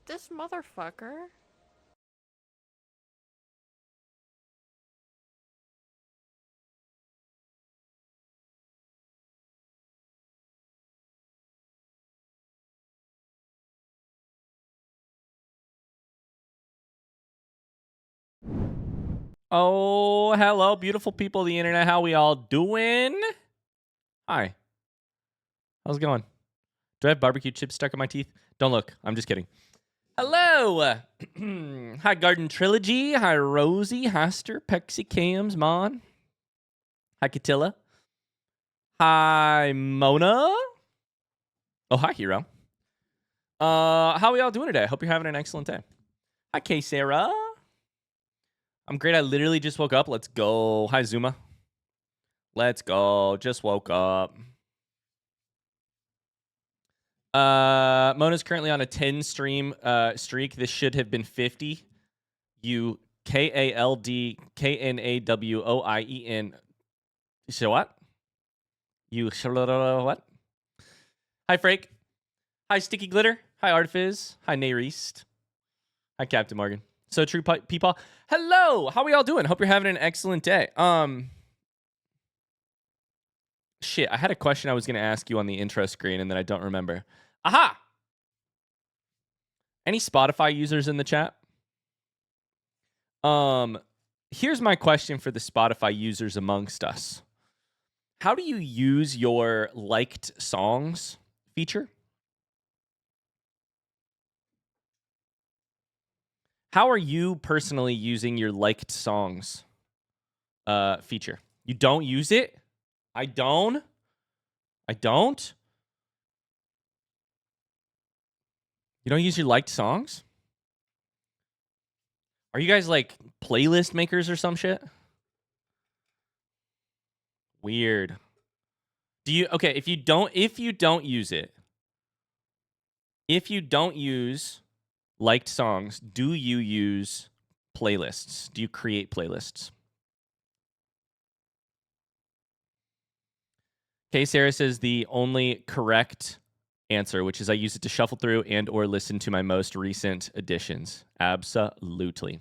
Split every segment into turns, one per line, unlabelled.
This motherfucker.
Oh, hello, beautiful people of the internet. How we all doing? Hi. How's it going? Do I have barbecue chips stuck in my teeth? Don't look. I'm just kidding. Hello. Hi, Garden Trilogy. Hi, Rosie, Haster, Pexi, Cams, Mon. Hi, Catilla. Hi, Mona. Oh, hi, Hero. How we all doing today? Hope you're having an excellent day. Hi, K Sarah. I'm great. I literally just woke up. Let's go. Hi, Zuma. Let's go. Just woke up. Mona's currently on a 10 stream streak. This should have been 50. You KALDKNAWOIEN. You say what? You what? Hi, Frake. Hi, Sticky Glitter. Hi, Artifiz. Hi, Nayrist. Hi, Captain Morgan. So true, people. Hello. How are we all doing? Hope you're having an excellent day. Shit, I had a question I was going to ask you on the intro screen, and then I don't remember. Aha! Any Spotify users in the chat? Here's my question for the Spotify users amongst us. How do you use your liked songs feature? How are you personally using your liked songs feature? You don't use it? I don't. You don't use your liked songs? Are you guys like playlist makers or some shit? Weird. Do you okay, if you don't use it, if you don't use liked songs, do you use playlists? Do you create playlists? K Sarah says the only correct answer, which is I use it to shuffle through and or listen to my most recent additions. Absolutely.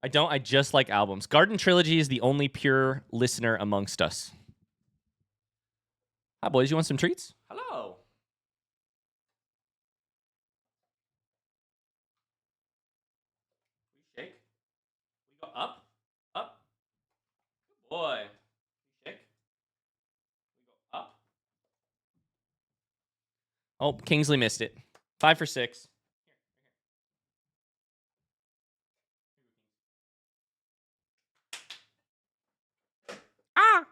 I don't. I just like albums. Garden Trilogy is the only pure listener amongst us. Hi, boys. You want some treats? Hello. We shake. We go up. Up. Good boy. We shake. We go up. Oh, Kingsley missed it. 5 for 6. Ah.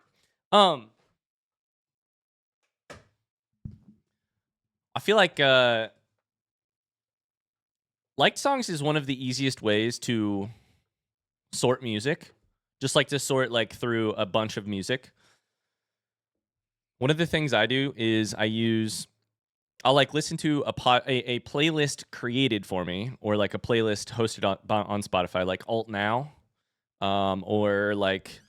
I feel like liked songs is one of the easiest ways to sort music. Just like to sort like through a bunch of music. One of the things I do is I'll like listen to a playlist created for me, or like a playlist hosted on Spotify, like Alt Now, or like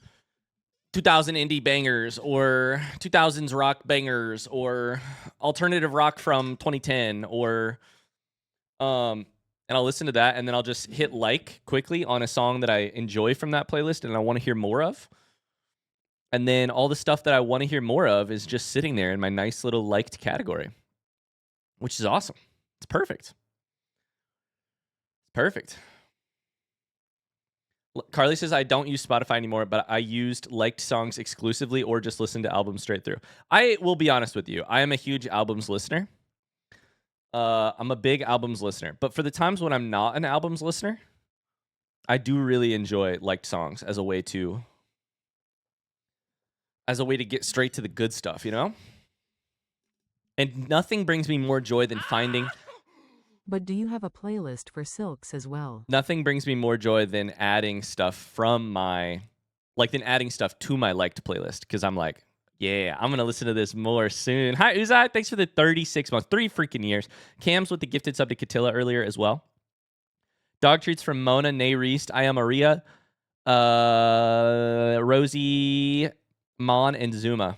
2000 indie bangers, or 2000s rock bangers, or alternative rock from 2010, or and I'll listen to that, and then I'll just hit like quickly on a song that I enjoy from that playlist and I want to hear more of. And then all the stuff that I want to hear more of is just sitting there in my nice little liked category, which is awesome. It's perfect. Perfect. Carly says, I don't use Spotify anymore, but I used liked songs exclusively or just listened to albums straight through. I will be honest with you. I am a huge albums listener. I'm a big albums listener. But for the times when I'm not an albums listener, I do really enjoy liked songs as a way to get straight to the good stuff, you know? And nothing brings me more joy than finding...
But do you have a playlist for Silks as well?
Nothing brings me more joy than adding stuff from my... Like, than adding stuff to my liked playlist. Because I'm like, yeah, I'm going to listen to this more soon. Hi, Uzai. Thanks for the 36 months. 3 freaking years. Cam's with the gifted sub to Catilla earlier as well. Dog treats from Mona, Nayrist, I am Maria, Rosie, Mon, and Zuma.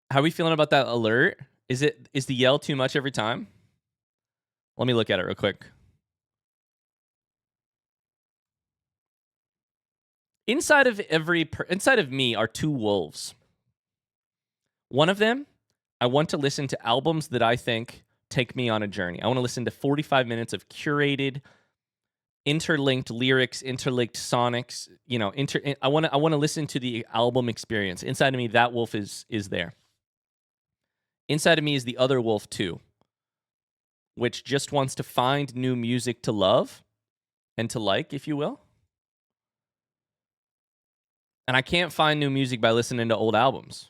How are we feeling about that alert? Is the yell too much every time? Let me look at it real quick. Inside of me are two wolves. One of them, I want to listen to albums that I think take me on a journey. I want to listen to 45 minutes of curated, interlinked lyrics, interlinked sonics. You know, I want to listen to the album experience. Inside of me, that wolf is there. Inside of me is the other wolf too, which just wants to find new music to love and to like, if you will. And I can't find new music by listening to old albums.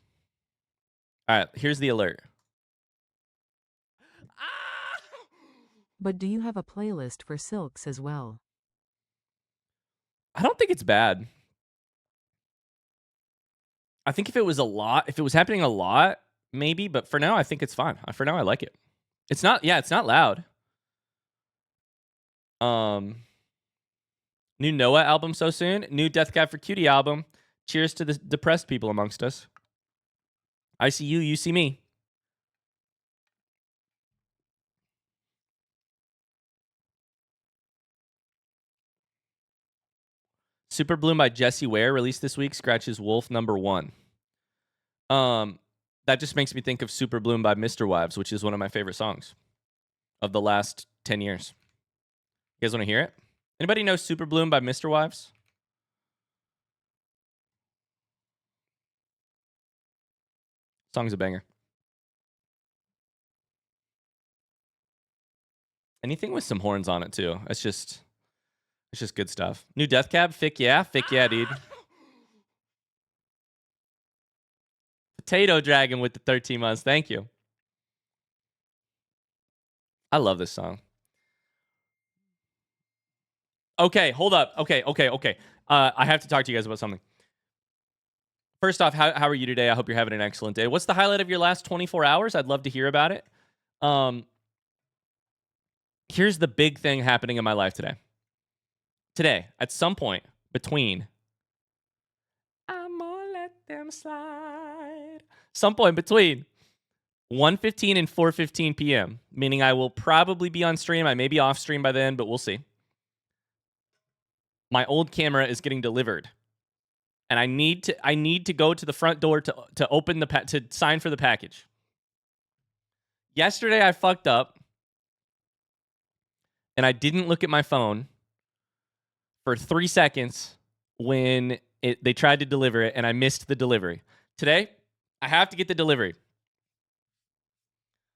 All right, here's the alert.
But do you have a playlist for Silks as well?
I don't think it's bad. I think if it was happening a lot, maybe, but for now, I think it's fine. For now, I like it. It's not loud. New Noah album so soon. New Death Cab for Cutie album. Cheers to the depressed people amongst us. I see you, you see me. Super Bloom by Jessie Ware released this week. Scratches Wolf #1. That just makes me think of Super Bloom by Mr. Wives, which is one of my favorite songs of the last 10 years. You guys want to hear it? Anybody know Super Bloom by Mr. Wives? Song's a banger. Anything with some horns on it too. It's just good stuff. New Death Cab, Fick yeah, dude. Potato Dragon with the 13 months. Thank you. I love this song. Okay, hold up. Okay. I have to talk to you guys about something. First off, how are you today? I hope you're having an excellent day. What's the highlight of your last 24 hours? I'd love to hear about it. Here's the big thing happening in my life today. Today, at some point between I'm gonna let them slide. Some point between 1:15 and 4:15 p.m., meaning I will probably be on stream. I may be off stream by then, but we'll see. My old camera is getting delivered. And I need to go to the front door to open to sign for the package. Yesterday I fucked up and I didn't look at my phone for 3 seconds when they tried to deliver it and I missed the delivery. Today, I have to get the delivery.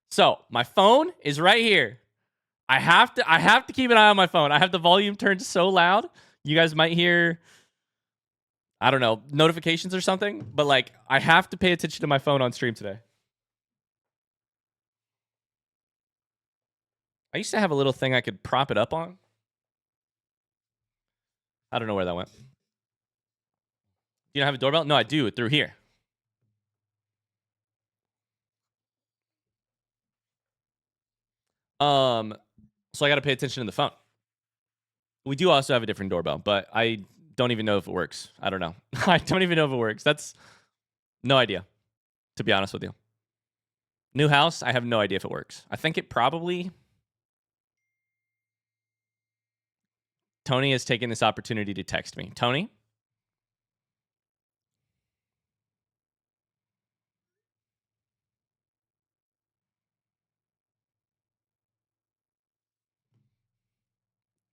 So, my phone is right here. I have to keep an eye on my phone. I have the volume turned so loud. You guys might hear, I don't know, notifications or something, but like I have to pay attention to my phone on stream today. I used to have a little thing I could prop it up on. I don't know where that went. You don't have a doorbell? No, I do. Through here. So I got to pay attention to the phone. We do also have a different doorbell, but I don't even know if it works. I don't know. I don't even know if it works. That's no idea, to be honest with you. New house, I have no idea if it works. I think it probably... Tony has taken this opportunity to text me. Tony?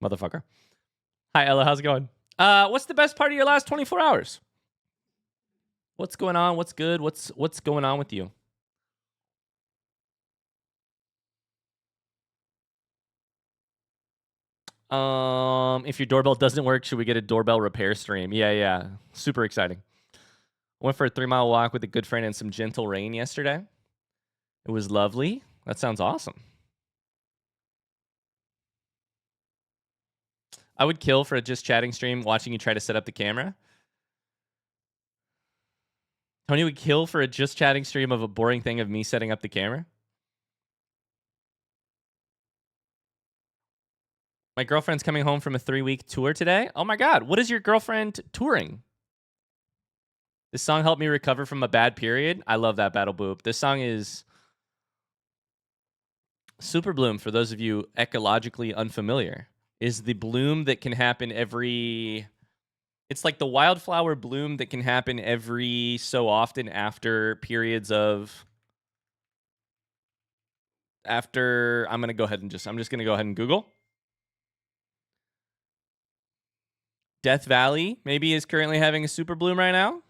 Motherfucker. Hi, Ella. How's it going? What's the best part of your last 24 hours? What's going on? What's good? What's going on with you? If your doorbell doesn't work, should we get a doorbell repair stream? Yeah. Super exciting. Went for a 3-mile walk with a good friend and some gentle rain yesterday. It was lovely. That sounds awesome. I would kill for a just chatting stream watching you try to set up the camera. Tony would kill for a just chatting stream of a boring thing of me setting up the camera. My girlfriend's coming home from a 3-week tour today. Oh my God. What is your girlfriend touring? This song helped me recover from a bad period. I love that battle boop. This song is super bloom, for those of you ecologically unfamiliar, is the bloom that can happen every... It's like the wildflower bloom that can happen every so often after periods of... After... I'm just going to go ahead and Google. Death Valley maybe is currently having a super bloom right now.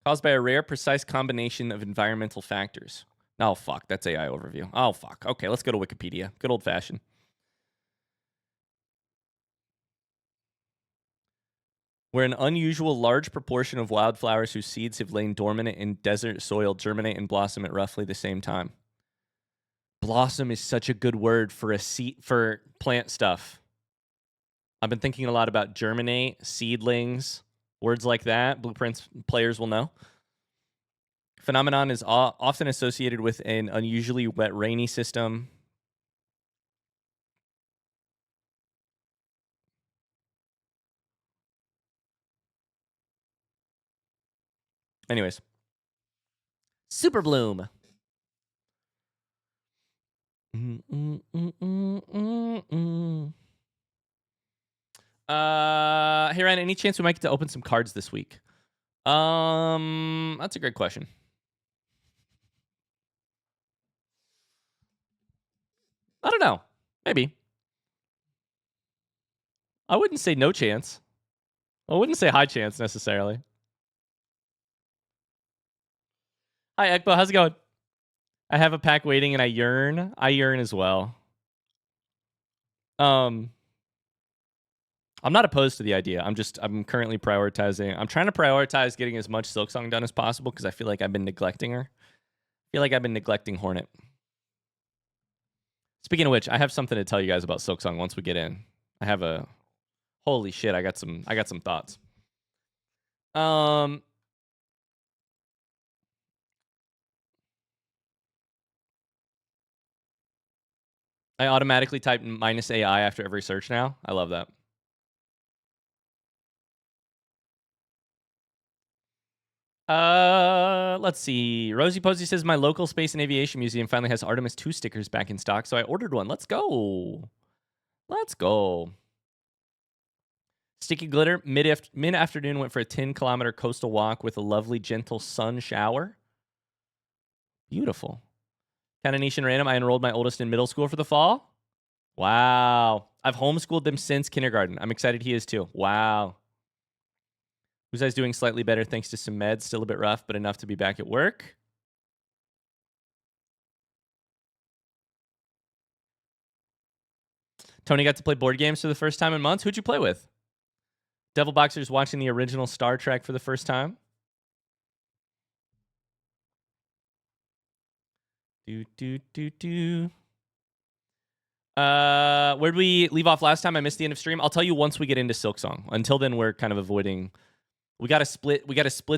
Caused by a rare, precise combination of environmental factors. Oh, fuck. That's AI overview. Oh, fuck. Okay, let's go to Wikipedia. Good old-fashioned. Where an unusual large proportion of wildflowers whose seeds have lain dormant in desert soil germinate and blossom at roughly the same time. Blossom is such a good word for for plant stuff. I've been thinking a lot about germinate, seedlings, words like that. Blueprints players will know. Phenomenon is often associated with an unusually wet, rainy system. Anyways. Super bloom. Hey Ryan, any chance we might get to open some cards this week? That's a great question. I don't know. Maybe. I wouldn't say no chance. I wouldn't say high chance necessarily. Hi, Ekbo. How's it going? I have a pack waiting and I yearn. I yearn as well. I'm not opposed to the idea. I'm currently prioritizing. I'm trying to prioritize getting as much Silksong done as possible because I feel like I've been neglecting her. I feel like I've been neglecting Hornet. Speaking of which, I have something to tell you guys about Silksong once we get in. I have a... Holy shit, I got some thoughts. I automatically type -AI after every search now. I love that. Let's see. Rosie Posey says, my local space and aviation museum finally has Artemis 2 stickers back in stock, so I ordered one. Let's go. Let's go. Sticky Glitter, mid-afternoon, went for a 10-kilometer coastal walk with a lovely, gentle sun shower. Beautiful. Canonation Random, I enrolled my oldest in middle school for the fall. Wow. I've homeschooled them since kindergarten. I'm excited he is too. Wow. Uzai's doing slightly better thanks to some meds. Still a bit rough, but enough to be back at work. Tony got to play board games for the first time in months. Who'd you play with? Devil Boxer's watching the original Star Trek for the first time. Where'd we leave off last time? I missed the end of stream. I'll tell you once we get into Silksong. Until then, we're kind of avoiding... We gotta split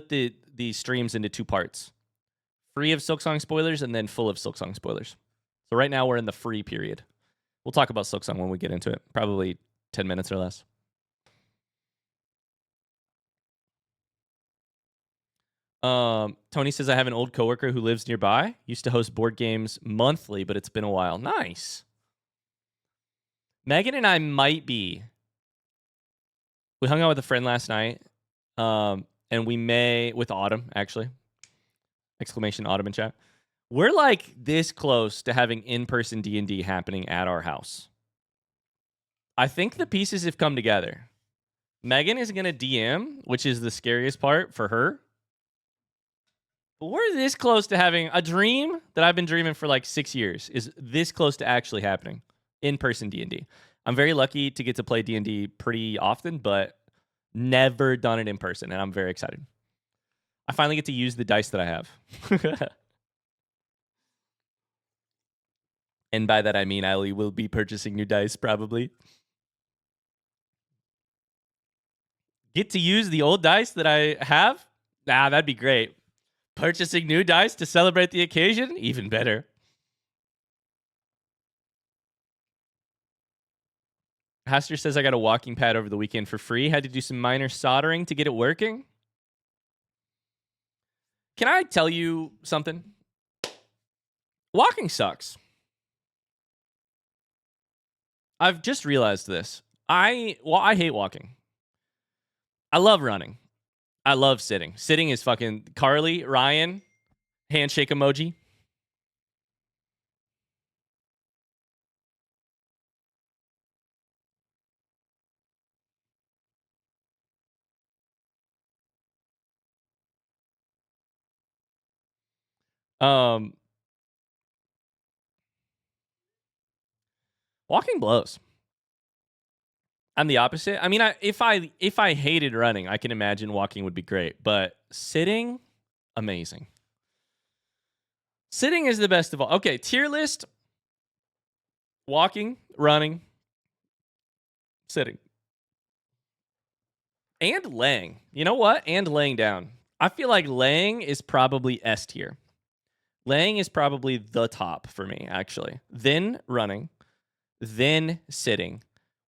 the streams into two parts. Free of Silksong spoilers and then full of Silksong spoilers. So right now we're in the free period. We'll talk about Silksong when we get into it. Probably 10 minutes or less. Tony says, I have an old coworker who lives nearby. Used to host board games monthly, but it's been a while. Nice. Megan and I might be. We hung out with a friend last night. And we may, with Autumn, actually. Exclamation Autumn in chat. We're like this close to having in-person D&D happening at our house. I think the pieces have come together. Megan is going to DM, which is the scariest part for her. But we're this close to having a dream that I've been dreaming for like 6 years is this close to actually happening. In-person D&D. I'm very lucky to get to play D&D pretty often, but never done it in person, and I'm very excited. I finally get to use the dice that I have. And by that I mean I will be purchasing new dice, probably. Get to use the old dice that I have? Nah, that'd be great. Purchasing new dice to celebrate the occasion? Even better. Haster says I got a walking pad over the weekend for free. Had to do some minor soldering to get it working. Can I tell you something? Walking sucks. I've just realized this. I hate walking. I love running. I love sitting. Sitting is fucking Carly, Ryan, handshake emoji. Walking blows. I'm the opposite. I mean, if I hated running, I can imagine walking would be great, but sitting, amazing. Sitting is the best of all. Okay, tier list: walking, running, sitting, and laying. You know what? And laying down. I feel like laying is probably S tier. Laying is probably the top for me, actually. Then running, then sitting,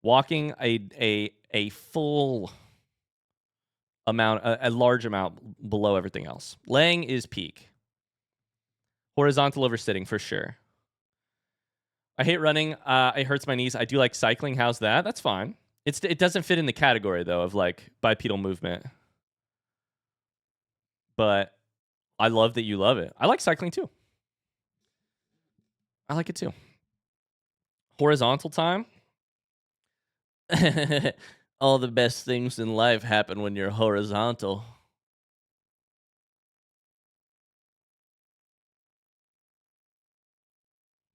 walking a full amount, a large amount below everything else. Laying is peak. Horizontal over sitting for sure. I hate running. It hurts my knees. I do like cycling. How's that? That's fine. It doesn't fit in the category though of like bipedal movement. But I love that you love it. I like cycling too. I like it too. Horizontal time. All the best things in life happen when you're horizontal.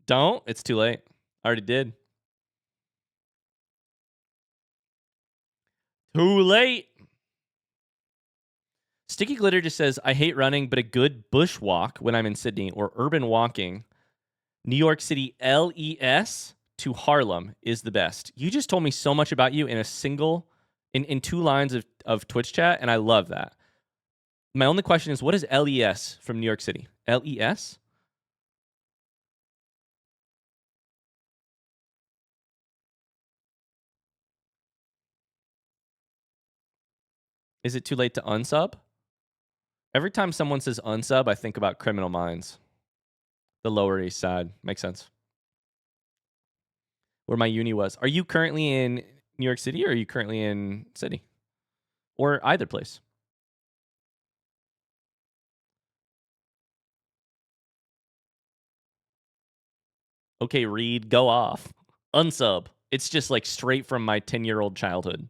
Don't. It's too late. I already did. Too late. Sticky Glitter just says, I hate running, but a good bushwalk when I'm in Sydney or urban walking, New York City LES to Harlem is the best. You just told me so much about you in a single, in 2 lines of Twitch chat, and I love that. My only question is, what is LES from New York City? LES? Is it too late to unsub? Every time someone says unsub, I think about Criminal Minds. The Lower East Side. Makes sense. Where my uni was. Are you currently in New York City or are you currently in Sydney? Or either place? Okay, Reed, go off. Unsub. It's just like straight from my 10-year-old childhood.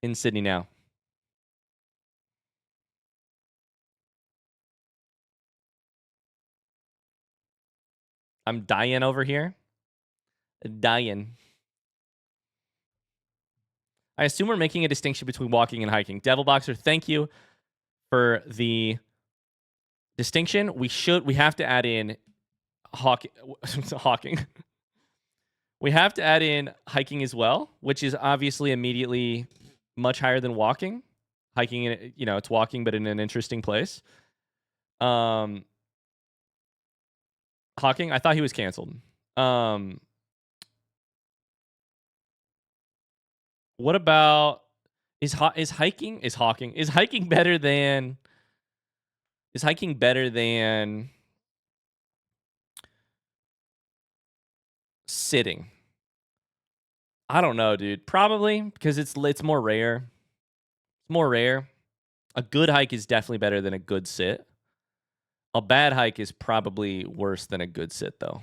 In Sydney now. I'm dying over here. Dying. I assume we're making a distinction between walking and hiking. Devil Boxer, thank you for the distinction. We have to add in hawking. We have to add in hiking as well, which is obviously immediately much higher than walking. Hiking, it's walking, but in an interesting place. Hawking, I thought he was canceled. What about is hiking better than sitting? I don't know, dude. Probably because it's more rare. It's more rare. A good hike is definitely better than a good sit. A bad hike is probably worse than a good sit, though.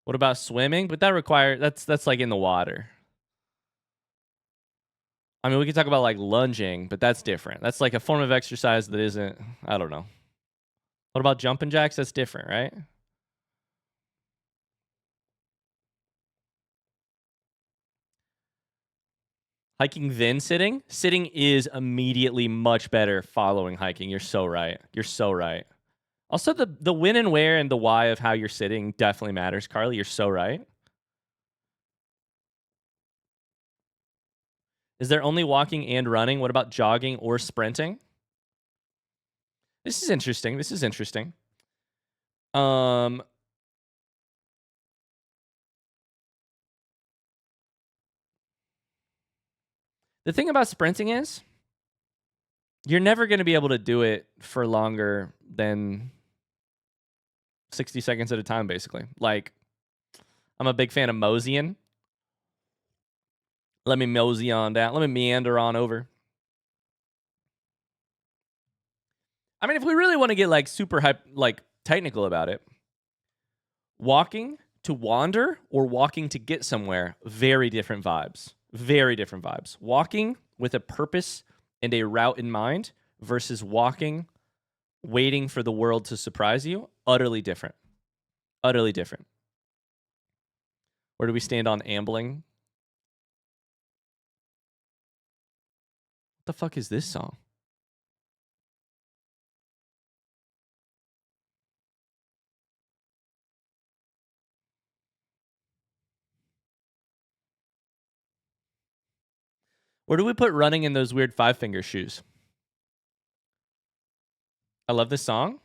What about swimming? But that's like in the water. I mean, we could talk about like lunging, but that's different. That's like a form of exercise that isn't, I don't know. What about jumping jacks? That's different, right? Hiking then sitting? Sitting is immediately much better following hiking. You're so right. You're so right. Also, the when and where and the why of how you're sitting definitely matters, Carly. You're so right. Is there only walking and running? What about jogging or sprinting? This is interesting. Um, the thing about sprinting is you're never going to be able to do it for longer than 60 seconds at a time, basically. Like, I'm a big fan of moseying. Let me mosey on down. Let me meander on over. I mean, if we really want to get like super technical about it, walking to wander or walking to get somewhere, very different vibes. Very different vibes. Walking with a purpose and a route in mind versus walking, waiting for the world to surprise you, utterly different. Utterly different. Where do we stand on ambling? What the fuck is this song? Where do we put running in those weird 5-finger shoes? I love this song.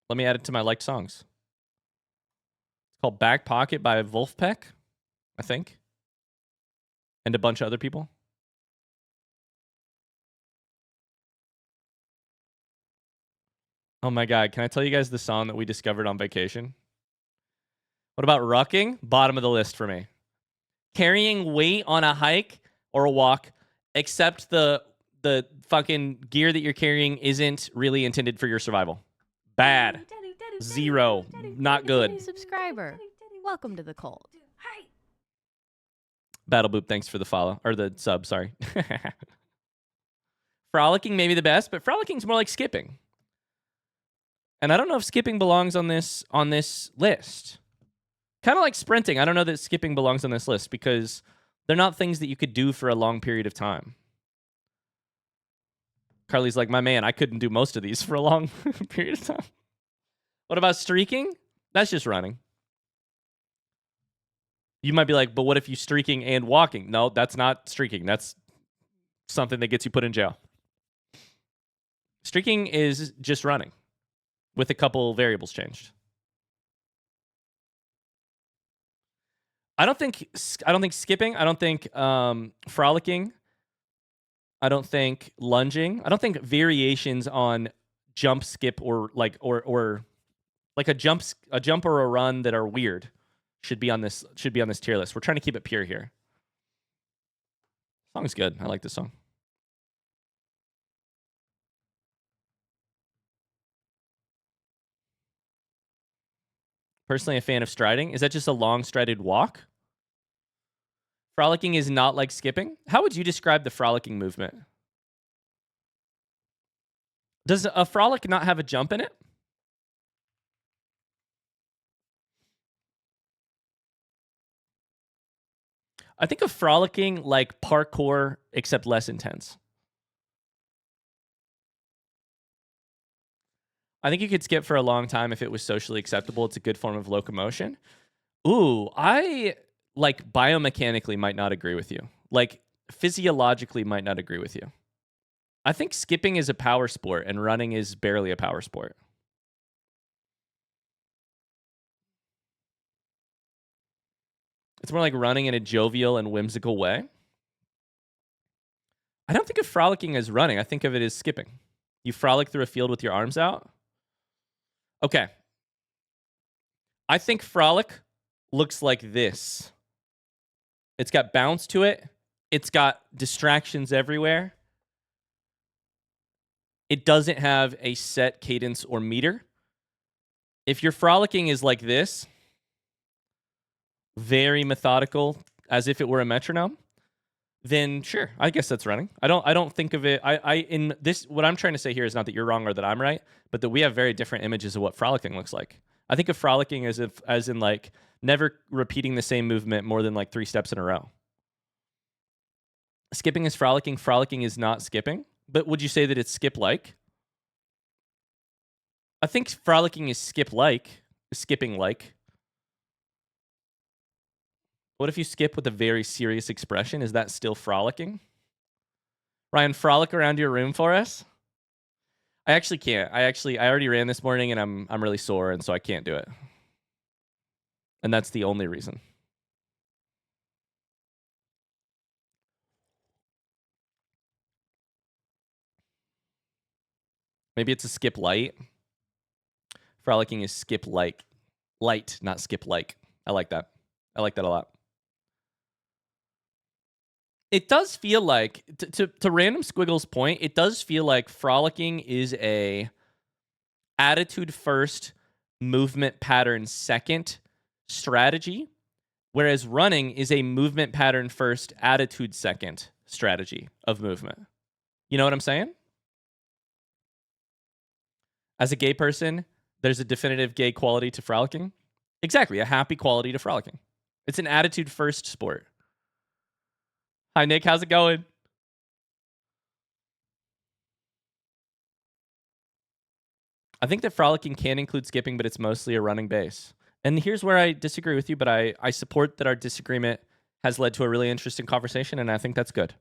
Let me add it to my liked songs. It's called Back Pocket by Wolfpack, I think. And a bunch of other people. Oh my God, can I tell you guys the song that we discovered on vacation? What about rucking? Bottom of the list for me. Carrying weight on a hike or a walk, except the fucking gear that you're carrying isn't really intended for your survival. Bad. 0. Not good.
Subscriber, welcome to the cult.
Battle Boop, thanks for the follow. Or the sub, sorry. Frolicking may be the best, but frolicking is more like skipping. And I don't know if skipping belongs on this list. Kind of like sprinting. I don't know that skipping belongs on this list because they're not things that you could do for a long period of time. Carly's like, my man, I couldn't do most of these for a long period of time. What about streaking? That's just running. You might be like, but what if you streaking and walking? No, that's not streaking. That's something that gets you put in jail. Streaking is just running with a couple variables changed. I don't think skipping. I don't think frolicking. I don't think lunging. I don't think variations on jump, skip, or like a jump or a run that are weird should be on this tier list. We're trying to keep it pure here. Song's good. I like this song. Personally, a fan of striding. Is that just a long strided walk? Frolicking is not like skipping. How would you describe the frolicking movement? Does a frolic not have a jump in it? I think of frolicking like parkour, except less intense. I think you could skip for a long time if it was socially acceptable. It's a good form of locomotion. Ooh, I like biomechanically might not agree with you. Like physiologically might not agree with you. I think skipping is a power sport and running is barely a power sport. It's more like running in a jovial and whimsical way. I don't think of frolicking as running. I think of it as skipping. You frolic through a field with your arms out. Okay. I think frolic looks like this. It's got bounce to it. It's got distractions everywhere. It doesn't have a set cadence or meter. If your frolicking is like this, very methodical, as if it were a metronome, then sure, I guess that's running. I don't think of it. In this, what I'm trying to say here is not that you're wrong or that I'm right, but that we have very different images of what frolicking looks like. I think of frolicking as in like never repeating the same movement more than like 3 steps in a row. Skipping is frolicking. Frolicking is not skipping. But would you say that it's skip-like? I think frolicking is skip-like, skipping-like. What if you skip with a very serious expression? Is that still frolicking? Ryan, frolic around your room for us. I actually can't. I already ran this morning and I'm really sore, and so I can't do it. And that's the only reason. Maybe it's a skip light. Frolicking is skip like. Light, not skip like. I like that. I like that a lot. It does feel like, to Random Squiggle's point, it does feel like frolicking is a attitude first, movement pattern second strategy, whereas running is a movement pattern first, attitude second strategy of movement. You know what I'm saying? As a gay person, there's a definitive gay quality to frolicking. Exactly, a happy quality to frolicking. It's an attitude first sport. Hi, Nick. How's it going? I think that frolicking can include skipping, but it's mostly a running base. And here's where I disagree with you, but I support that our disagreement has led to a really interesting conversation, and I think that's good.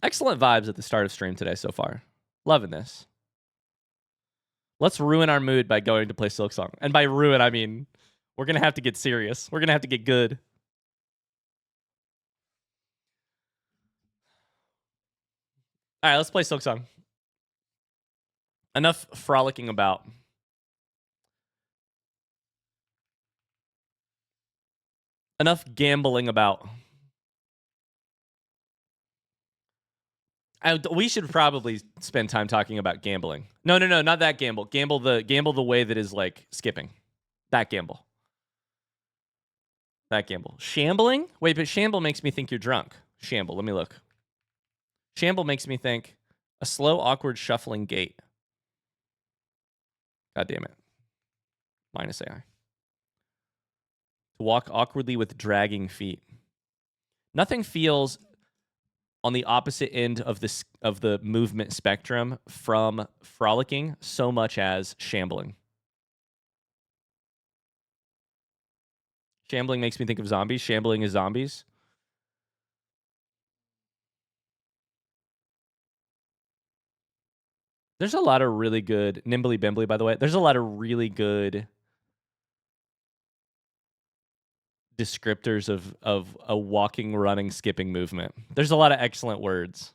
Excellent vibes at the start of stream today so far. Loving this. Let's ruin our mood by going to play Silksong. And by ruin, I mean, we're going to have to get serious. We're going to have to get good. All right, let's play Silksong. Enough frolicking about. Enough gambling about. We should probably spend time talking about gambling. No, not that gamble. Gamble the way that is like skipping. That gamble. That gamble. Shambling? Wait, but shamble makes me think you're drunk. Shamble, let me look. Shamble makes me think a slow, awkward, shuffling gait. God damn it. Minus AI. To walk awkwardly with dragging feet. Nothing feels on the opposite end of the movement spectrum from frolicking so much as shambling. Shambling makes me think of zombies. Shambling is zombies. There's a lot of really good... Nimbly Bimbly, by the way. There's a lot of really good descriptors of a walking, running, skipping movement. There's a lot of excellent words.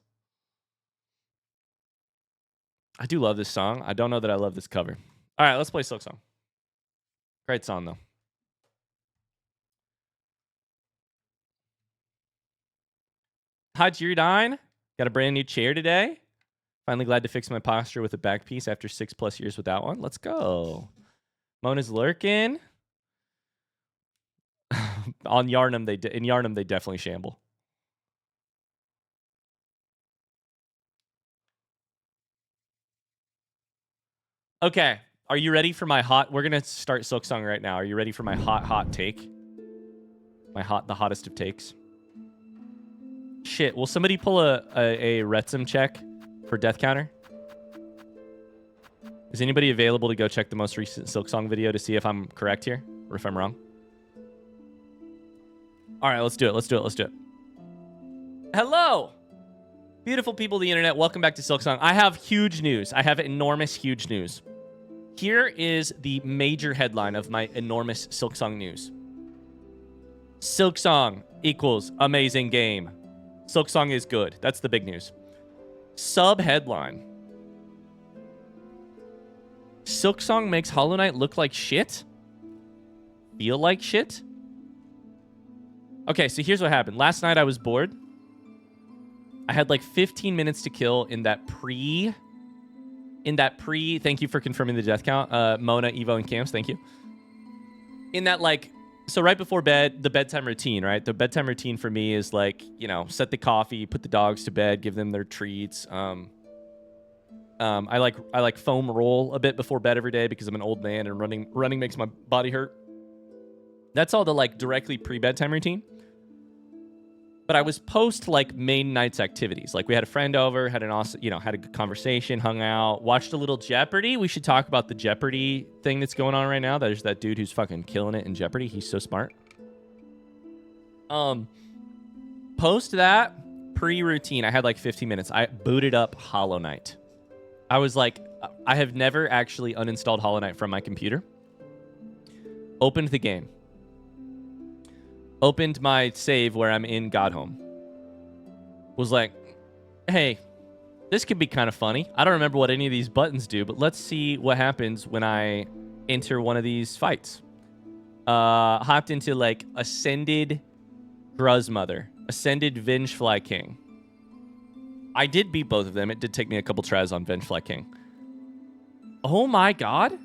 I do love this song. I don't know that I love this cover. All right, let's play Silksong. Great song, though. Hi, Giordine. Got a brand new chair today. Finally glad to fix my posture with a back piece after 6+ years without one. Let's go. Mona's lurking. On Yarnum, in Yarnum, they definitely shamble. Okay, are you ready for my hot... We're going to start Silksong right now. Are you ready for my hot take? The hottest of takes. Shit, will somebody pull a Retsum check for death counter? Is anybody available to go check the most recent Silksong video to see if I'm correct here or if I'm wrong? All right, let's do it. Hello, beautiful people of the internet. Welcome back to Silksong. I have huge news. I have enormous, huge news. Here is the major headline of my enormous Silksong news. Silksong equals amazing game. Silksong is good. That's the big news. Sub-headline. Silksong makes Hollow Knight look like shit? Feel like shit? Okay, so here's what happened. Last night I was bored. I had like 15 minutes to kill in that pre... Thank you for confirming the death count. Mona, Evo, and Camps, thank you. In that, like... So right before bed, the bedtime routine, right? The bedtime routine for me is like, you know, set the coffee, put the dogs to bed, give them their treats. I like foam roll a bit before bed every day because I'm an old man and running makes my body hurt. That's all the like directly pre-bedtime routine. but I was post like main night's activities. Like we had a friend over, had an awesome, had a good conversation, hung out, watched a little Jeopardy. We should talk about the Jeopardy thing that's going on right now. There's that dude who's fucking killing it in Jeopardy. He's so smart. Post that pre-routine, I had like 15 minutes. I booted up Hollow Knight. I was like, I have never actually uninstalled Hollow Knight from my computer. Opened the game. Opened my save where I'm in Godhome. Was like, hey, this could be kind of funny. I don't remember what any of these buttons do, but let's see what happens when I enter one of these fights. Hopped into like Ascended Gruzmother, Ascended Vengefly King. I did beat both of them. It did take me a couple tries on Vengefly King. Oh my god.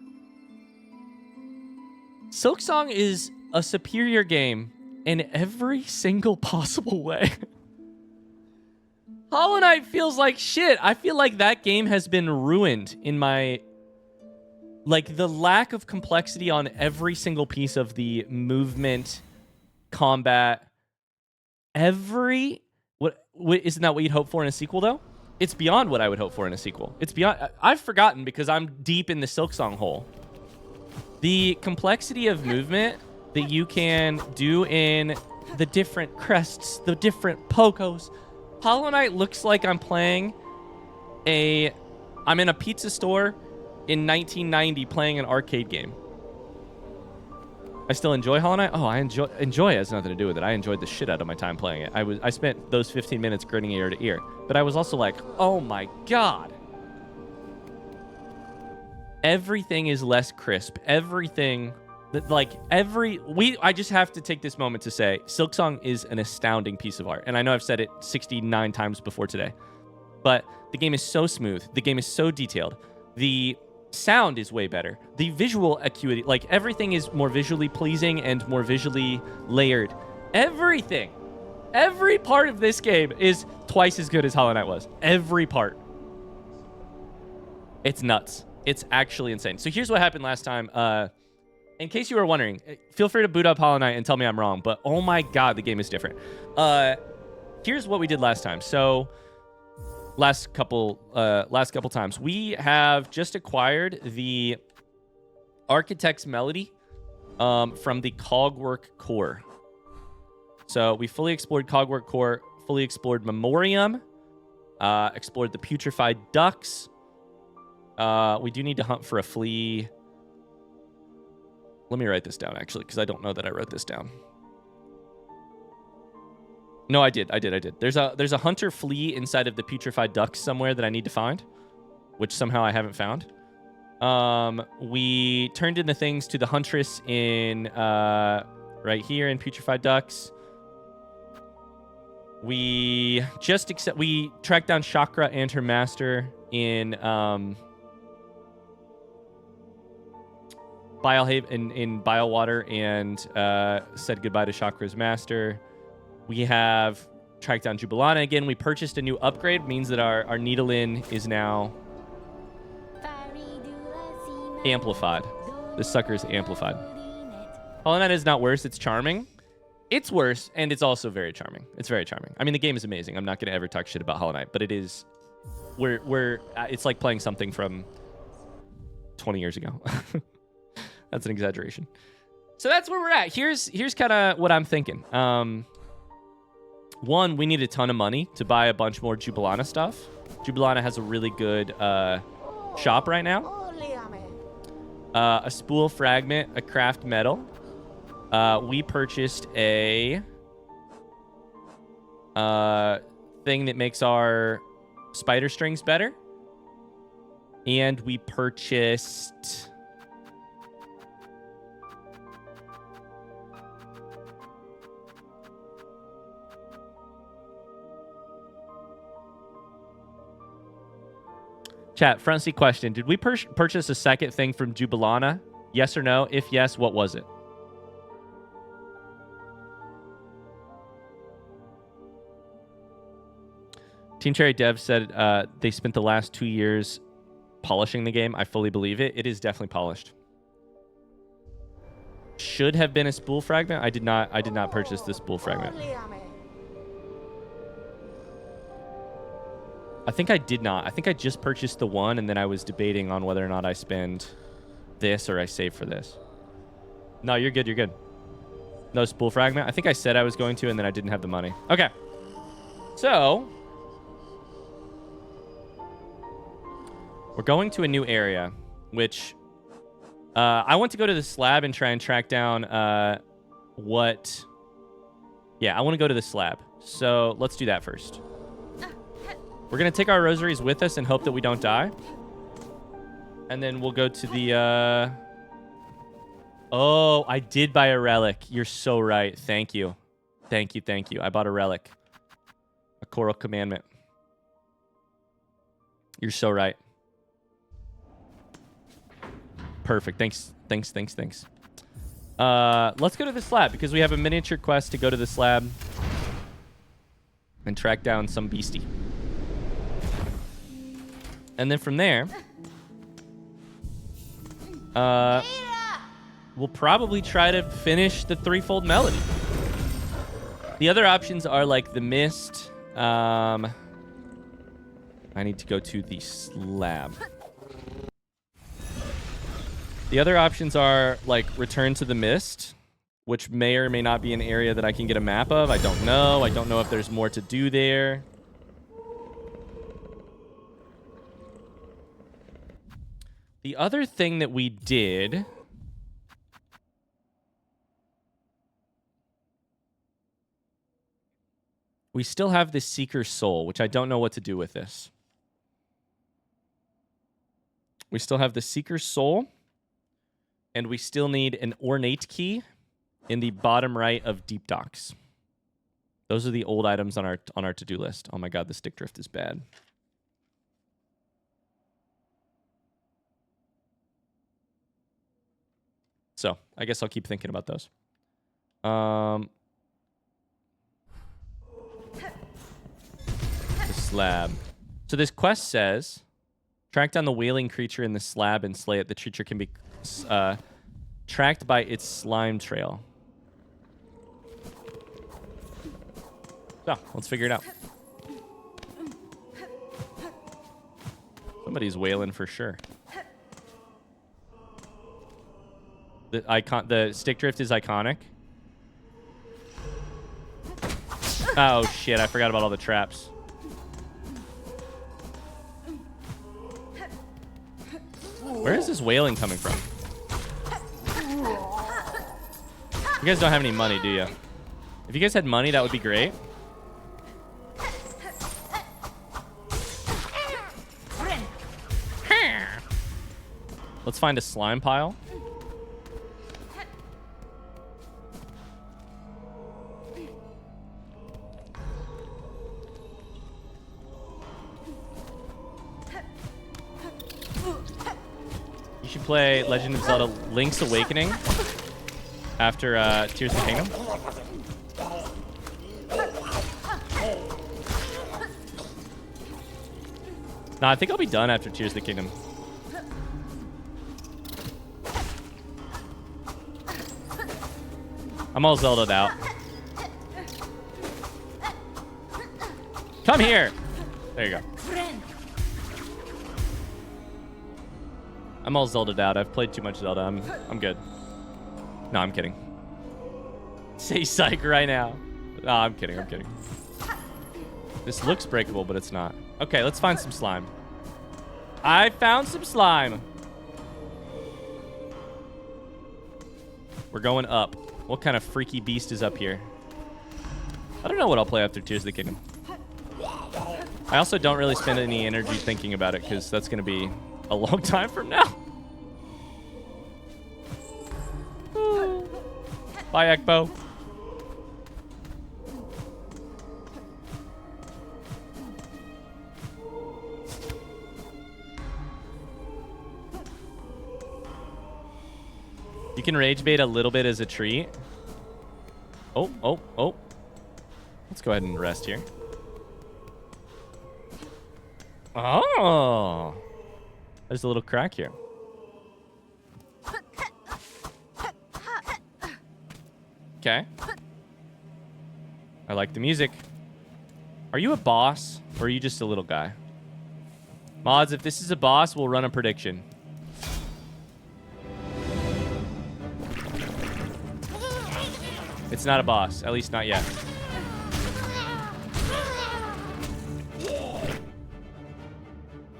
Silksong is a superior game in every single possible way. Hollow Knight feels like shit. I feel like that game has been ruined in my... Like, the lack of complexity on every single piece of the movement, combat, every... Isn't that what you'd hope for in a sequel, though? It's beyond what I would hope for in a sequel. It's beyond... I've forgotten because I'm deep in the Silksong hole. The complexity of movement that you can do in the different crests, the different pokos. Hollow Knight looks like I'm playing I'm in a pizza store in 1990 playing an arcade game. I still enjoy Hollow Knight. Oh, I enjoy it has nothing to do with it. I enjoyed the shit out of my time playing it. I spent those 15 minutes grinning ear to ear. But I was also like, oh my god. Everything is less crisp. Everything I just have to take this moment to say Silksong is an astounding piece of art. And I know I've said it 69 times before today. But the game is so smooth. The game is so detailed. The sound is way better. The visual acuity, like everything is more visually pleasing and more visually layered. Everything. Every part of this game is twice as good as Hollow Knight was. Every part. It's nuts. It's actually insane. So here's what happened last time. In case you were wondering, feel free to boot up Hollow Knight and tell me I'm wrong, but oh my god, the game is different. Here's what we did last time. So last couple times, we have just acquired the Architect's Melody from the Cogwork Core. So we fully explored Cogwork Core, fully explored Memoriam, explored the Putrefied Ducks. We do need to hunt for a flea. Let me write this down, actually, because I don't know that I wrote this down. No, I did. There's a hunter flea inside of the Putrefied Ducks somewhere that I need to find, which somehow I haven't found. We turned in the things to the huntress in right here in Putrefied Ducks. We tracked down Chakra and her master in in Biowater and said goodbye to Chakra's master. We have tracked down Jubilana again. We purchased a new upgrade. Means that our Needlein is now amplified. This sucker is amplified. Hollow Knight is not worse. It's charming. It's worse, and it's also very charming. It's very charming. I mean, the game is amazing. I'm not going to ever talk shit about Hollow Knight, but it is... it's like playing something from 20 years ago. That's an exaggeration. So that's where we're at. Here's kind of what I'm thinking. One, we need a ton of money to buy a bunch more Jubilana stuff. Jubilana has a really good shop right now. A spool fragment, a craft metal. We purchased a thing that makes our spider strings better. And we purchased... Chat, front seat question. Did we purchase a second thing from Jubilana? Yes or no? If yes, what was it? Team Cherry Dev said they spent the last 2 years polishing the game. I fully believe it. It is definitely polished. Should have been a spool fragment. I did not purchase this spool fragment. I think I did not. I think I just purchased the one, and then I was debating on whether or not I spend this or I save for this. No, you're good. You're good. No spool fragment. I think I said I was going to, and then I didn't have the money. Okay. So we're going to a new area, which I want to go to the slab and try and track down what... Yeah, I want to go to the slab. So let's do that first. We're going to take our rosaries with us and hope that we don't die. And then we'll go to the... Oh, I did buy a relic. You're so right. Thank you. Thank you, thank you. I bought a relic. A Coral Commandment. You're so right. Perfect. Thanks. Let's go to the slab because we have a miniature quest to go to the slab and track down some beastie. And then from there, we'll probably try to finish the threefold melody. The other options are like the mist. I need to go to the slab. The other options are like return to the mist, which may or may not be an area that I can get a map of. I don't know. I don't know if there's more to do there. The other thing that we did... We still have the Seeker's Soul, which I don't know what to do with this. We still have the Seeker's Soul, and we still need an Ornate Key in the bottom right of Deep Docks. Those are the old items on our to-do list. Oh my god, the stick drift is bad. So, I guess I'll keep thinking about those. The slab. So this quest says, track down the wailing creature in the slab and slay it. The creature can be tracked by its slime trail. So, let's figure it out. Somebody's wailing for sure. The stick drift is iconic. Oh shit, I forgot about all the traps. Where is this wailing coming from? You guys don't have any money, do you? If you guys had money, that would be great. Let's find a slime pile. You should play Legend of Zelda Link's Awakening after Tears of the Kingdom. No, I think I'll be done after Tears of the Kingdom. I'm all Zelda'd out. Come here! There you go. I'm all Zelda'd out. I've played too much Zelda. I'm good. No, I'm kidding. Say psych right now. No, I'm kidding. I'm kidding. This looks breakable, but it's not. Okay, let's find some slime. I found some slime. We're going up. What kind of freaky beast is up here? I don't know what I'll play after Tears of the Kingdom. I also don't really spend any energy thinking about it because that's going to be a long time from now. Bye, Ekbo. You can rage bait a little bit as a treat. Oh. Let's go ahead and rest here. Oh. There's a little crack here. Okay. I like the music. Are you a boss or are you just a little guy? Mods, if this is a boss, we'll run a prediction. It's not a boss, at least not yet.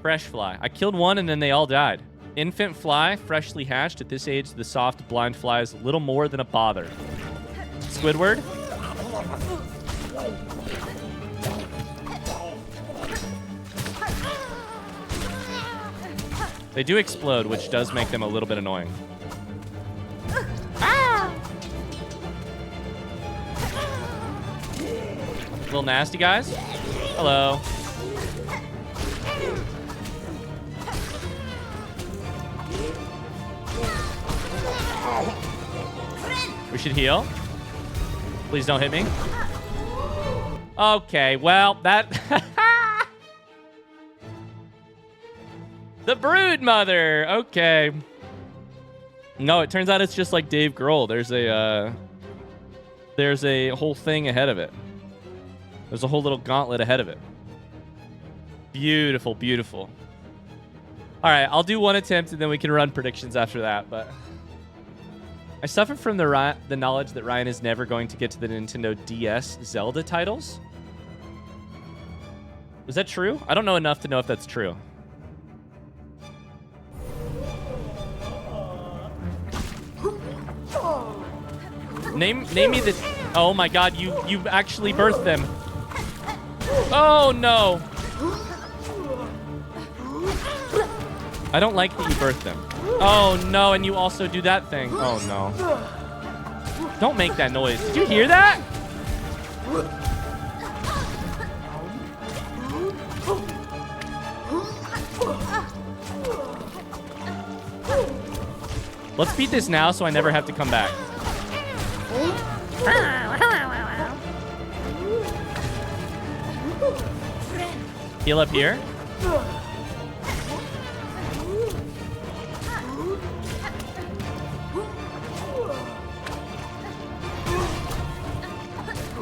Fresh fly. I killed one and then they all died. Infant fly, freshly hatched. At this age, the soft blind fly is little more than a bother. Squidward. They do explode, which does make them a little bit annoying. Little nasty guys. Hello. We should heal. Please don't hit me. Okay, well, that... The Brood Mother. Okay. No, it turns out it's just like Dave Grohl. There's a whole thing ahead of it. There's a whole little gauntlet ahead of it. Beautiful, beautiful. All right, I'll do one attempt and then we can run predictions after that. But I suffer from the knowledge that Ryan is never going to get to the Nintendo DS Zelda titles. Is that true? I don't know enough to know if that's true. Name me the... Oh my god, you actually birthed them. Oh no. I don't like that you birthed them. Oh no, and you also do that thing. Oh no. Don't make that noise. Did you hear that? Let's beat this now so I never have to come back. Heal up here.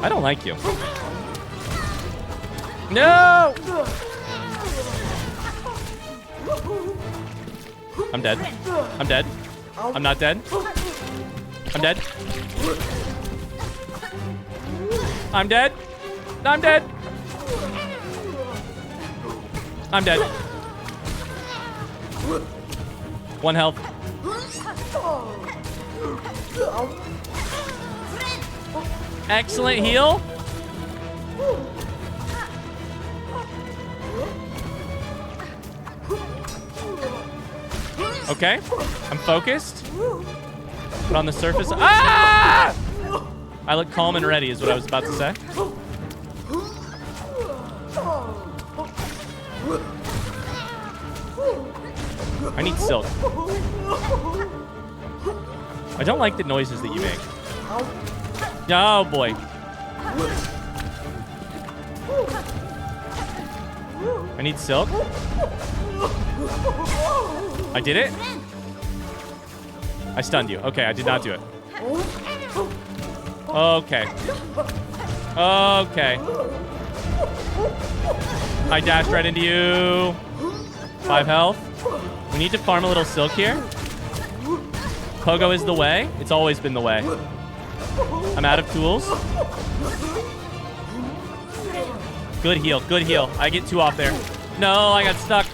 I don't like you. No! I'm dead. I'm dead. I'm not dead. I'm dead. I'm dead. I'm dead. I'm dead. One health. Excellent heal. Okay, I'm focused. But on the surface, ah! I look calm and ready is what I was about to say. I need silk. I don't like the noises that you make. Oh boy. I need silk. I did it? I stunned you. Okay, I did not do it. Okay. Okay. I dashed right into you. 5 health. We need to farm a little silk here. Pogo is the way. It's always been the way. I'm out of tools. Good heal. Good heal. I get 2 off there. No, I got stuck.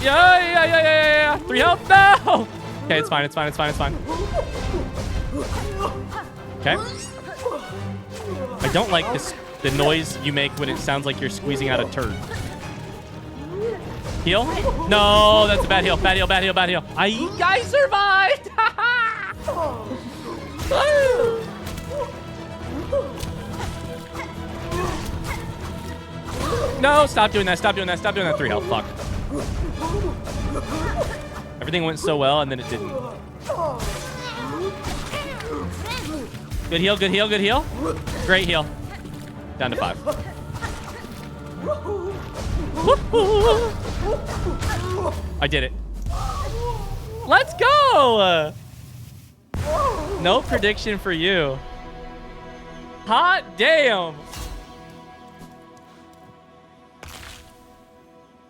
Yeah. 3 health. No! Okay, it's fine. It's fine. It's fine. It's fine. Okay. I don't like the noise you make when it sounds like you're squeezing out a turd. Heal? No, that's a bad heal. Bad heal, bad heal, bad heal. I survived! No, stop doing that. Stop doing that. Stop doing that. 3 health. Fuck. Everything went so well, and then it didn't. Good heal, good heal, good heal. Great heal. Down to 5. I did it. Let's go! No prediction for you. Hot damn.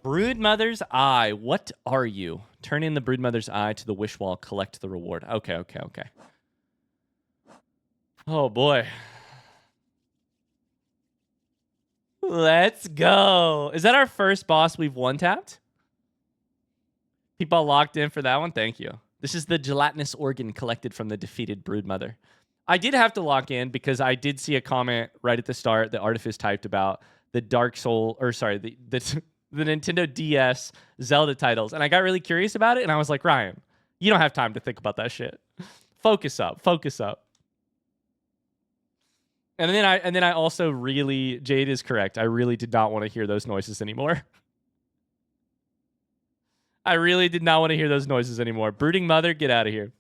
Broodmother's Eye. What are you? Turn in the Broodmother's Eye to the wish wall. Collect the reward. Okay. Oh, boy. Let's go. Is that our first boss we've one-tapped? People locked in for that one? Thank you. This is the gelatinous organ collected from the defeated Broodmother. I did have to lock in because I did see a comment right at the start that Artifice typed about the the Nintendo DS Zelda titles. And I got really curious about it, and I was like, Ryan, you don't have time to think about that shit. Focus up. And then I also really, Jade is correct. I really did not want to hear those noises anymore. I really did not want to hear those noises anymore. Brooding Mother, get out of here.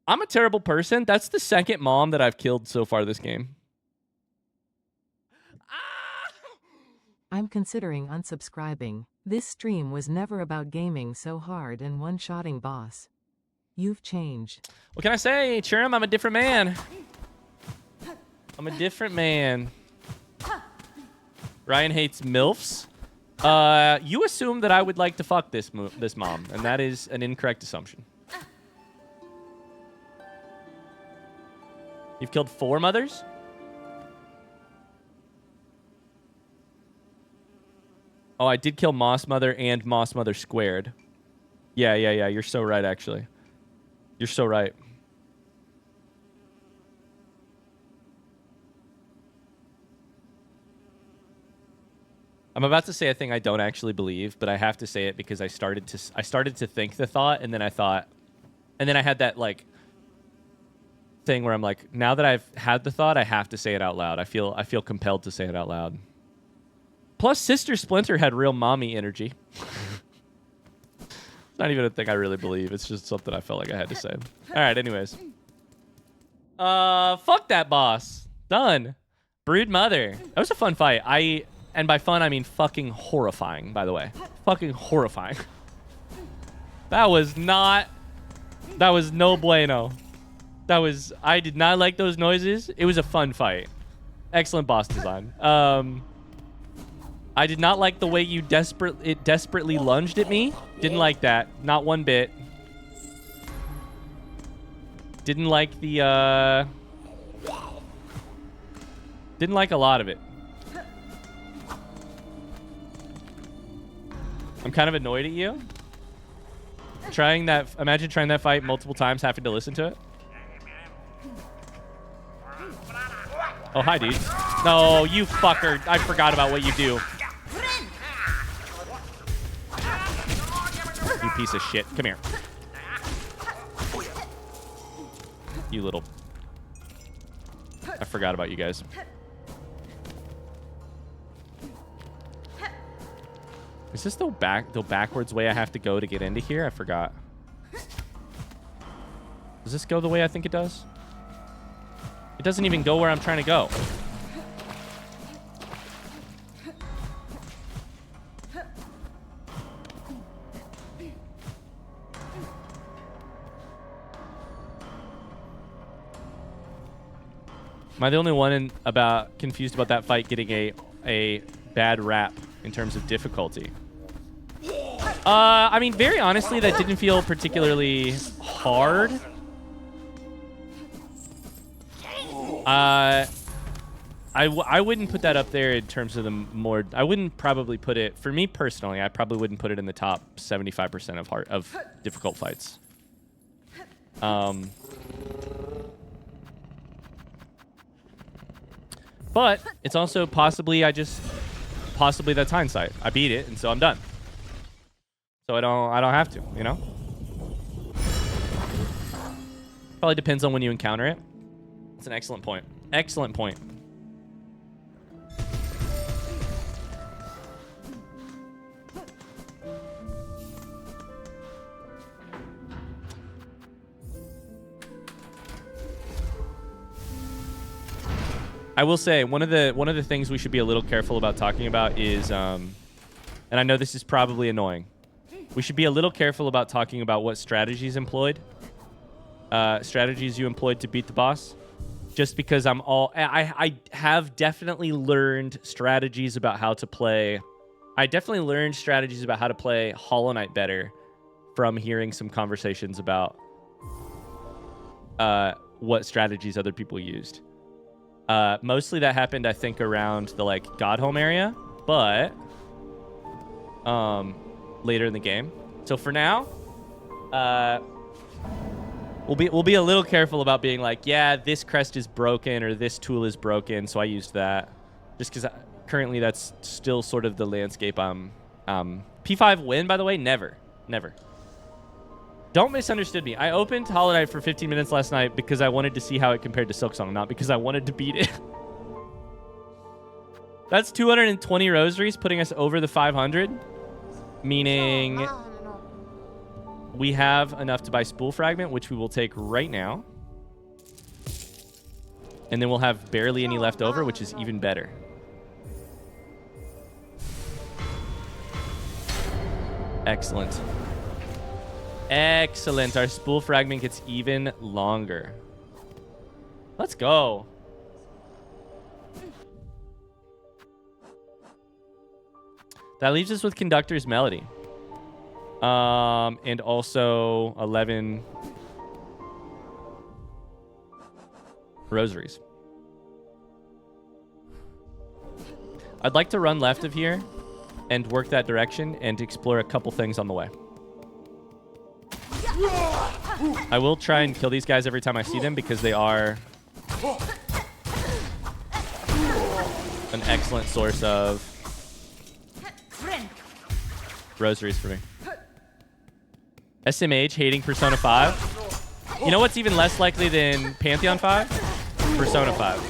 I'm a terrible person. That's the second mom that I've killed so far this game.
I'm considering unsubscribing. This stream was never about gaming so hard and one-shotting boss. You've changed.
What can I say, Churm? I'm a different man. I'm a different man. Ryan hates MILFs. You assume that I would like to fuck this mom, and that is an incorrect assumption. You've killed 4 mothers? Oh, I did kill Moss Mother and Moss Mother squared. Yeah. You're so right, actually. You're so right. I'm about to say a thing I don't actually believe, but I have to say it because I started to think the thought, and then I had that like thing where I'm like, now that I've had the thought, I have to say it out loud. I feel compelled to say it out loud. Plus, Sister Splinter had real mommy energy. It's not even a thing I really believe. It's just something I felt like I had to say. All right, anyways. Fuck that boss. Done. Brood Mother. That was a fun fight. And by fun, I mean fucking horrifying, by the way. Fucking horrifying. That was no bueno. I did not like those noises. It was a fun fight. Excellent boss design. I did not like the way you desperately lunged at me. Didn't like that. Not one bit. Didn't like the, didn't like a lot of it. I'm kind of annoyed at you. Imagine trying that fight multiple times, having to listen to it. Oh, hi, dude. No, you fucker. I forgot about what you do. You piece of shit. Come here. You little... I forgot about you guys. Is this the backwards way I have to go to get into here? I forgot. Does this go the way I think it does? It doesn't even go where I'm trying to go. Am I the only one confused about that fight getting a bad rap in terms of difficulty? I mean, very honestly, that didn't feel particularly hard. I wouldn't put that up there in terms of the more... I wouldn't probably put it... For me personally, I probably wouldn't put it in the top 75% of difficult fights. But it's also possibly that's hindsight. I beat it, and so I'm done. So I don't have to, you know? Probably depends on when you encounter it. That's an excellent point. Excellent point. I will say one of the things we should be a little careful about talking about is, and I know this is probably annoying, we should be a little careful about talking about what strategies you employed to beat the boss. just because I have definitely learned strategies about how to play. I definitely learned strategies about how to play Hollow Knight better from hearing some conversations about what strategies other people used. Mostly that happened, I think, around the like Godhome area, but later in the game. So for now, we'll be a little careful about being like, yeah, this crest is broken or this tool is broken, so I used that. Just because currently that's still sort of the landscape. P5 win, by the way, never. Don't misunderstand me. I opened Hollow Knight for 15 minutes last night because I wanted to see how it compared to Silksong, not because I wanted to beat it. That's 220 rosaries, putting us over the 500, meaning we have enough to buy Spool Fragment, which we will take right now. And then we'll have barely any left over, which is even better. Excellent. Excellent. Our Spool Fragment gets even longer. Let's go. That leaves us with Conductor's Melody. And also 11 rosaries. I'd like to run left of here and work that direction and explore a couple things on the way. I will try and kill these guys every time I see them because they are an excellent source of rosaries for me. SMH hating Persona 5. You know what's even less likely than Pantheon 5? Persona 5.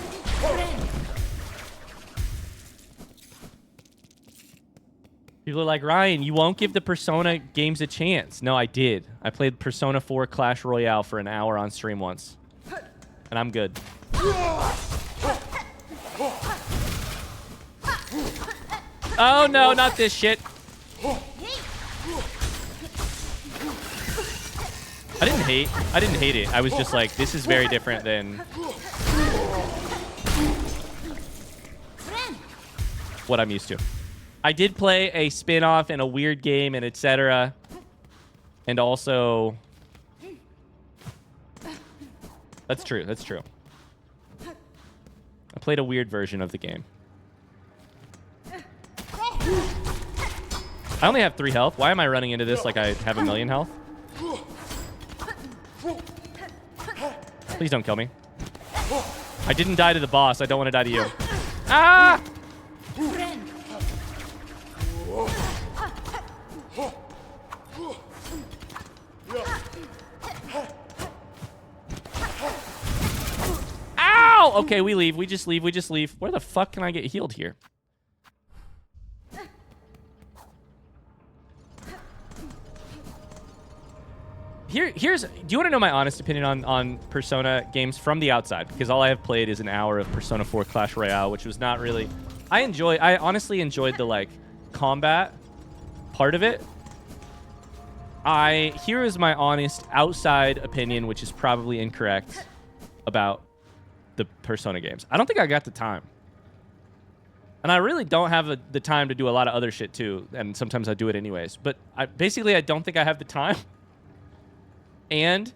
People are like, Ryan, you won't give the Persona games a chance. No, I did. I played Persona 4 Clash Royale for an hour on stream once. And I'm good. Oh no, not this shit. I didn't hate it. I was just like, this is very different than what I'm used to. I did play a spin-off and a weird game and etc. And also... That's true. That's true. I played a weird version of the game. I only have 3 health. Why am I running into this like I have 1,000,000 health? Please don't kill me. I didn't die to the boss. I don't want to die to you. Ah! Ow! Okay, we leave. We just leave. We just leave. Where the fuck can I get healed here? Here's. Do you want to know my honest opinion on Persona games from the outside? Because all I have played is an hour of Persona 4 Clash Royale, which was not really. I honestly enjoyed the like combat part of it. Here is my honest outside opinion, which is probably incorrect about the Persona games. I don't think I got the time. And I really don't have the time to do a lot of other shit too. And sometimes I do it anyways. But basically, I don't think I have the time. And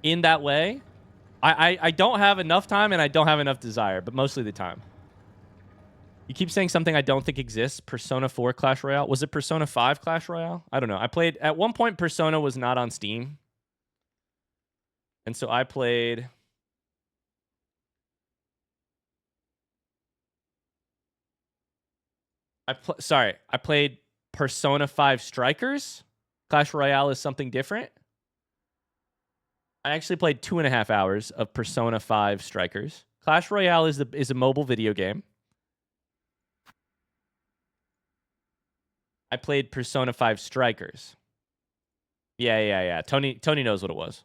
in that way, I don't have enough time and I don't have enough desire, but mostly the time. You keep saying something I don't think exists. Persona 4 Clash Royale. Was it Persona 5 Clash Royale? I don't know. I played... At one point, Persona was not on Steam. And so I played... I played Persona 5 Strikers. Clash Royale is something different. I actually played 2.5 hours of Persona 5 Strikers. Clash Royale is a mobile video game. I played Persona 5 Strikers. Yeah. Tony knows what it was.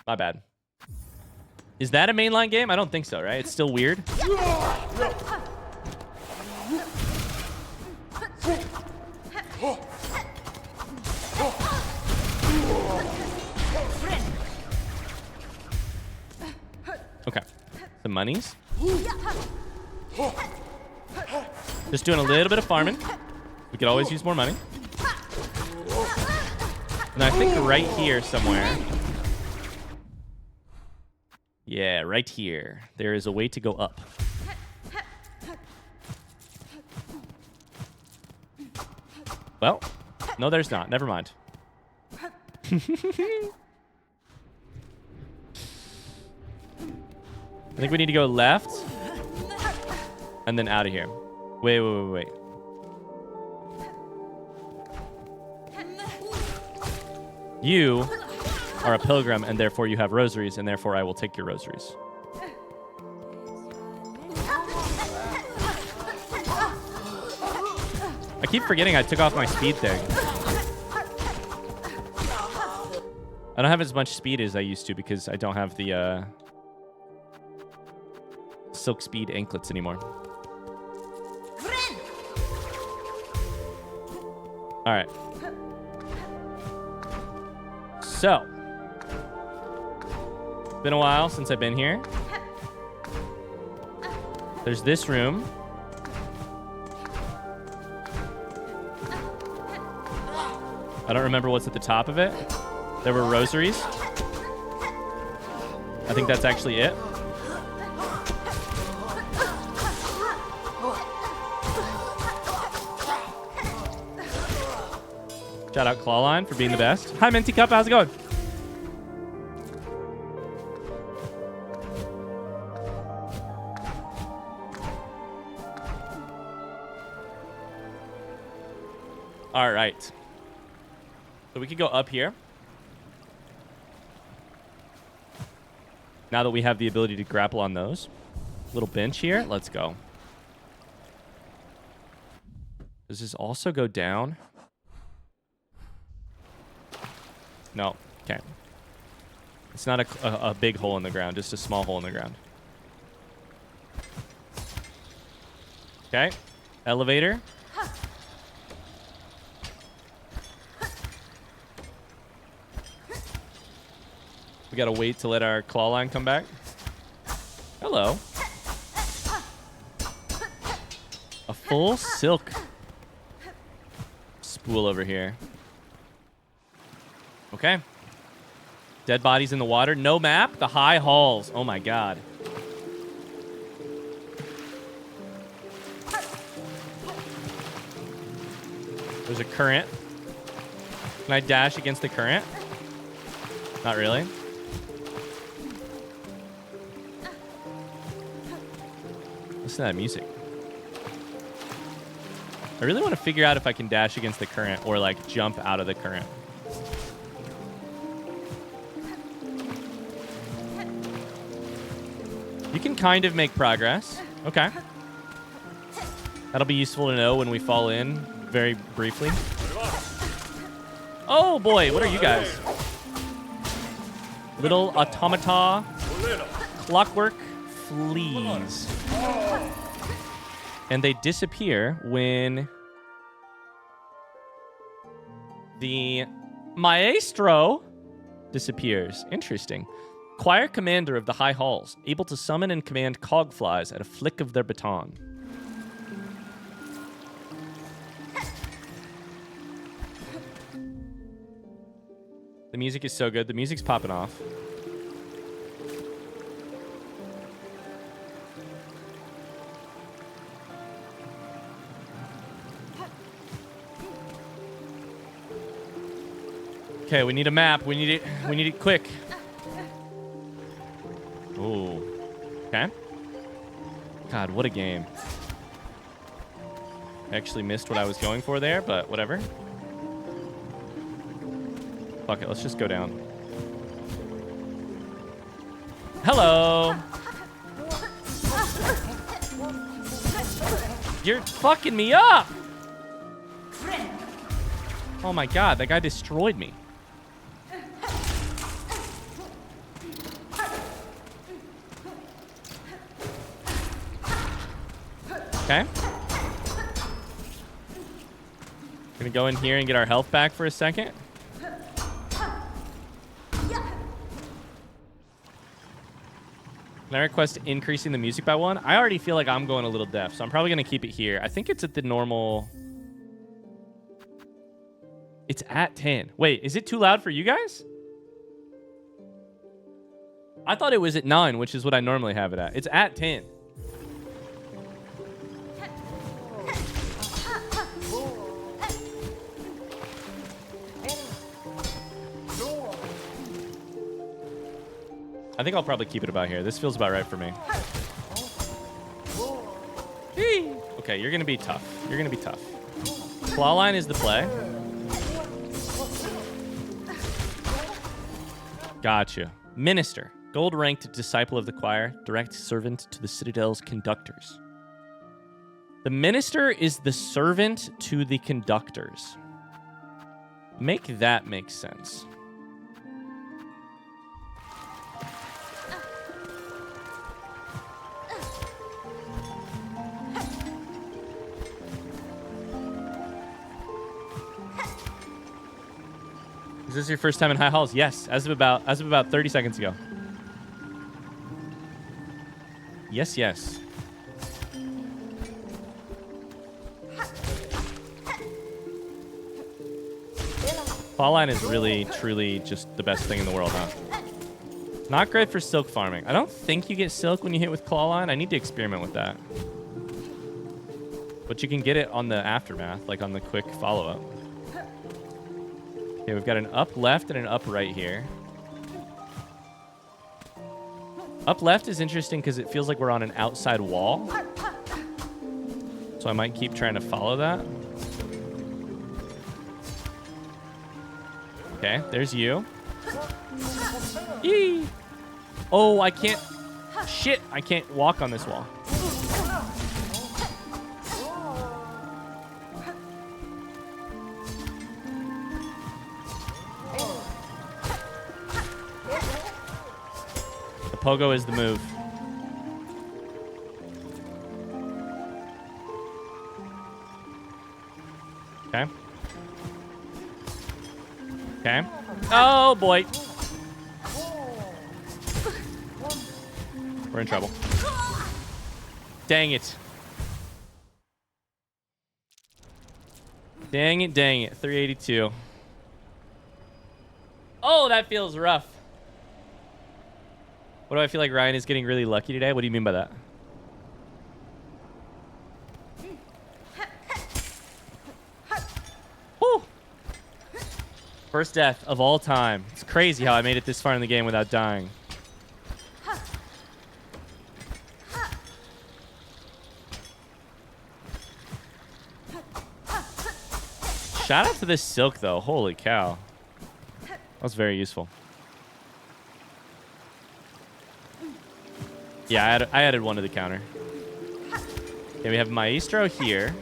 My bad. Is that a mainline game? I don't think so, right? It's still weird. the monies. Just doing a little bit of farming. We could always use more money. And I think right here somewhere. Yeah, right here. There is a way to go up. Well, no, there's not. Never mind. I think we need to go left and then out of here. Wait. You are a pilgrim, and therefore you have rosaries, and therefore I will take your rosaries. I keep forgetting I took off my speed thing. I don't have as much speed as I used to because I don't have the silk speed anklets anymore. All right. So, it's been a while since I've been here. There's this room. I don't remember what's at the top of it. There were rosaries. I think that's actually it. Shout out Clawline for being the best. Hi, Minty Cup. How's it going? All right. So we could go up here. Now that we have the ability to grapple on those. Little bench here. Let's go. Does this also go down? No. Okay. It's not a big hole in the ground, just a small hole in the ground. Okay. Elevator. We gotta wait to let our claw line come back. Hello. A full silk spool over here. Okay. Dead bodies in the water. No map. The high halls. Oh my god. There's a current. Can I dash against the current? Not really. Listen to that music. I really want to figure out if I can dash against the current or like jump out of the current. You can kind of make progress. Okay. That'll be useful to know when we fall in very briefly. Oh boy, what are you guys? Little automata clockwork fleas. And they disappear when the maestro disappears. Interesting. Choir commander of the High Halls, able to summon and command cogflies at a flick of their baton. The music is so good. The music's popping off. Okay, we need a map. We need it quick. Ooh. Okay. God, what a game. I actually missed what I was going for there, but whatever. Fuck it, let's just go down. Hello! You're fucking me up! Oh my god, that guy destroyed me. Okay. Gonna go in here and get our health back for a second. Can I request increasing the music by 1? I already feel like I'm going a little deaf, so I'm probably going to keep it here. I think it's at the normal... It's at 10. Wait, is it too loud for you guys? I thought it was at 9, which is what I normally have it at. It's at 10. I think I'll probably keep it about here. This feels about right for me. Okay, you're going to be tough. You're going to be tough. Clawline is the play. Gotcha. Minister. Gold-ranked disciple of the choir. Direct servant to the Citadel's conductors. The minister is the servant to the conductors. Make that make sense. Is this your first time in High Halls? Yes, as of about 30 seconds ago. Yes, yes. Clawline is really, truly just the best thing in the world, huh? Not great for silk farming. I don't think you get silk when you hit with Clawline. I need to experiment with that. But you can get it on the aftermath, like on the quick follow-up. Okay, we've got an up left and an up right here. Up left is interesting because it feels like we're on an outside wall. So I might keep trying to follow that. Okay, there's you. Yee! Oh, I can't... Shit, I can't walk on this wall. The pogo is the move. Okay. Okay. Oh, boy. We're in trouble. Dang it. Dang it, dang it. 382. Oh, that feels rough. What do I feel like Ryan is getting really lucky today? What do you mean by that? Woo. First death of all time. It's crazy how I made it this far in the game without dying. Shout out to this silk, though. Holy cow. That was very useful. Yeah, I added one to the counter. Okay, we have Maestro here.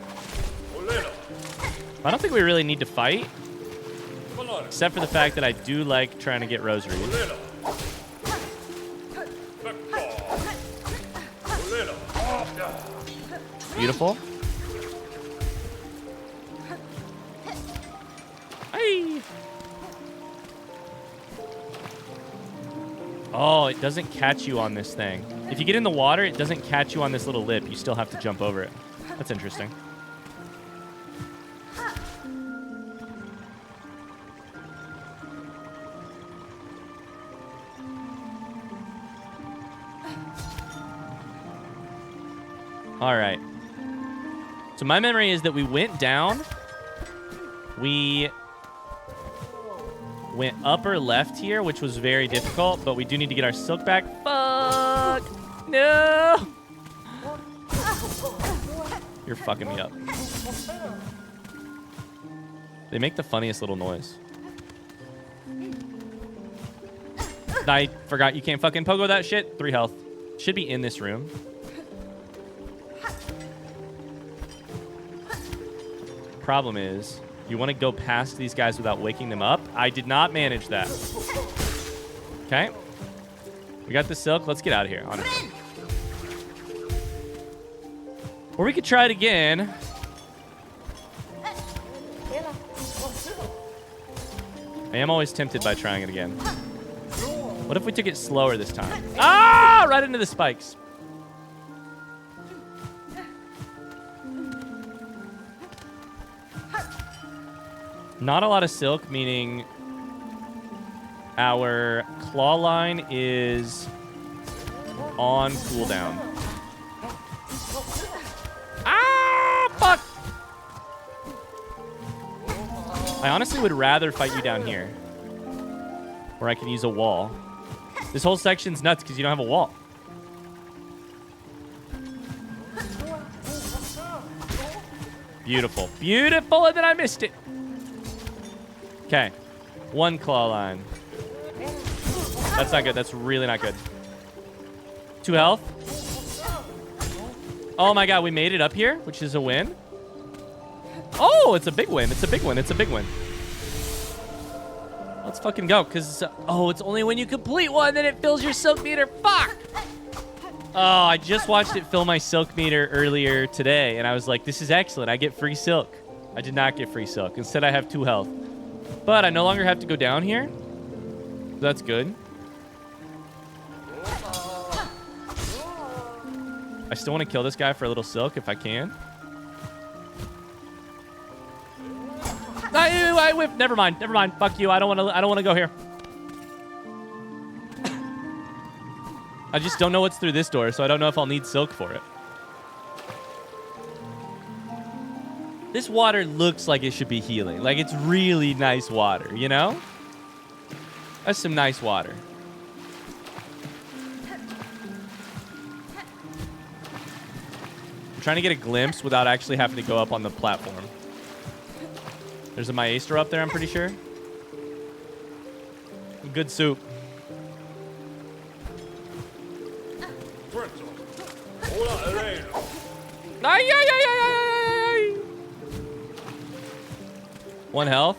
I don't think we really need to fight. Except for the fact that I do like trying to get rosaries. Beautiful. Hey. Oh, it doesn't catch you on this thing. If you get in the water, it doesn't catch you on this little lip. You still have to jump over it. That's interesting. All right. So my memory is that we went down. We went upper left here, which was very difficult, but we do need to get our silk back. Fuck! No! You're fucking me up. They make the funniest little noise. I forgot you can't fucking pogo that shit. 3 health. Should be in this room. Problem is, you want to go past these guys without waking them up. I did not manage that. Okay. We got the silk. Let's get out of here, honestly. Or we could try it again. I am always tempted by trying it again. What if we took it slower this time? Ah! Right into the spikes. Not a lot of silk, meaning our claw line is on cooldown. Ah! Fuck! I honestly would rather fight you down here, where I can use a wall. This whole section's nuts because you don't have a wall. Beautiful. Beautiful, and then I missed it. Okay. 1 claw line. That's not good. That's really not good. 2 health. Oh my god, we made it up here, which is a win. Oh, it's a big win. It's a big win. It's a big win. Let's fucking go, because, oh, it's only when you complete one that it fills your silk meter. Fuck! Oh, I just watched it fill my silk meter earlier today, and I was like, this is excellent. I get free silk. I did not get free silk. Instead, I have 2 health. But I no longer have to go down here. That's good. I still want to kill this guy for a little silk if I can. I whiffed. Never mind. Never mind. Fuck you. I don't want to go here. I just don't know what's through this door, so I don't know if I'll need silk for it. This water looks like it should be healing. Like, it's really nice water, you know? That's some nice water. I'm trying to get a glimpse without actually having to go up on the platform. There's a maestro up there, I'm pretty sure. Good soup. Ay, ay, ay, ay, ay, ay. 1 health.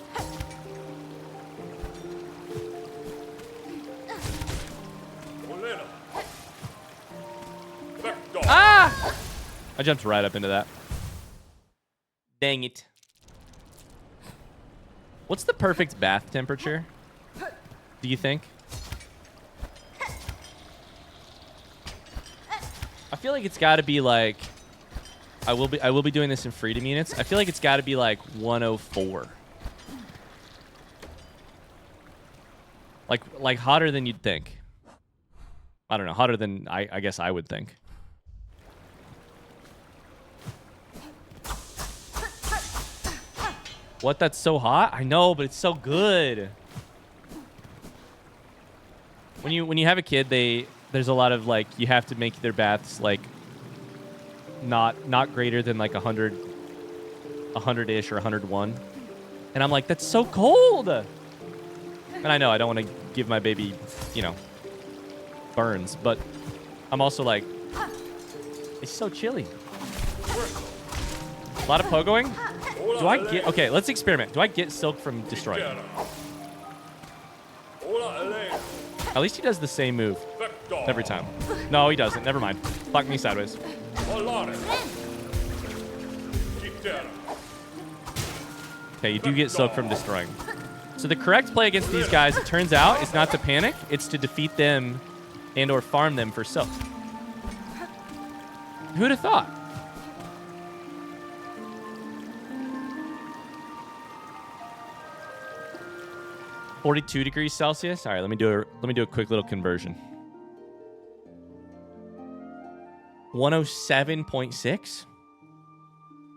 Ah! I jumped right up into that. Dang it. What's the perfect bath temperature, do you think? I feel like it's got to be like, I will be doing this in freedom units. I feel like it's got to be like 104. Like hotter than you'd think. I don't know, hotter than I guess I would think. What? That's so hot? I know, but it's so good. When you have a kid, there's a lot of like, you have to make their baths like not greater than like 100-ish or 101. And I'm like, that's so cold. And I know I don't want to give my baby, you know, burns, but I'm also like, it's so chilly. A lot of pogoing. Do I get... Okay, let's experiment. Do I get silk from destroying? At least he does the same move every time. No, he doesn't. Never mind. Fuck me sideways. Okay, you do get silk from destroying. So the correct play against these guys, it turns out, is not to panic. It's to defeat them and or farm them for silk. Who'd have thought? (42°C). All right, let me do a quick little conversion. 107.6.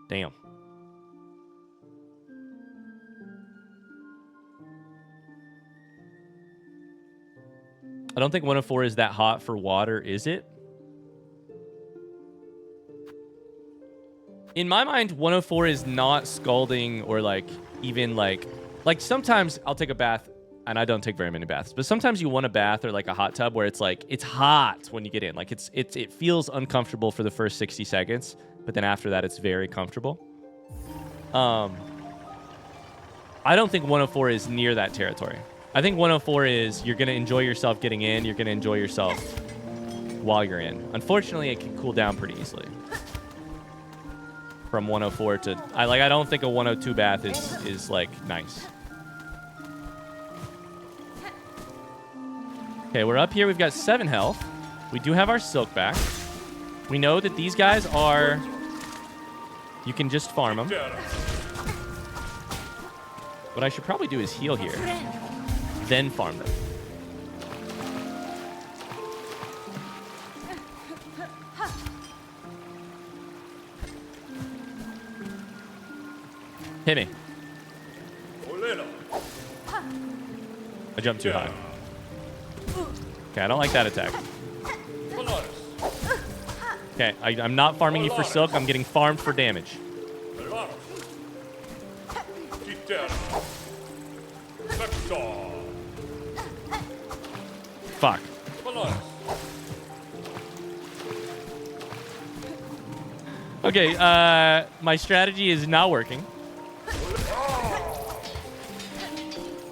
Damn. I don't think 104 is that hot for water, is it? In my mind, 104 is not scalding or like even like sometimes I'll take a bath, and I don't take very many baths, but sometimes you want a bath or like a hot tub where it's like, it's hot when you get in. Like it feels uncomfortable for the first 60 seconds, but then after that, it's very comfortable. I don't think 104 is near that territory. I think 104 is you're going to enjoy yourself getting in. You're going to enjoy yourself while you're in. Unfortunately, it can cool down pretty easily. From 104 to... I don't think a 102 bath is like, nice. Okay, we're up here. We've got 7 health. We do have our silk back. We know that these guys are... You can just farm them. What I should probably do is heal here. Then farm them. Hit me. I jumped too high. Okay, I don't like that attack. Okay, I'm not farming you for silk. I'm getting farmed for damage. Fuck. Okay, my strategy is not working.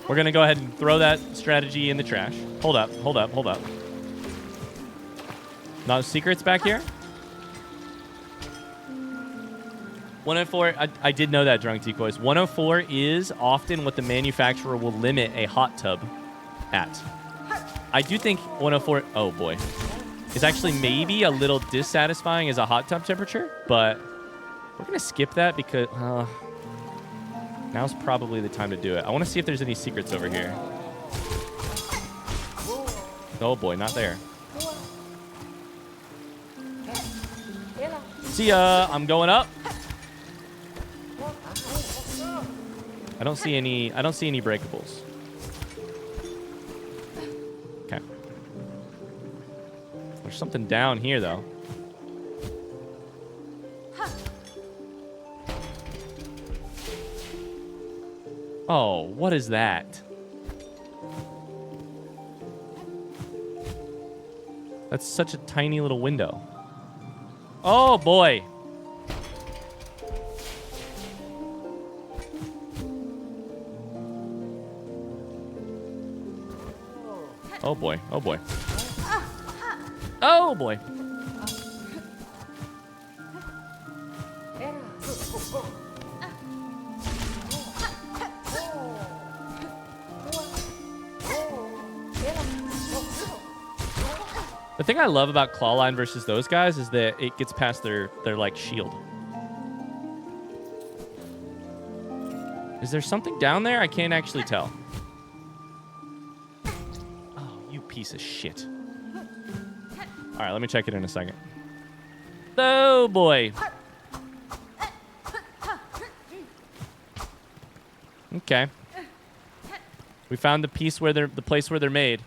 We're going to go ahead and throw that strategy in the trash. Hold up, hold up, hold up. No secrets back here? 104, I did know that, Drunk Decoys. 104 is often what the manufacturer will limit a hot tub at. I do think 104, oh boy, is actually maybe a little dissatisfying as a hot tub temperature, but we're going to skip that because now's probably the time to do it. I want to see if there's any secrets over here. Oh boy, not there. See ya, I'm going up. I don't see any breakables. Okay. There's something down here though. Oh, what is that? That's such a tiny little window. Oh boy. Oh boy, oh boy. Oh boy. The thing I love about Clawline versus those guys is that it gets past their like shield. Is there something down there? I can't actually tell. Oh, you piece of shit. All right, let me check it in a second. Oh boy. Okay. We found the piece where the place where they're made.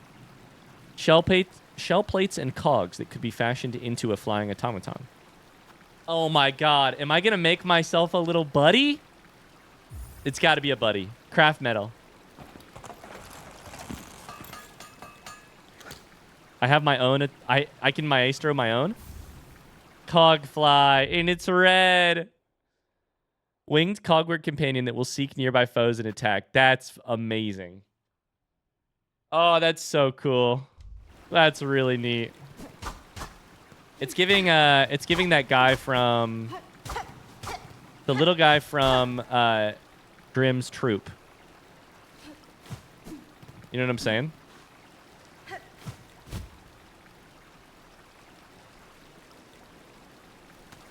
Shell plates and cogs that could be fashioned into a flying automaton. Oh my god. Am I going to make myself a little buddy? It's got to be a buddy. Craft metal. I have my own. I can maestro my own. Cogfly. And it's red. Winged cogward companion that will seek nearby foes and attack. That's amazing. Oh, that's so cool. That's really neat. It's giving that guy from the little guy from Grimm's troop. You know what I'm saying?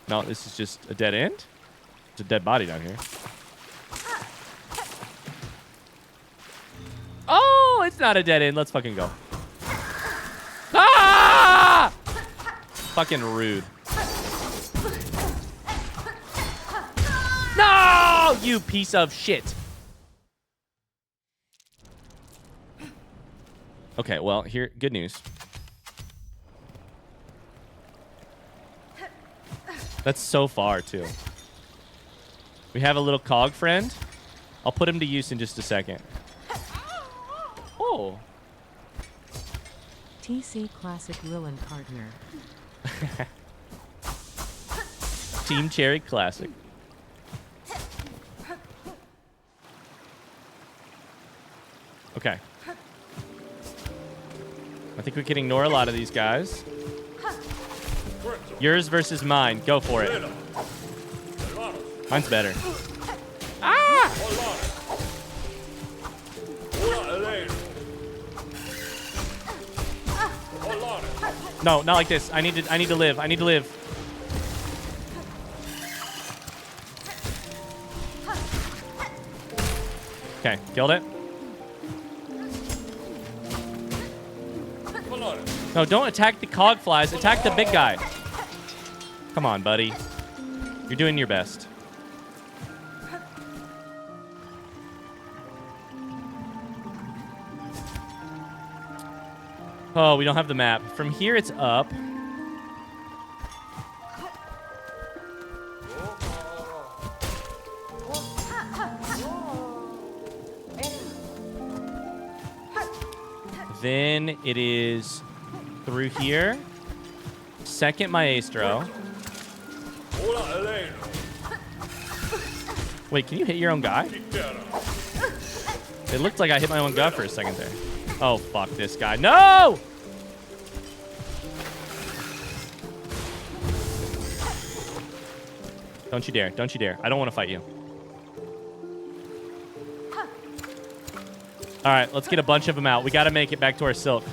No, this is just a dead end? It's a dead body down here. Oh, it's not a dead end. Let's fucking go. Ah! Fucking rude. No, you piece of shit. Okay, well, here, good news. That's so far, too. We have a little cog friend. I'll put him to use in just a second. Oh.
TC Classic Willen partner.
Team Cherry Classic. Okay. I think we can ignore a lot of these guys. Yours versus mine. Go for it. Mine's better. Ah! No, not like this. I need to live. I need to live. Okay, killed it. No, don't attack the cog flies. Attack the big guy. Come on, buddy. You're doing your best. Oh, we don't have the map. From here, it's up. Then it is through here. Second maestro. Wait, can you hit your own guy? It looked like I hit my own guy for a second there. Oh, fuck this guy. No! Don't you dare. Don't you dare. I don't want to fight you. All right, let's get a bunch of them out. We got to make it back to our silk.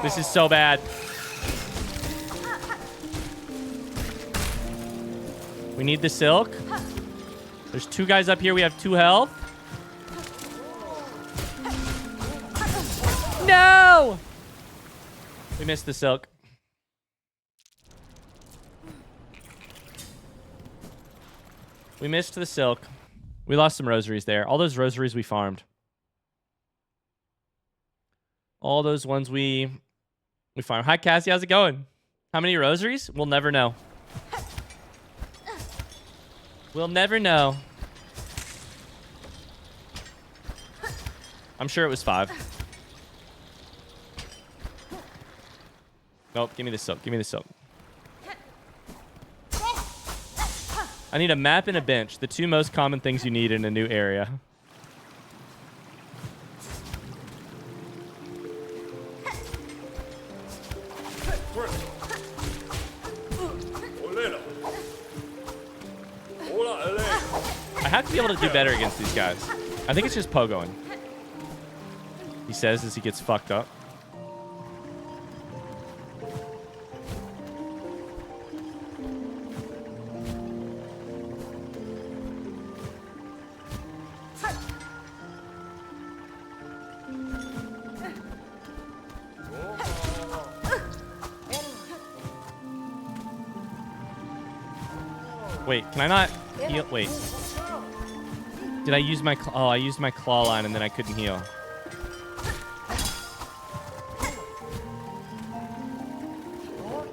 This is so bad. We need the silk. There's 2 guys up here. We have 2 health. No! We missed the silk. We missed the silk. We lost some rosaries there. All those rosaries we farmed. All those ones we farmed. Hi, Cassie. How's it going? How many rosaries? We'll never know. We'll never know. I'm sure it was 5. Nope. Give me the silk. Give me the silk. I need a map and a bench. The 2 most common things you need in a new area. I have to be able to do better against these guys. I think it's just pogoing. He says as he gets fucked up. Wait, can I not heal? Wait. Did I use my... Oh, I used my claw line and then I couldn't heal.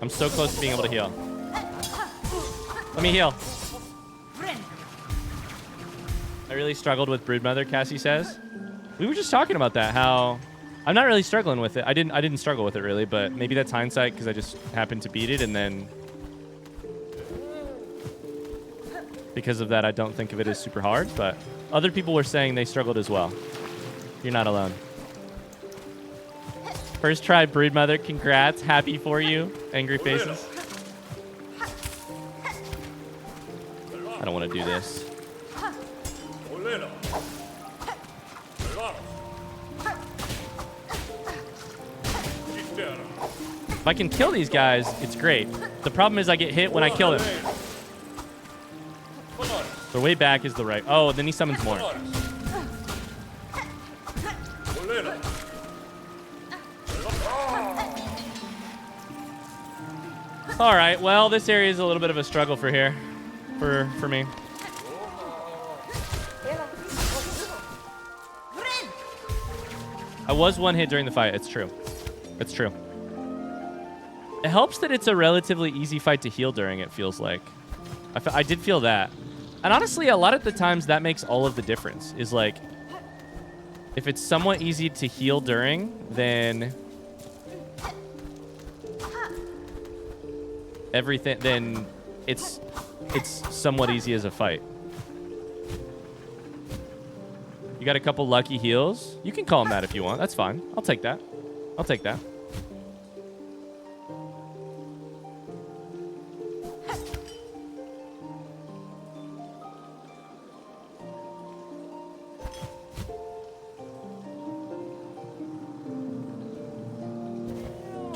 I'm so close to being able to heal. Let me heal. I really struggled with Broodmother, Cassie says. We were just talking about that, how... I'm not really struggling with it. I didn't struggle with it really, but maybe that's hindsight because I just happened to beat it and then... Because of that, I don't think of it as super hard, but other people were saying they struggled as well. You're not alone. First try, Broodmother. Congrats. Happy for you. Angry faces. I don't want to do this. If I can kill these guys, it's great. The problem is I get hit when I kill them. The way back is the right. Oh, then he summons more. All right. Well, this area is a little bit of a struggle for here, for me. I was 1 hit during the fight. It's true. It's true. It helps that it's a relatively easy fight to heal during. It feels like. I did feel that. And honestly, a lot of the times that makes all of the difference. Is like, if it's somewhat easy to heal during, then everything, then it's somewhat easy as a fight. You got a couple lucky heals. You can call them that if you want. That's fine. I'll take that. I'll take that.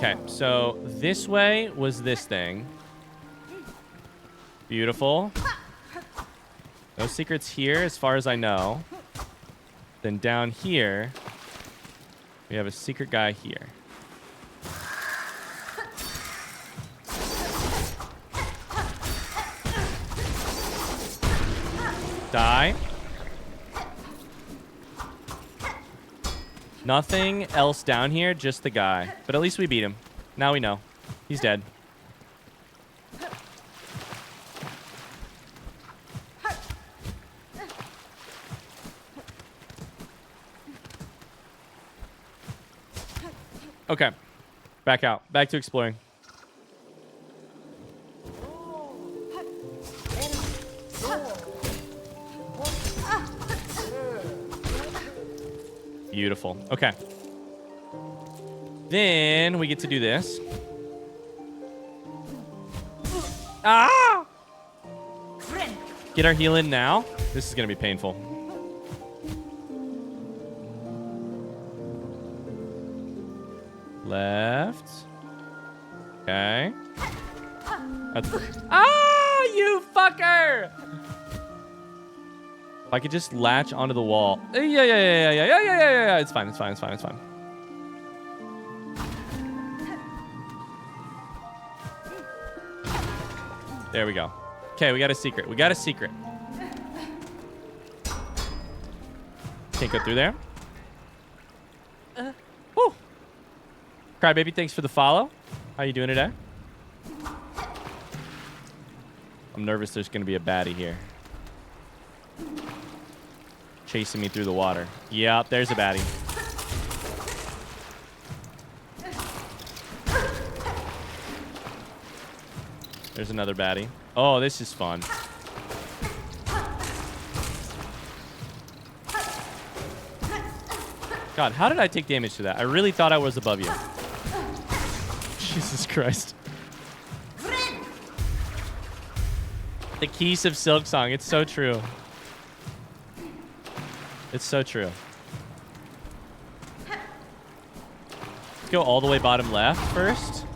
Okay, so this way was this thing. Beautiful. No secrets here as far as I know. Then down here, we have a secret guy here. Die. Nothing else down here, just the guy. But at least we beat him. Now we know. He's dead. Okay. Back out. Back to exploring. Beautiful. Okay. Then we get to do this. Ah! Get our heal in now. This is going to be painful. Left. Okay. Ah, you fucker! If I could just latch onto the wall. Yeah. It's fine. There we go. Okay, we got a secret. Can't go through there. Whew. Crybaby, thanks for the follow. How you doing today? I'm nervous there's going to be a baddie here. Chasing me through the water. Yep, there's a baddie. There's another baddie. Oh, this is fun. God, how did I take damage to that? I really thought I was above you. Jesus Christ. The keys of Silksong. It's so true. It's so true. Let's go all the way bottom left first.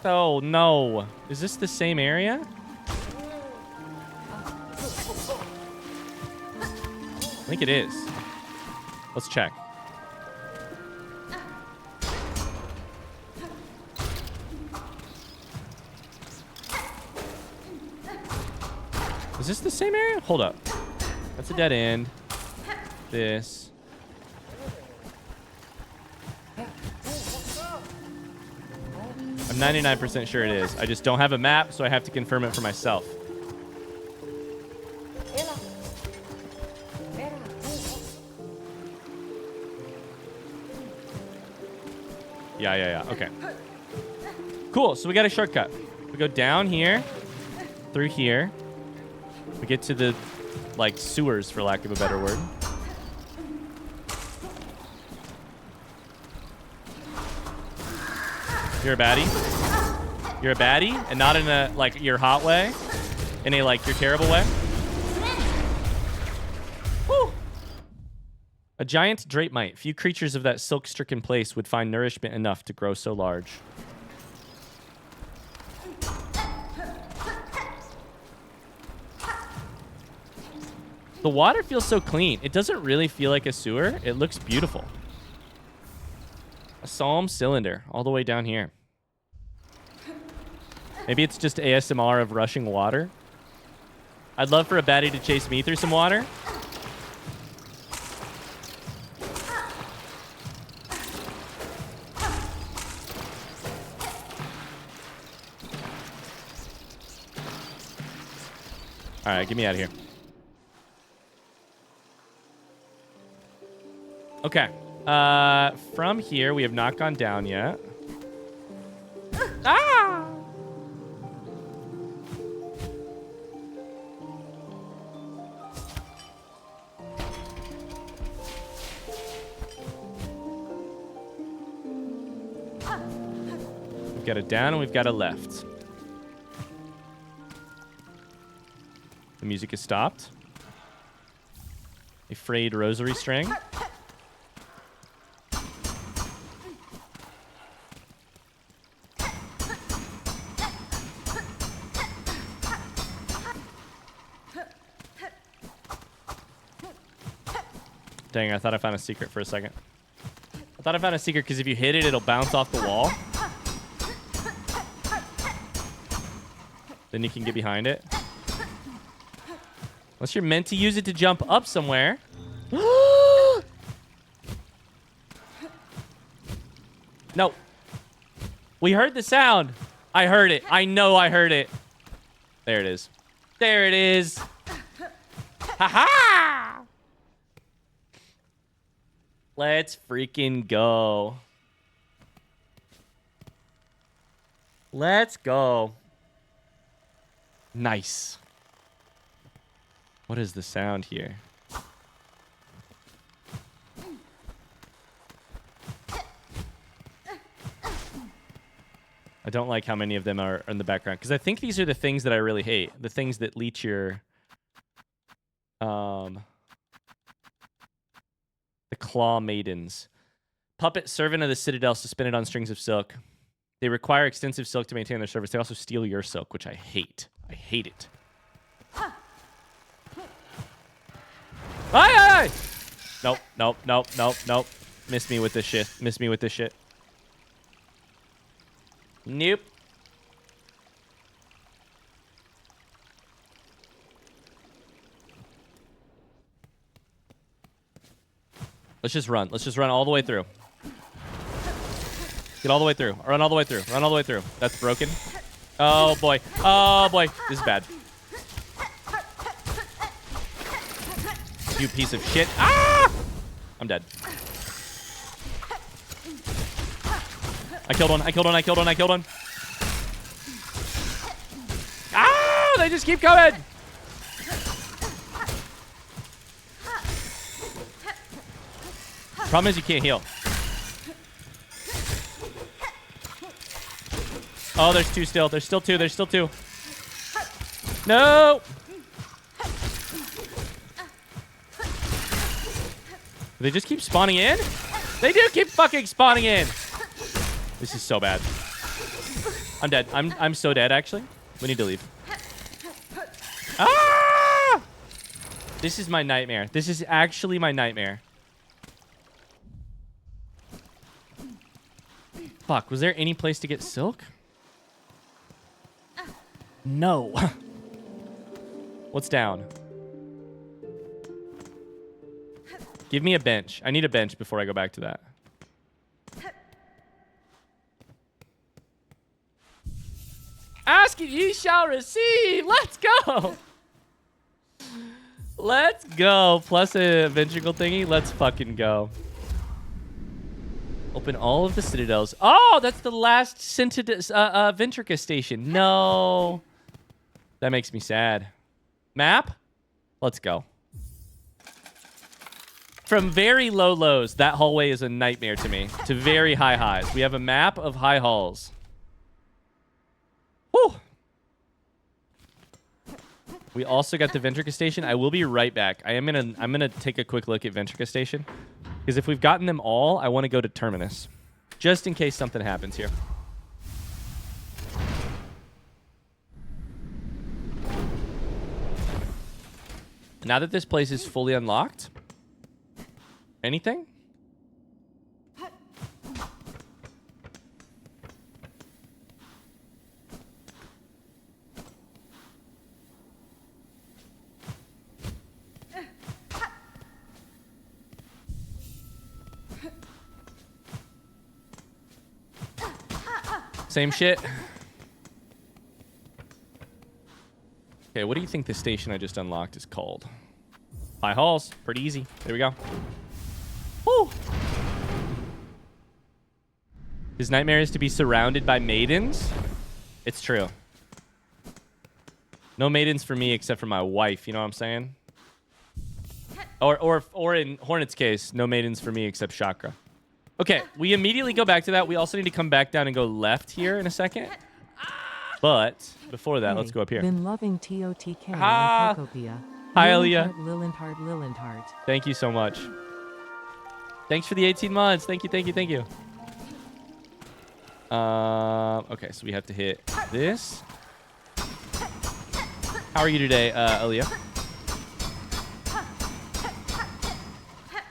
Oh, no. Is this the same area? I think it is. Let's check. Is this the same area? Hold up. That's a dead end. This. I'm 99% sure it is. I just don't have a map, so I have to confirm it for myself. Yeah. Okay. Cool. So we got a shortcut. We go down here, through here. We get to the, like, sewers, for lack of a better word. You're a baddie. You're a baddie, and not in a, like, your hot way. In a, like, your terrible way. Woo! A giant drape mite. Few creatures of that silk-stricken place would find nourishment enough to grow so large. The water feels so clean. It doesn't really feel like a sewer. It looks beautiful. A psalm cylinder all the way down here. Maybe it's just ASMR of rushing water. I'd love for a baddie to chase me through some water. All right, get me out of here. Okay. From here, we have not gone down yet. Ah! We've got a down and we've got a left. The music has stopped. A frayed rosary string. Dang, I thought I found a secret for a second. I thought I found a secret because if you hit it, it'll bounce off the wall. Then you can get behind it. Unless you're meant to use it to jump up somewhere. No. We heard the sound. I heard it. I know I heard it. There it is. There it is. Ha-ha! Let's freaking go. Let's go. Nice. What is the sound here? I don't like how many of them are in the background because I think these are the things that I really hate. The things that leech your the claw maidens. Puppet servant of the citadel suspended on strings of silk. They require extensive silk to maintain their service. They also steal your silk, which I hate. I hate it. Aye! Nope, nope, nope, nope, nope. Miss me with this shit. Miss me with this shit. Nope. Let's just run. Let's just run all the way through. Get all the way through. Run all the way through. Run all the way through. That's broken. Oh, boy. Oh, boy. This is bad. You piece of shit. Ah! I'm dead. I killed one. I killed one. I killed one. I killed one. Ah! They just keep coming. Problem is you can't heal. Oh, there's two still. There's still two. There's still two. No! They just keep spawning in? They do keep fucking spawning in. This is so bad. I'm dead. I'm so dead, actually. We need to leave. Ah! This is my nightmare. This is actually my nightmare. Fuck, was there any place to get silk? No. What's down? Give me a bench. I need a bench before I go back to that. Ask and ye shall receive. Let's go. Let's go. Plus a ventricle thingy. Let's fucking go. Open all of the citadels. Oh, that's the last Ventrica station. No. That makes me sad. Map? Let's go. From very low lows, that hallway is a nightmare to me, to very high highs. We have a map of high halls. Whew. We also got the Ventrica station. I will be right back. I'm gonna take a quick look at Ventrica station. Because if we've gotten them all, I want to go to Terminus. Just in case something happens here. Now that this place is fully unlocked, anything? Same shit. Okay, what do you think the station I just unlocked is called? High halls. Pretty easy. There we go. Woo! His nightmare is to be surrounded by maidens. It's true. No maidens for me except for my wife. You know what I'm saying? Or in Hornet's case, no maidens for me except Chakra. Okay, we immediately go back to that. We also need to come back down and go left here in a second. But before that, let's go up here.
Been loving TOTK
Ah.
and Procopia.
Hi, Aaliyah.
Lillenhart.
Thank you so much. Thanks for the 18 months. Thank you, thank you, thank you. Okay, so we have to hit this. How are you today, Aaliyah?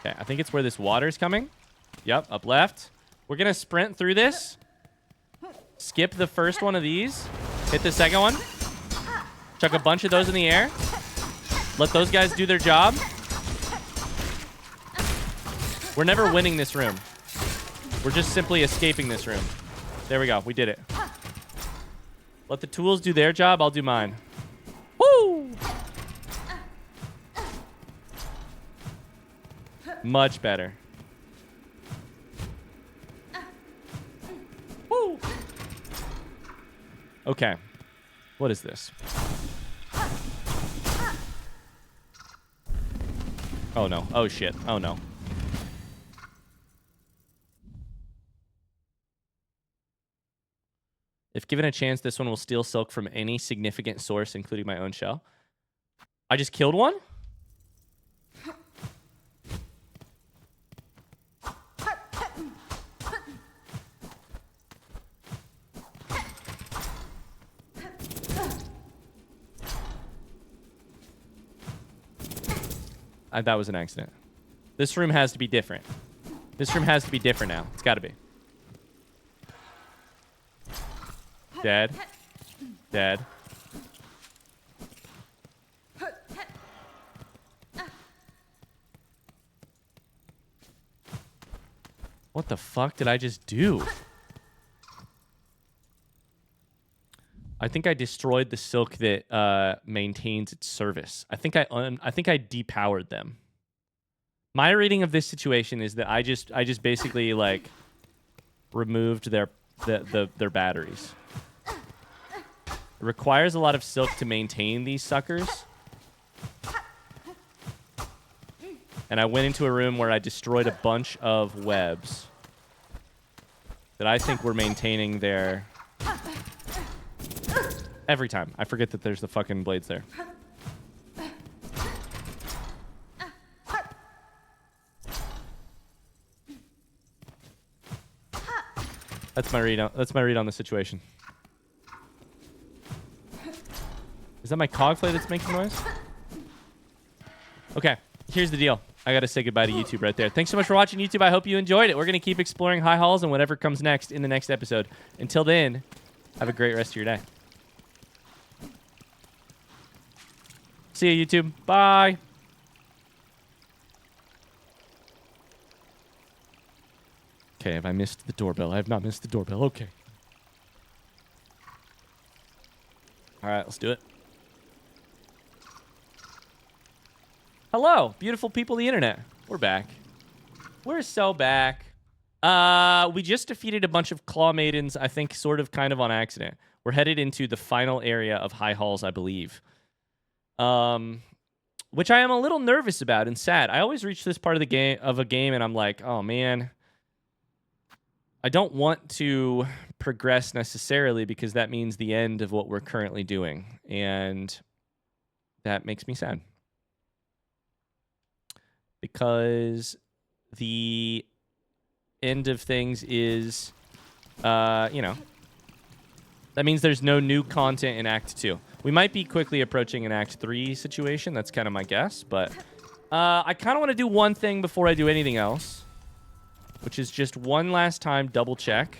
Okay, I think it's where this water's coming. Yep, up left. We're going to sprint through this. Skip the first one of these. Hit the second one. Chuck a bunch of those in the air. Let those guys do their job. We're never winning this room. We're just simply escaping this room. There we go. We did it. Let the tools do their job. I'll do mine. Woo! Much better. Woo! Okay. What is this? Oh, no. Oh, shit. Oh, no. If given a chance, this one will steal silk from any significant source, including my own shell. I just killed one? That was an accident. This room has to be different. This room has to be different now. It's got to be. Dead. Dead. What the fuck did I just do? I think I destroyed the silk that maintains its service. I think I depowered them. My reading of this situation is that I just basically like removed their batteries. It requires a lot of silk to maintain these suckers. And I went into a room where I destroyed a bunch of webs that I think were maintaining their... Every time. I forget that there's the fucking blades there. That's my read on the situation. Is that my cogflay that's making noise? Okay, here's the deal. I gotta say goodbye to YouTube right there. Thanks so much for watching, YouTube. I hope you enjoyed it. We're gonna keep exploring high halls and whatever comes next in the next episode. Until then, have a great rest of your day. See you, YouTube. Bye. Okay, have I missed the doorbell? I have not missed the doorbell. Okay. All right, let's do it. Hello, beautiful people of the internet. We're back. We're so back. We just defeated a bunch of claw maidens, I think sort of kind of on accident. We're headed into the final area of high halls, I believe. Which I am a little nervous about and sad. I always reach this part of a game and I'm like, oh man, I don't want to progress necessarily because that means the end of what we're currently doing. And that makes me sad. Because the end of things is, you know, that means there's no new content in Act 2. We might be quickly approaching an Act 3 situation. That's kind of my guess. But I kind of want to do one thing before I do anything else, which is just one last time double check.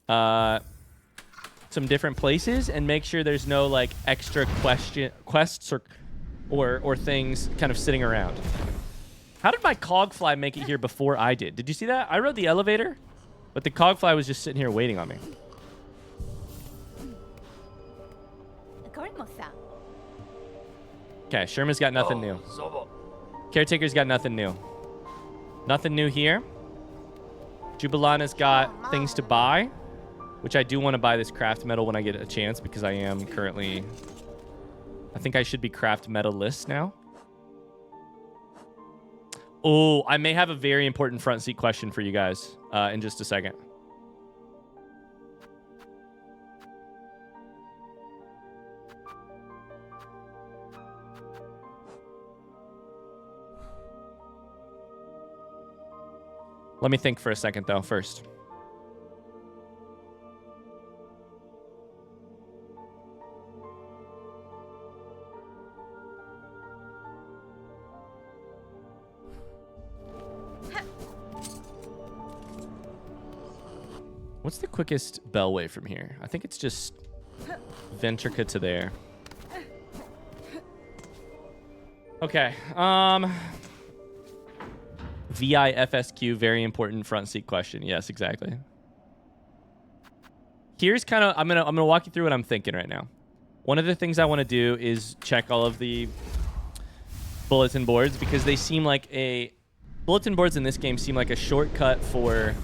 Some different places and make sure there's no like extra quests or things kind of sitting around. How did my cogfly make it here before I did? Did you see that? I rode the elevator, but the cogfly was just sitting here waiting on me. Okay, Sherman's got nothing new. Caretaker's got nothing new. Nothing new here. Jubilana's got things to buy, which I do want to buy this craft metal when I get a chance because I am currently... I think I should be craft metal-less now. Oh, I may have a very important front seat question for you guys in just a second. Let me think for a second, though, first. What's the quickest bellway from here? I think it's just Ventrica to there. Okay. VIFSQ, very important front seat question. Yes, exactly. Here's kind of I'm gonna walk you through what I'm thinking right now. One of the things I want to do is check all of the bulletin boards because they seem like bulletin boards in this game seem like a shortcut for,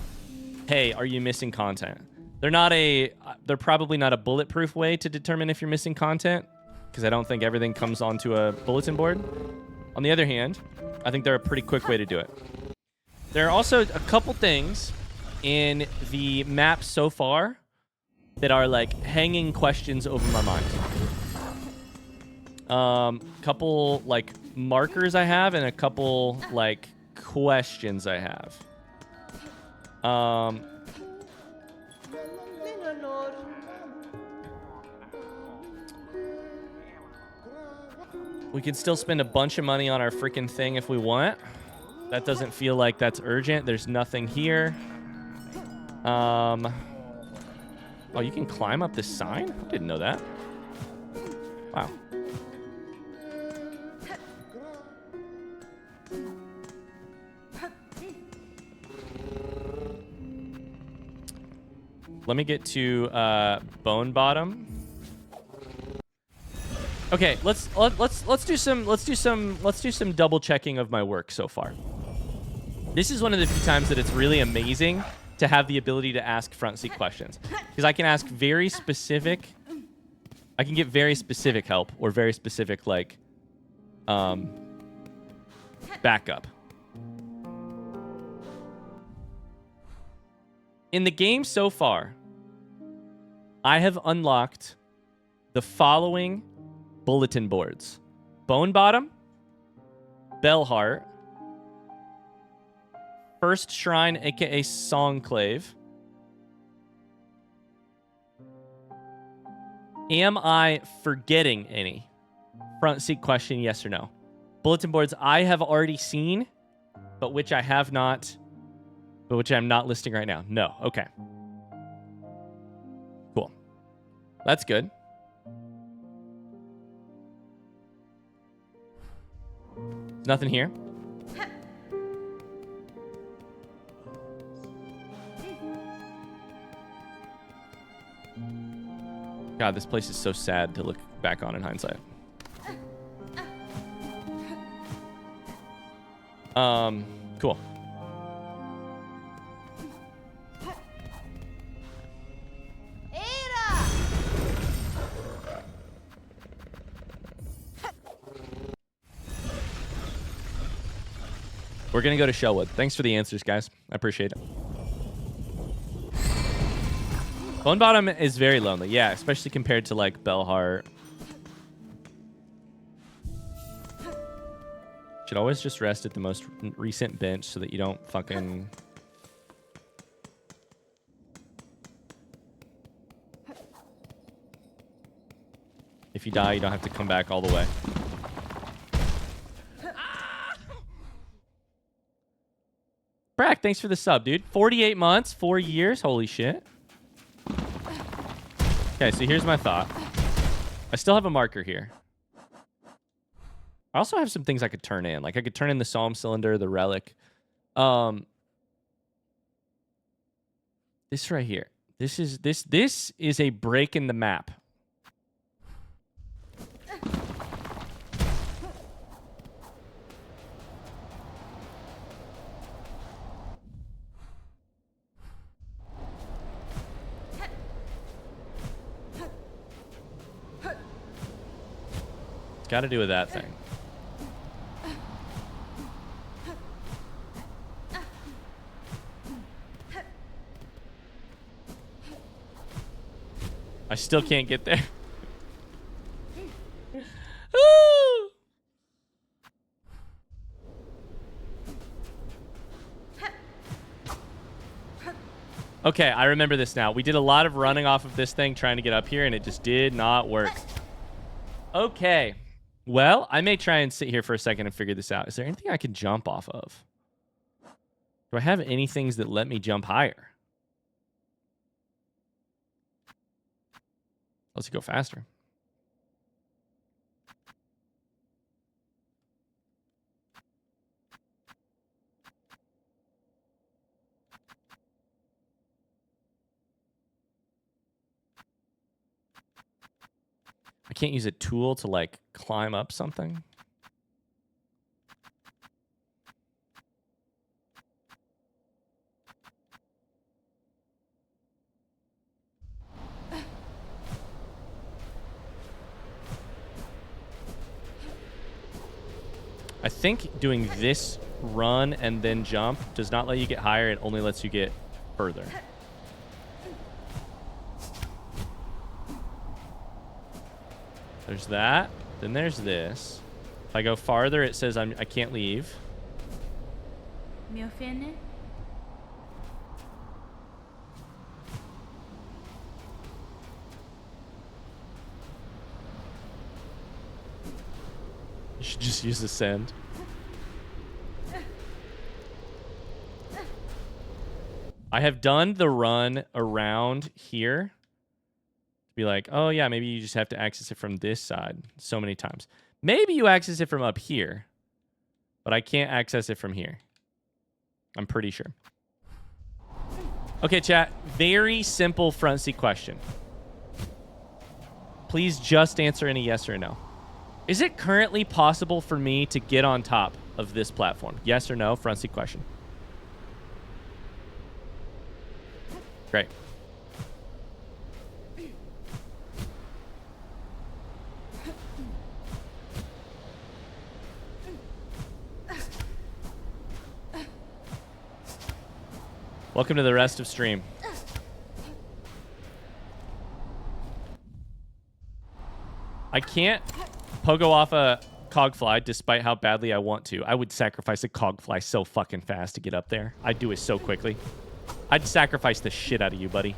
hey, are you missing content? They're probably not a bulletproof way to determine if you're missing content because I don't think everything comes onto a bulletin board. On the other hand, I think they're a pretty quick way to do it. There are also a couple things in the map so far that are like hanging questions over my mind. Couple like markers I have and a couple like questions I have. We can still spend a bunch of money on our freaking thing if we want. That doesn't feel like that's urgent. There's nothing here. Oh, you can climb up this sign? I didn't know that. Wow. Let me get to Bone Bottom. Okay, let's do some double checking of my work so far. This is one of the few times that it's really amazing to have the ability to ask front seat questions because I can ask very specific. I can get very specific help or very specific like backup. In the game so far, I have unlocked the following bulletin boards: Bone Bottom, Bellheart, First Shrine, aka Songclave. Am I forgetting any? Front seat question, yes or no. Bulletin boards I have already seen, but which I have not, but which I'm not listing right now. No. Okay. Cool. That's good. Nothing here. God, this place is so sad to look back on in hindsight. Cool. We're gonna go to Shellwood. Thanks for the answers, guys. I appreciate it. Bone Bottom is very lonely. Yeah, especially compared to like Bellheart. Should always just rest at the most recent bench so that you don't fucking... If you die, you don't have to come back all the way. Brack, thanks for the sub, dude. 48 months, 4 years. Holy shit. Okay, so here's my thought. I still have a marker here. I also have some things I could turn in. Like I could turn in the Psalm Cylinder, the Relic. This right here. This is a break in the map. Got to do with that thing. I still can't get there. Okay, I remember this now. We did a lot of running off of this thing trying to get up here, and it just did not work. Okay. Well, I may try and sit here for a second and figure this out. Is there anything I can jump off of? Do I have any things that let me jump higher? Let's go faster. I can't use a tool to like climb up something. I think doing this run and then jump does not let you get higher. It only lets you get further. There's that. Then there's this. If I go farther, it says I can't leave.
Me ofende?
You should just use the send. I have done the run around here. Be like, oh yeah, maybe you just have to access it from this side so many times. Maybe you access it from up here, but I can't access it from here. I'm pretty sure. Okay, chat. Very simple front seat question. Please just answer any yes or no. Is it currently possible for me to get on top of this platform? Yes or no? Front seat question. Great. Welcome to the rest of stream. I can't pogo off a cogfly despite how badly I want to. I would sacrifice a cogfly so fucking fast to get up there. I'd do it so quickly. I'd sacrifice the shit out of you, buddy.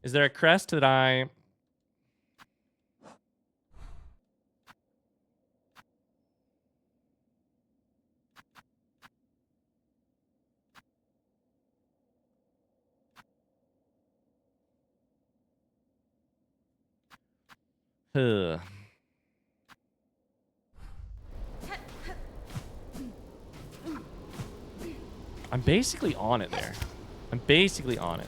Is there a crest that I... Ugh. I'm basically on it there. I'm basically on it.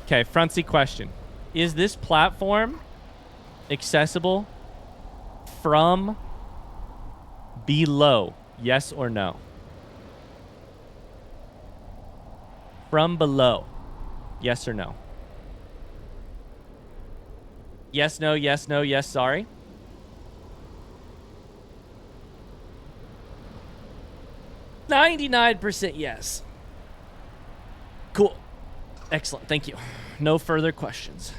Okay, front seat question. Is this platform accessible from below? Yes or no? From below. Yes or no? Yes, no, yes, no, yes, sorry. %99 yes. Cool. Excellent. Thank you. No further questions.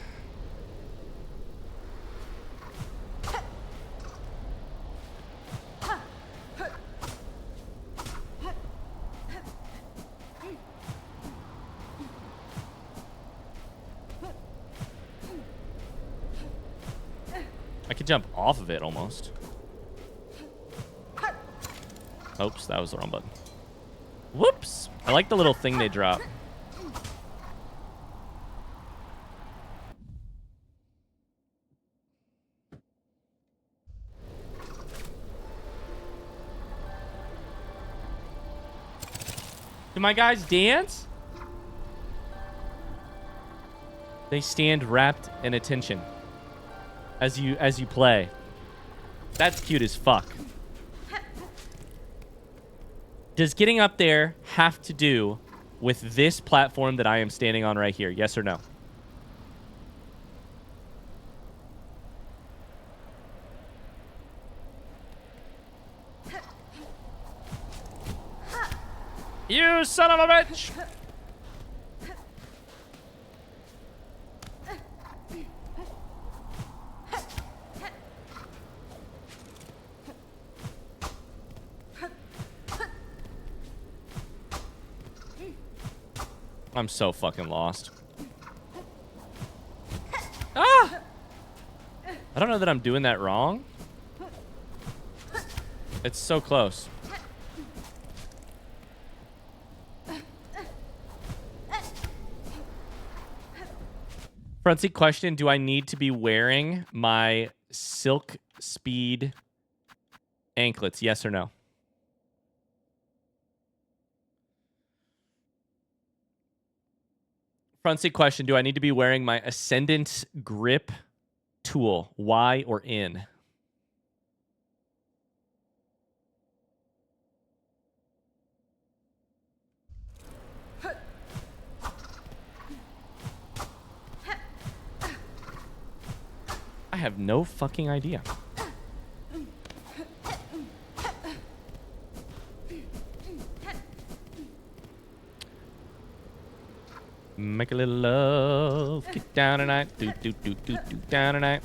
I could jump off of it almost. Oops, that was the wrong button. Whoops. I like the little thing they drop. Do my guys dance? They stand rapt in attention as you play. That's cute as fuck. Does getting up there have to do with this platform that I am standing on right here? Yes or no? You son of a bitch! I'm so fucking lost. Ah! I don't know that I'm doing that wrong. It's so close. Front seat question, do I need to be wearing my Silk Speed anklets? Yes or no? Front seat question, do I need to be wearing my Ascendant grip tool? Y or in? I have no fucking idea. Make a little love. Get down tonight. Do, do, do, do, do, down tonight.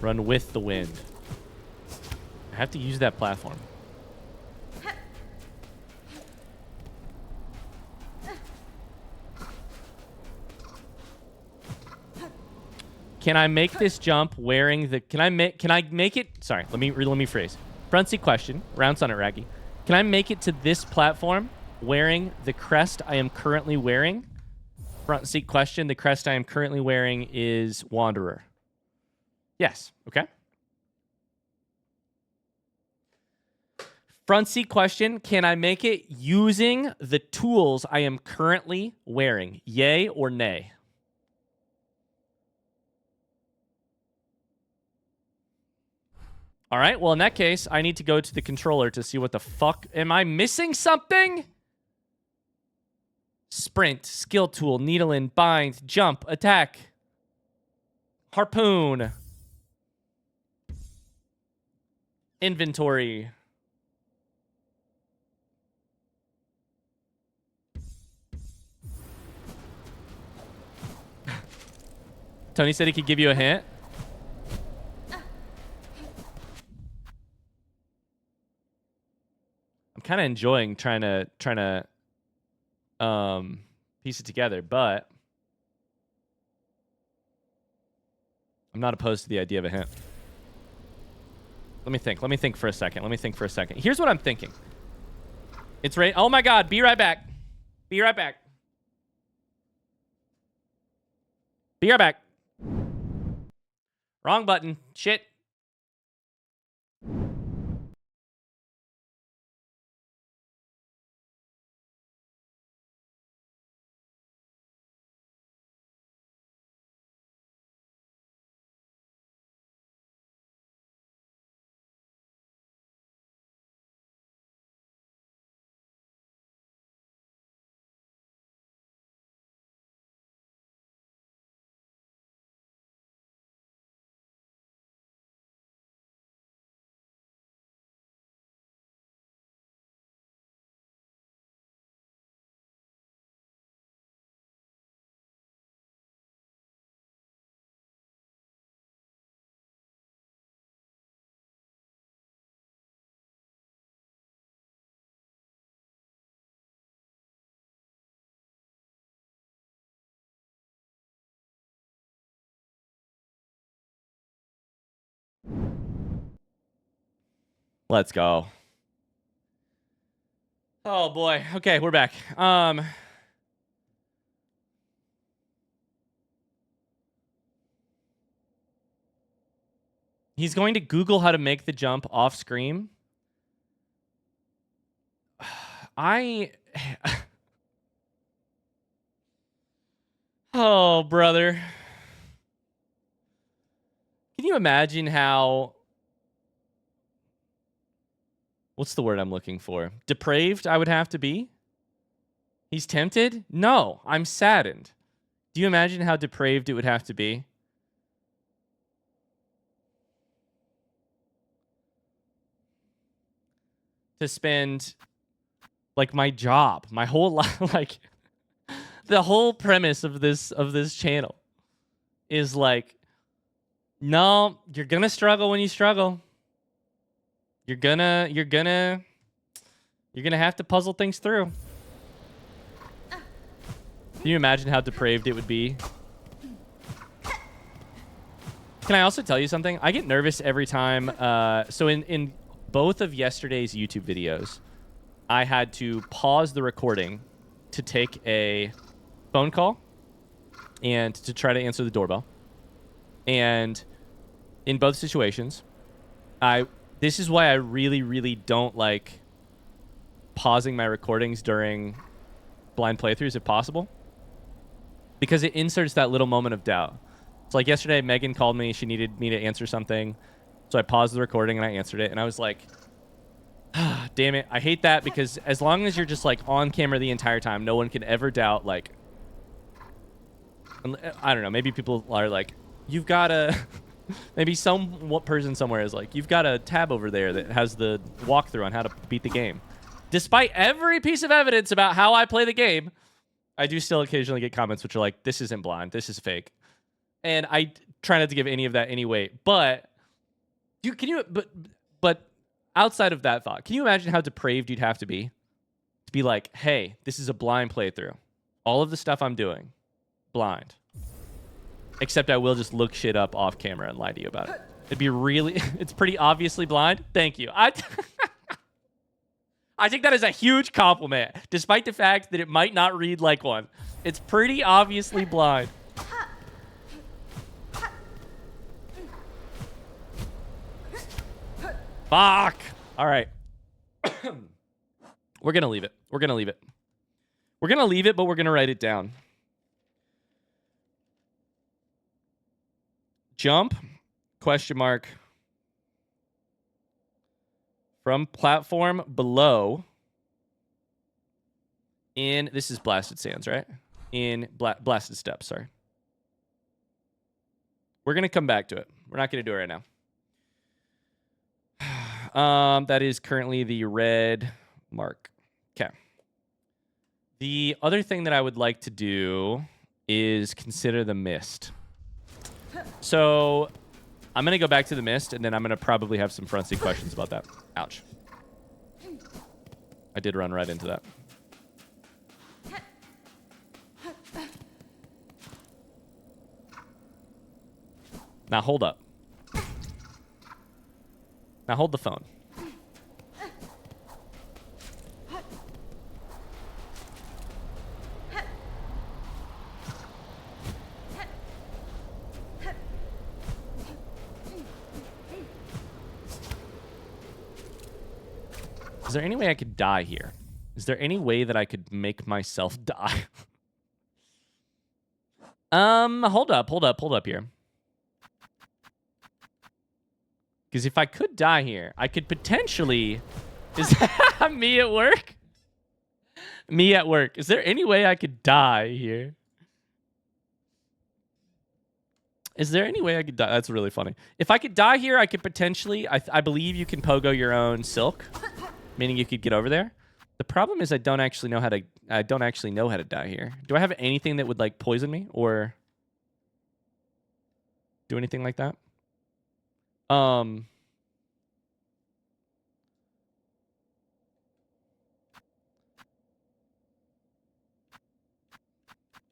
Run with the wind. I have to use that platform. Can I make this jump wearing the... Can I make it... Sorry, let me phrase. Front seat question. Rounds on it, Raggy. Can I make it to this platform wearing the crest I am currently wearing? Front seat question. The crest I am currently wearing is Wanderer. Yes. Okay. Front seat question. Can I make it using the tools I am currently wearing? Yay or nay? All right. Well, in that case, I need to go to the controller to see what the fuck. Am I missing something? Sprint, skill tool, needle in, bind, jump, attack, harpoon. Inventory. Tony said he could give you a hint. I'm kind of enjoying trying to piece it together, but I'm not opposed to the idea of a hint. Let me think for a second. Here's what I'm thinking. It's right. Oh my God. Be right back. Be right back. Wrong button. Shit. Let's go. Oh boy. Okay, we're back. He's going to Google how to make the jump off screen. Oh, brother. Can you imagine how... What's the word I'm looking for? Depraved I would have to be? He's tempted? No, I'm saddened. Do you imagine how depraved it would have to be? To spend, like, my job, my whole life, the whole premise of this channel is like, no, you're gonna struggle when you struggle. You're gonna have to puzzle things through. Can you imagine how depraved it would be? Can I also tell you something? I get nervous every time. So in both of yesterday's YouTube videos, I had to pause the recording to take a phone call and to try to answer the doorbell. And in both situations, this is why I really, really don't like pausing my recordings during blind playthroughs if possible. Because it inserts that little moment of doubt. So like yesterday, Megan called me. She needed me to answer something. So I paused the recording and I answered it. And I was like, ah, damn it. I hate that because as long as you're just like on camera the entire time, no one can ever doubt like, I don't know. Maybe people are like, you've got a, maybe some person somewhere is like, you've got a tab over there that has the walkthrough on how to beat the game. Despite every piece of evidence about how I play the game, I do still occasionally get comments which are like, this isn't blind, this is fake. And I try not to give any of that any weight. But but outside of that thought, can you imagine how depraved you'd have to be like, hey, this is a blind playthrough. All of the stuff I'm doing, blind. Except I will just look shit up off camera and lie to you about it. It'd be really, it's pretty obviously blind. Thank you. I think that is a huge compliment, despite the fact that it might not read like one. It's pretty obviously blind. Fuck. All right. We're going to leave it. We're going to leave it. We're going to leave it, but we're going to write it down. Jump, question mark, from platform below in, this is Blasted Sands, right? In Blasted Steps, sorry. We're going to come back to it. We're not going to do it right now. That is currently the red mark. Okay. The other thing that I would like to do is consider the mist. So I'm going to go back to the mist, and then I'm going to probably have some front seat questions about that. Ouch. I did run right into that. Now hold up. Now hold the phone. Is there any way I could die here? Is there any way that I could make myself die? Hold up here. Because if I could die here, I could potentially... Is that me at work? Me at work. Is there any way I could die here? Is there any way I could die? That's really funny. If I could die here, I could potentially... I believe you can pogo your own silk. Meaning you could get over there. The problem is I don't actually know how to die here. Do I have anything that would like poison me or do anything like that? I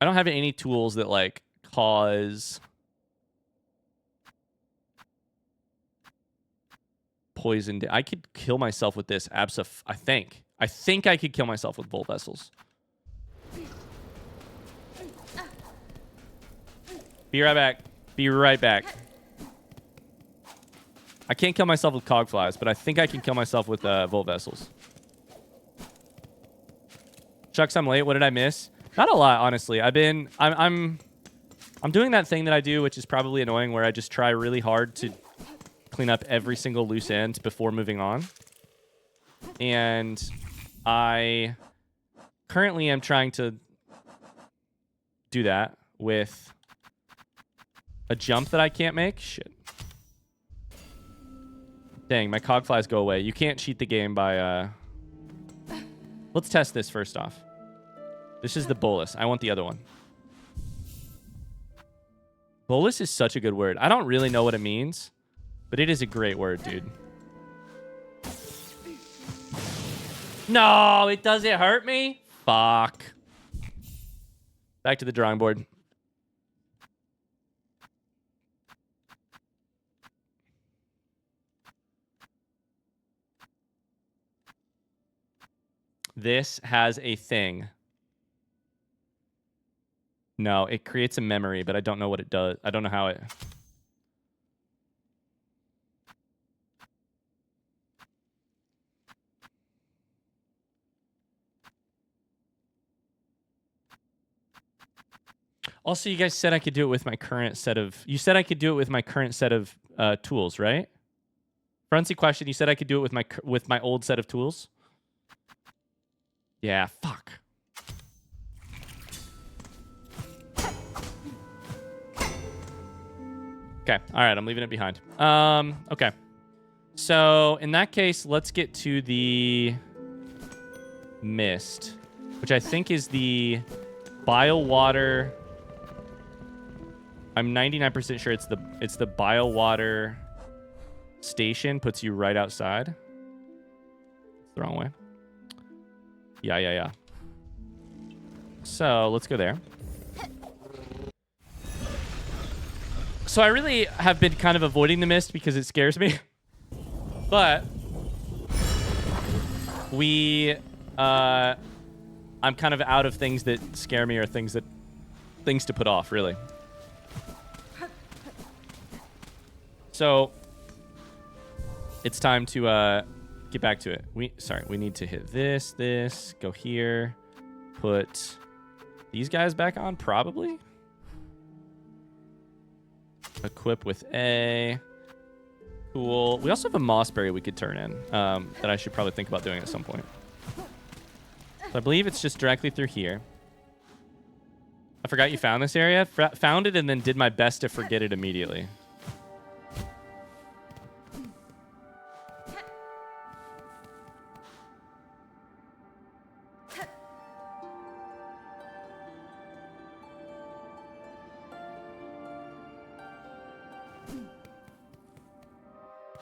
don't have any tools that like cause poison. I could kill myself with this. I think I could kill myself with Volt Vessels. Be right back. Be right back. I can't kill myself with Cogflies, but I think I can kill myself with Volt Vessels. Chucks, I'm late. What did I miss? Not a lot, honestly. I'm doing that thing that I do, which is probably annoying, where I just try really hard to clean up every single loose end before moving on. And I currently am trying to do that with a jump that I can't make. Shit. Dang, my Cogflies go away. You can't cheat the game by... Let's test this first off. This is the bolus. I want the other one. Bolus is such a good word. I don't really know what it means, but it is a great word, dude. No, it doesn't hurt me? Fuck. Back to the drawing board. This has a thing. No, it creates a memory, but I don't know what it does. I don't know how it... Also, you guys said I could do it with my current set of... You said I could do it with my current set of tools, right? Frenzy question, you said I could do it with my old set of tools? Yeah, fuck. Okay, all right, I'm leaving it behind. Okay. So, in that case, let's get to the mist, which I think is the biowater... I'm 99% sure it's the biowater station, puts you right outside. The wrong way. Yeah. So let's go there. So I really have been kind of avoiding the mist because it scares me. But I'm kind of out of things that scare me or things to put off, really. So it's time to get back to it. We need to hit this, go here, put these guys back on, probably. Equip with A. Cool. We also have a mossberry we could turn in that I should probably think about doing at some point. So I believe it's just directly through here. I forgot you found this area. Found it and then did my best to forget it immediately.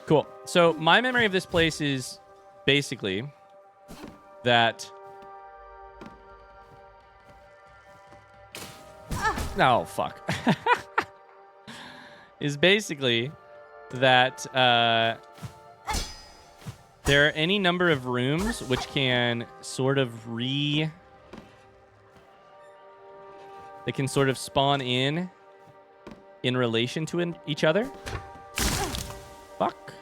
Cool. So my memory of this place is basically that... Oh, fuck. Is basically that there are any number of rooms which can sort of they can sort of spawn in relation to each other. Fuck.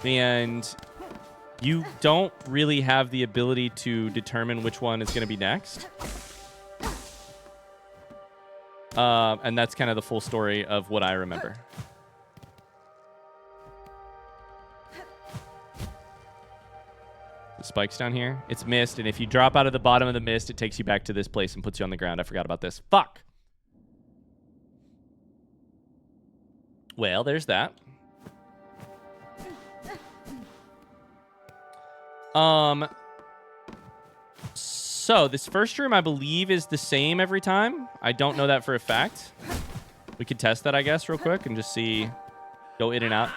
And you don't really have the ability to determine which one is going to be next. And that's kind of the full story of what I remember. The spikes down here. It's mist, and if you drop out of the bottom of the mist, it takes you back to this place and puts you on the ground. I forgot about this. Fuck. Well, there's that. So this first room, I believe, is the same every time. I don't know that for a fact. We could test that, I guess, real quick and just see. Go in and out.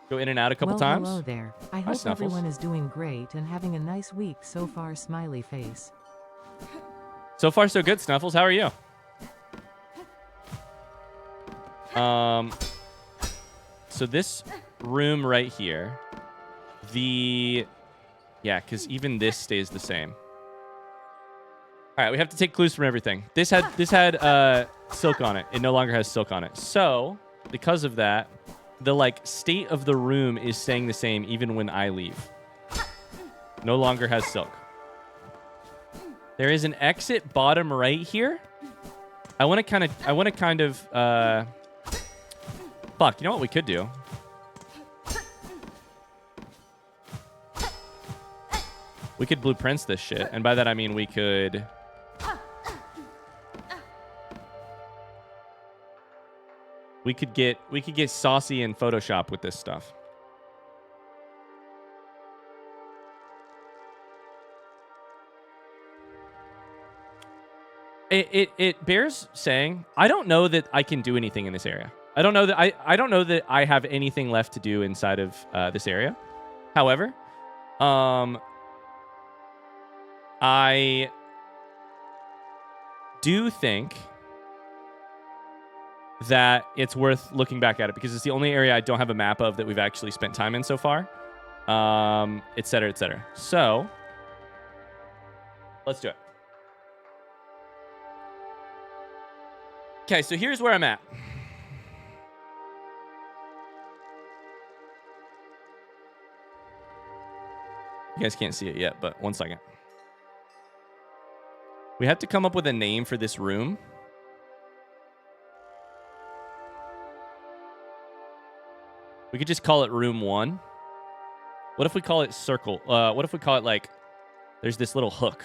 Go in and out a couple times.
Hello there. I hope everyone is doing great and having a nice week so far, smiley face.
So far, so good, Snuffles. How are you? So this room right here, yeah, because even this stays the same. All right, we have to take clues from everything. This had silk on it. It no longer has silk on it. So because of that, the state of the room is staying the same even when I leave. No longer has silk. There is an exit bottom right here. I want to kind of fuck, you know what we could do? We could blueprints this shit, and by that I mean we could get saucy in Photoshop with this stuff. It bears saying, I don't know that I can do anything in this area. I don't know that I don't know that I have anything left to do inside of this area. However, I do think that it's worth looking back at it because it's the only area I don't have a map of that we've actually spent time in so far, et cetera, et cetera. So let's do it. Okay, so here's where I'm at. You guys can't see it yet, but 1 second. We have to come up with a name for this room. We could just call it room 1. What if we call it circle? What if we call it like, there's this little hook.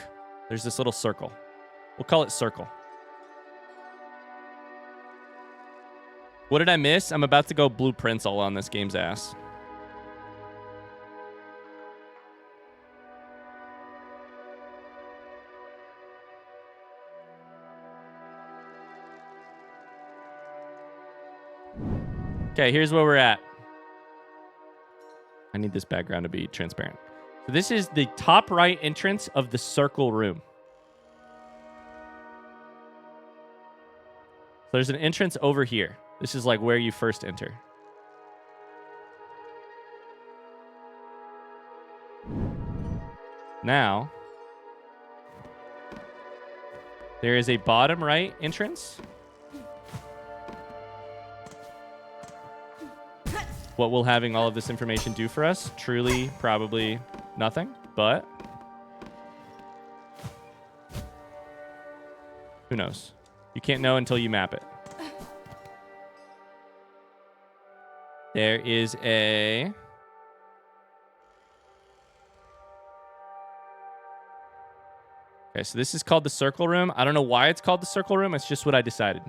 There's this little circle. We'll call it circle. What did I miss? I'm about to go blueprints all on this game's ass. Okay, here's where we're at. I need this background to be transparent. So this is the top right entrance of the circle room. So there's an entrance over here. This is like where you first enter. Now, there is a bottom right entrance. What will having all of this information do for us? Truly, probably nothing, but who knows? You can't know until you map it. There is a... Okay, so this is called the circle room. I don't know why it's called the circle room. It's just what I decided.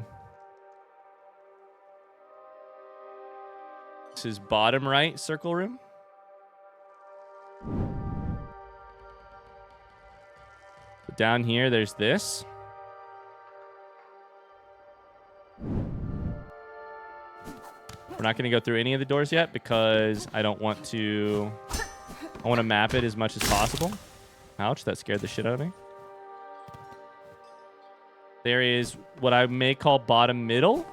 This is bottom right circle room. Down here, there's this. We're not going to go through any of the doors yet because I don't want to... I want to map it as much as possible. Ouch, that scared the shit out of me. There is what I may call bottom middle.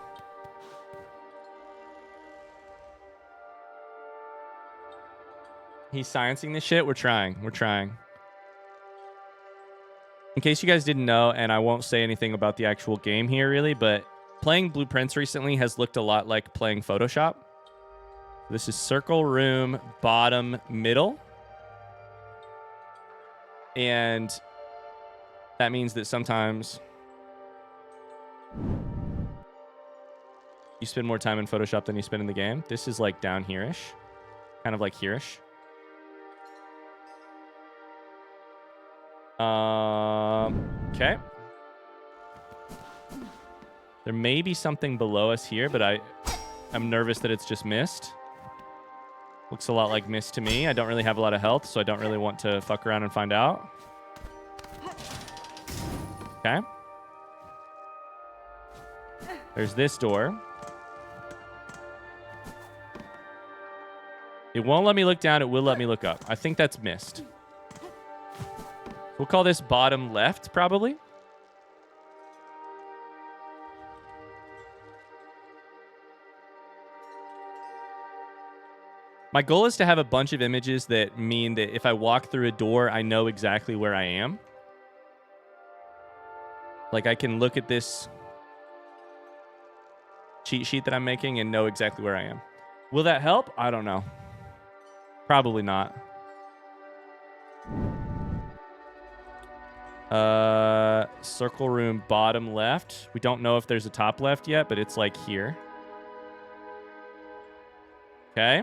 He's sciencing this shit. We're trying. We're trying. In case you guys didn't know, and I won't say anything about the actual game here really, but playing Blueprints recently has looked a lot like playing Photoshop. This is circle room, bottom middle. And that means that sometimes you spend more time in Photoshop than you spend in the game. This is like down here-ish. Kind of like here-ish. Okay. There may be something below us here, but I'm nervous that it's just mist. Looks a lot like mist to me. I don't really have a lot of health, so I don't really want to fuck around and find out. Okay. There's this door. It won't let me look down. It will let me look up. I think that's mist. We'll call this bottom left, probably. My goal is to have a bunch of images that mean that if I walk through a door, I know exactly where I am. Like I can look at this cheat sheet that I'm making and know exactly where I am. Will that help? I don't know. Probably not. Circle room bottom left. We don't know if there's a top left yet, but it's like here. Okay.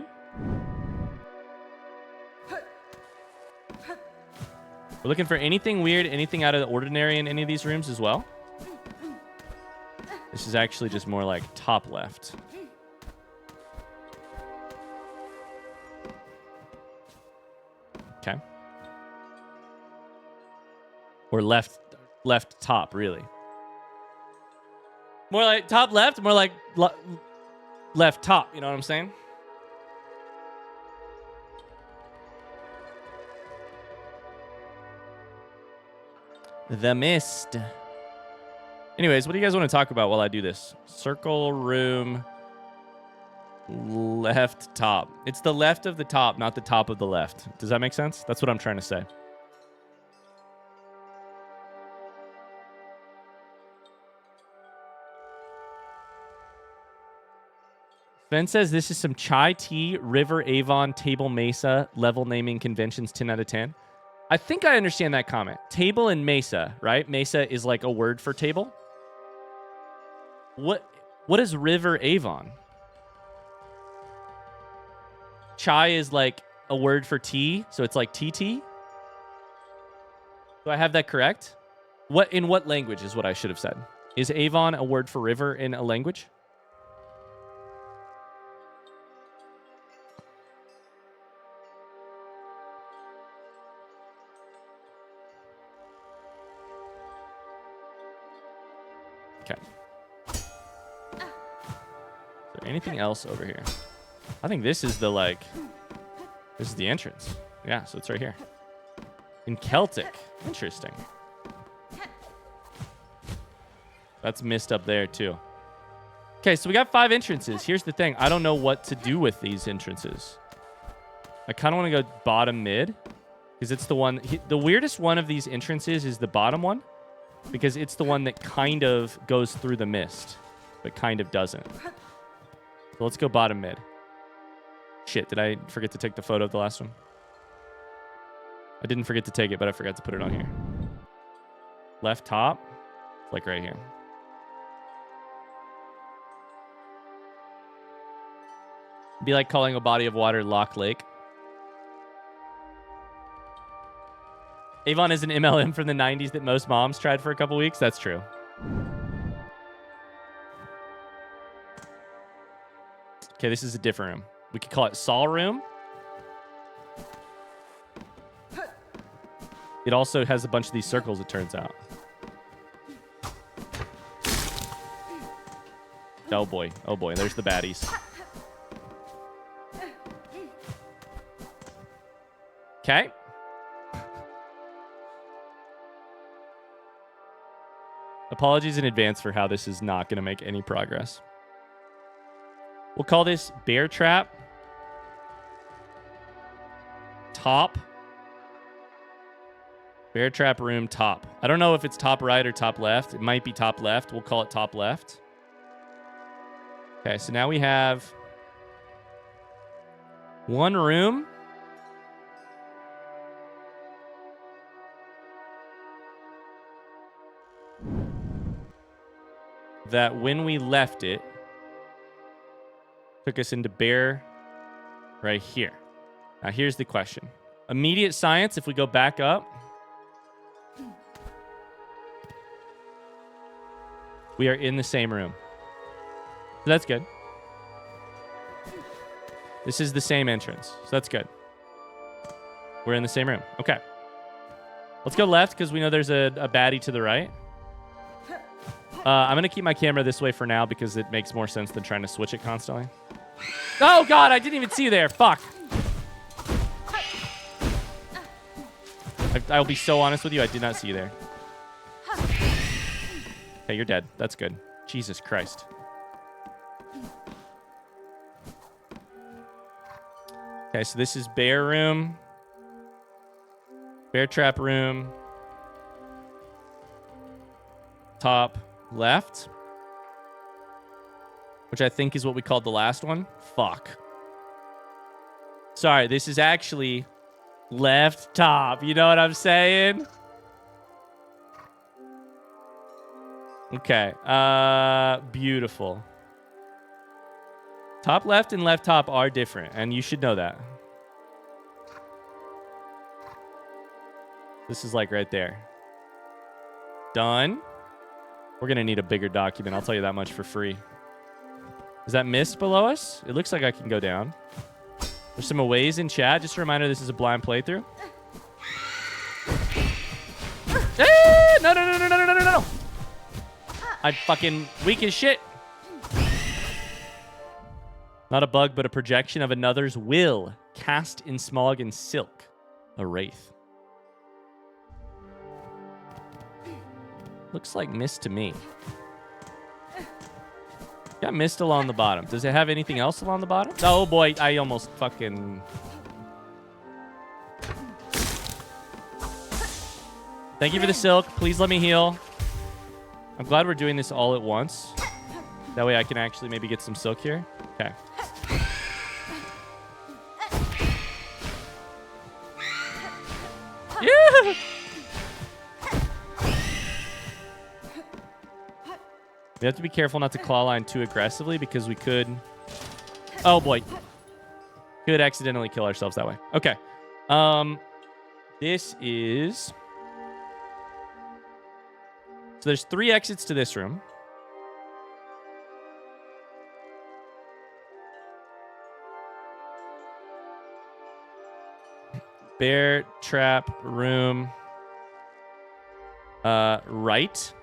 We're looking for anything weird, anything out of the ordinary in any of these rooms as well. This is actually just more like top left. Okay. Or left top, really. More like top left, more like left top. You know what I'm saying? The mist. Anyways, what do you guys want to talk about while I do this? Circle room left top. It's the left of the top, not the top of the left. Does that make sense? That's what I'm trying to say. Ben says this is some chai tea, River Avon, Table Mesa, level naming conventions, 10 out of 10. I think I understand that comment. Table and mesa, right? Mesa is like a word for table. What is River Avon? Chai is like a word for tea, so it's like TT. Do I have that correct? In what language is what I should have said? Is Avon a word for river in a language? Okay. Is there anything else over here? I think this is this is the entrance. Yeah, so it's right here. In Celtic. Interesting. That's mist up there too. Okay, so we got 5 entrances. Here's the thing. I don't know what to do with these entrances. I kind of want to go bottom mid because it's the one. The weirdest one of these entrances is the bottom one because it's the one that kind of goes through the mist, but kind of doesn't. So let's go bottom mid. Shit, did I forget to take the photo of the last one? I didn't forget to take it, but I forgot to put it on here. Left top, like right here. Be like calling a body of water Loch Lake. Avon is an MLM from the 90s that most moms tried for a couple weeks. That's true. Okay, this is a different room. We could call it Saw Room. It also has a bunch of these circles, it turns out. Oh boy, there's the baddies. Okay. Apologies in advance for how this is not going to make any progress. We'll call this Bear Trap. Top. Bear Trap Room top. I don't know if it's top right or top left. It might be top left. We'll call it top left. Okay, so now we have one room. That when we left it, took us into Bear right here. Now here's the question. Immediate science, if we go back up, we are in the same room. So that's good. This is the same entrance. So that's good. We're in the same room. Okay. Let's go left because we know there's a baddie to the right. I'm going to keep my camera this way for now because it makes more sense than trying to switch it constantly. Oh, God, I didn't even see you there. Fuck. I'll be so honest with you. I did not see you there. Okay, you're dead. That's good. Jesus Christ. Okay, so this is Bear Room. Bear Trap Room. Top left. Which I think is what we called the last one. Fuck. Sorry, this is actually left top. You know what I'm saying? Okay. Beautiful. Top left and left top are different, and you should know that. This is like right there. Done. We're going to need a bigger document. I'll tell you that much for free. Is that mist below us? It looks like I can go down. There's some aways in chat. Just a reminder, this is a blind playthrough. No. I'm fucking weak as shit. Not a bug, but a projection of another's will. Cast in smog and silk. A wraith. Looks like mist to me. Got mist along the bottom. Does it have anything else along the bottom? Oh boy, I almost fucking... Thank you for the silk. Please let me heal. I'm glad we're doing this all at once. That way I can actually maybe get some silk here. Okay. Yeah! We have to be careful not to claw line too aggressively because we could... Oh, boy. Could accidentally kill ourselves that way. Okay. This is... So there's 3 exits to this room. Bear trap room. Right.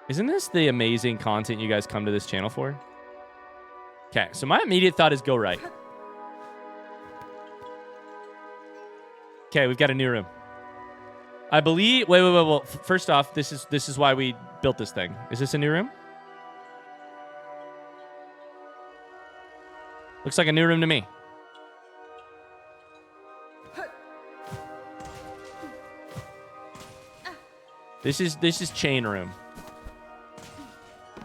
Isn't this the amazing content you guys come to this channel for? Okay, so my immediate thought is go right. Okay, we've got a new room. I believe... Wait. First off, this is why we built this thing. Is this a new room? Looks like a new room to me. This is chain room.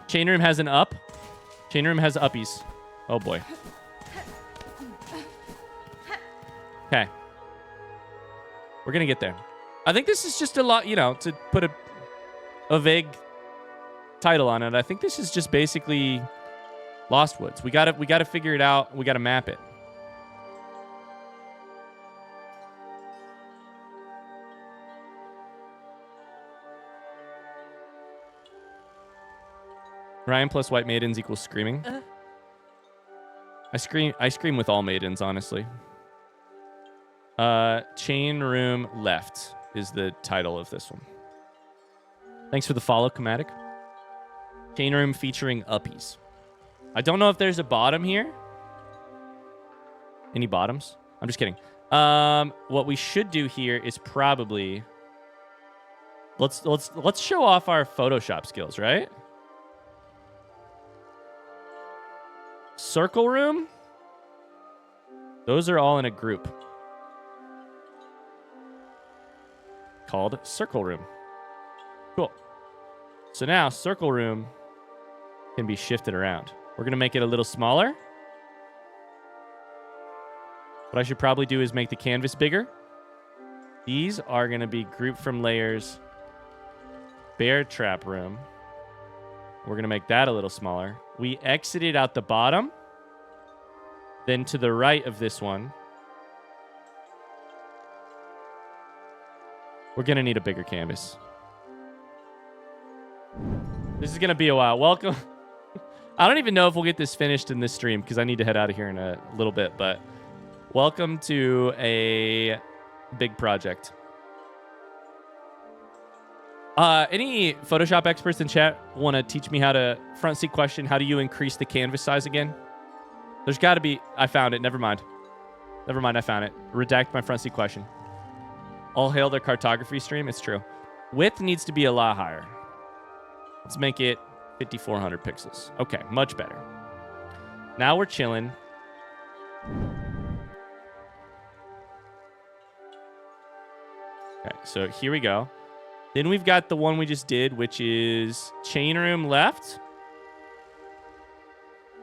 Chain room has an up. Chain room has uppies. Oh boy. Okay. We're gonna get there. I think this is just a lot, you know, to put a vague title on it. I think this is just basically Lost Woods. We gotta figure it out. We gotta map it. Ryan plus white maidens equals screaming. I scream with all maidens, honestly. Chain room left is the title of this one. Thanks for the follow, Chromatic. Chain room featuring uppies. I don't know if there's a bottom here. Any bottoms? I'm just kidding. What we should do here is probably let's show off our Photoshop skills, right? Circle room. Those are all in a group called circle room. Cool. So now circle room can be shifted around. We're going to make it a little smaller. What I should probably do is make the canvas bigger. These are going to be grouped from layers. Bear trap room. We're going to make that a little smaller. We exited out the bottom. Then to the right of this one, we're going to need a bigger canvas. This is going to be a while. Welcome. I don't even know if we'll get this finished in this stream because I need to head out of here in a little bit. But welcome to a big project. Any Photoshop experts in chat want to teach me how to... Front seat question, how do you increase the canvas size again? There's got to be... I found it. Never mind. I found it. Redact my front seat question. All hail their cartography stream. It's true. Width needs to be a lot higher. Let's make it 5,400 pixels. Okay, much better. Now we're chilling. Okay, so here we go. Then we've got the one we just did, which is chain room left.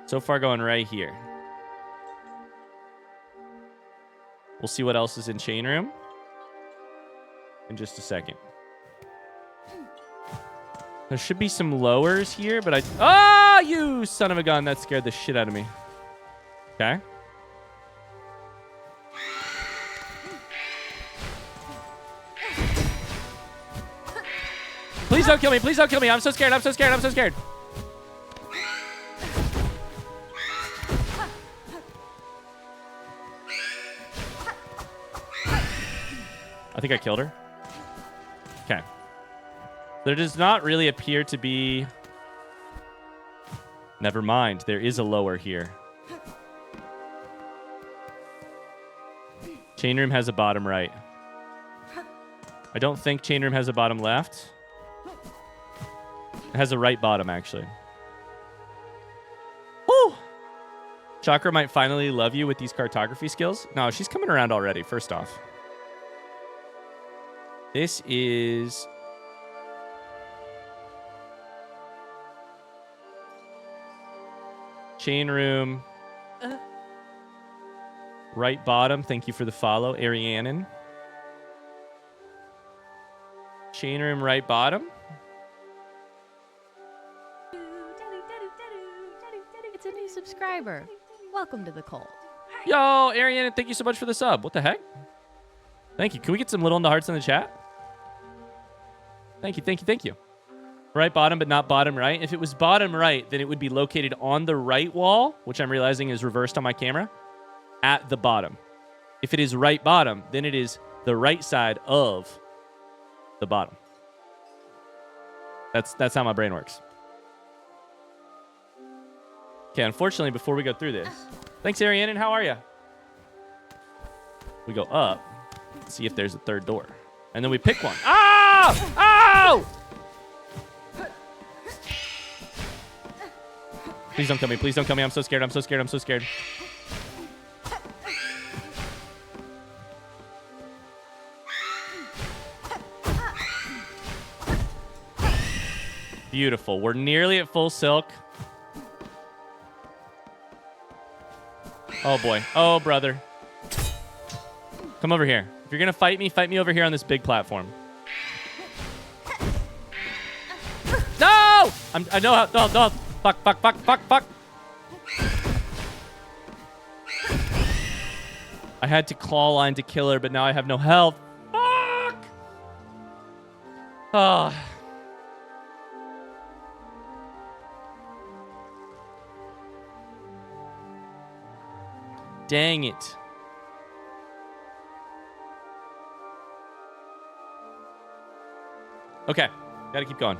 So far going right here. We'll see what else is in chain room in just a second. There should be some lowers here, but Oh, you son of a gun. That scared the shit out of me. Okay. Please don't kill me. Please don't kill me. I'm so scared. I'm so scared. I'm so scared. I think I killed her. Okay. There does not really appear to be... Never mind. There is a lower here. Chain room has a bottom right. I don't think chain room has a bottom left. It has a right bottom, actually. Woo! Chakra might finally love you with these cartography skills. No, she's coming around already, first off. This is... Chain room. Right bottom. Thank you for the follow, Arianen. Chain room, right bottom.
It's a new subscriber. Welcome to the cult.
Yo, Arianen, thank you so much for the sub. What the heck? Thank you. Can we get some little into hearts in the chat? Thank you, thank you, thank you. Right bottom, but not bottom right. If it was bottom right, then it would be located on the right wall, which I'm realizing is reversed on my camera, at the bottom. If it is right bottom, then it is the right side of the bottom. That's how my brain works. Okay, unfortunately, before we go through this, thanks, Arianen. How are you? We go up, see if there's a third door, and then we pick one. Oh! Oh! Please don't kill me. Please don't kill me. I'm so scared. I'm so scared. I'm so scared. Beautiful. We're nearly at full silk. Oh, boy. Oh, brother. Come over here. If you're going to fight me over here on this big platform. No! I know how... No. Fuck, fuck, fuck, fuck, fuck. I had to claw line to kill her, but now I have no health. Fuck! Oh. Dang it. Okay, gotta keep going.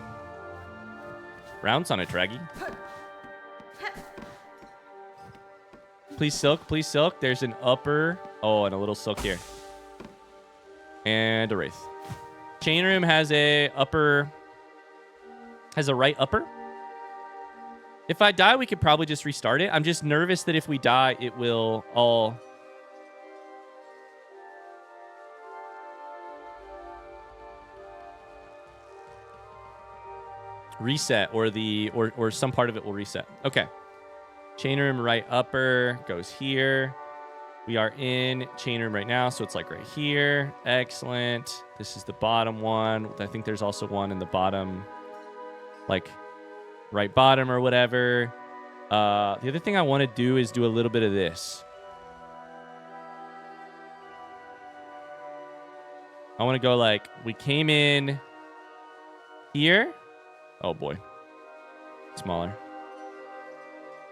Rounds on it, Draggy. Please silk, please silk. There's an upper. Oh, and a little silk here. And a wraith. Chain room has a upper. Has a right upper. If I die, we could probably just restart it. I'm just nervous that if we die, it will all... reset, or some part of it will reset. Okay. Chain room right upper goes here. We are in chain room right now, so it's like right here. Excellent. This is the bottom one. I think there's also one in the bottom, like right bottom or whatever. The other thing I want to do is do a little bit of this. I want to go like, we came in here. Oh, boy. Smaller.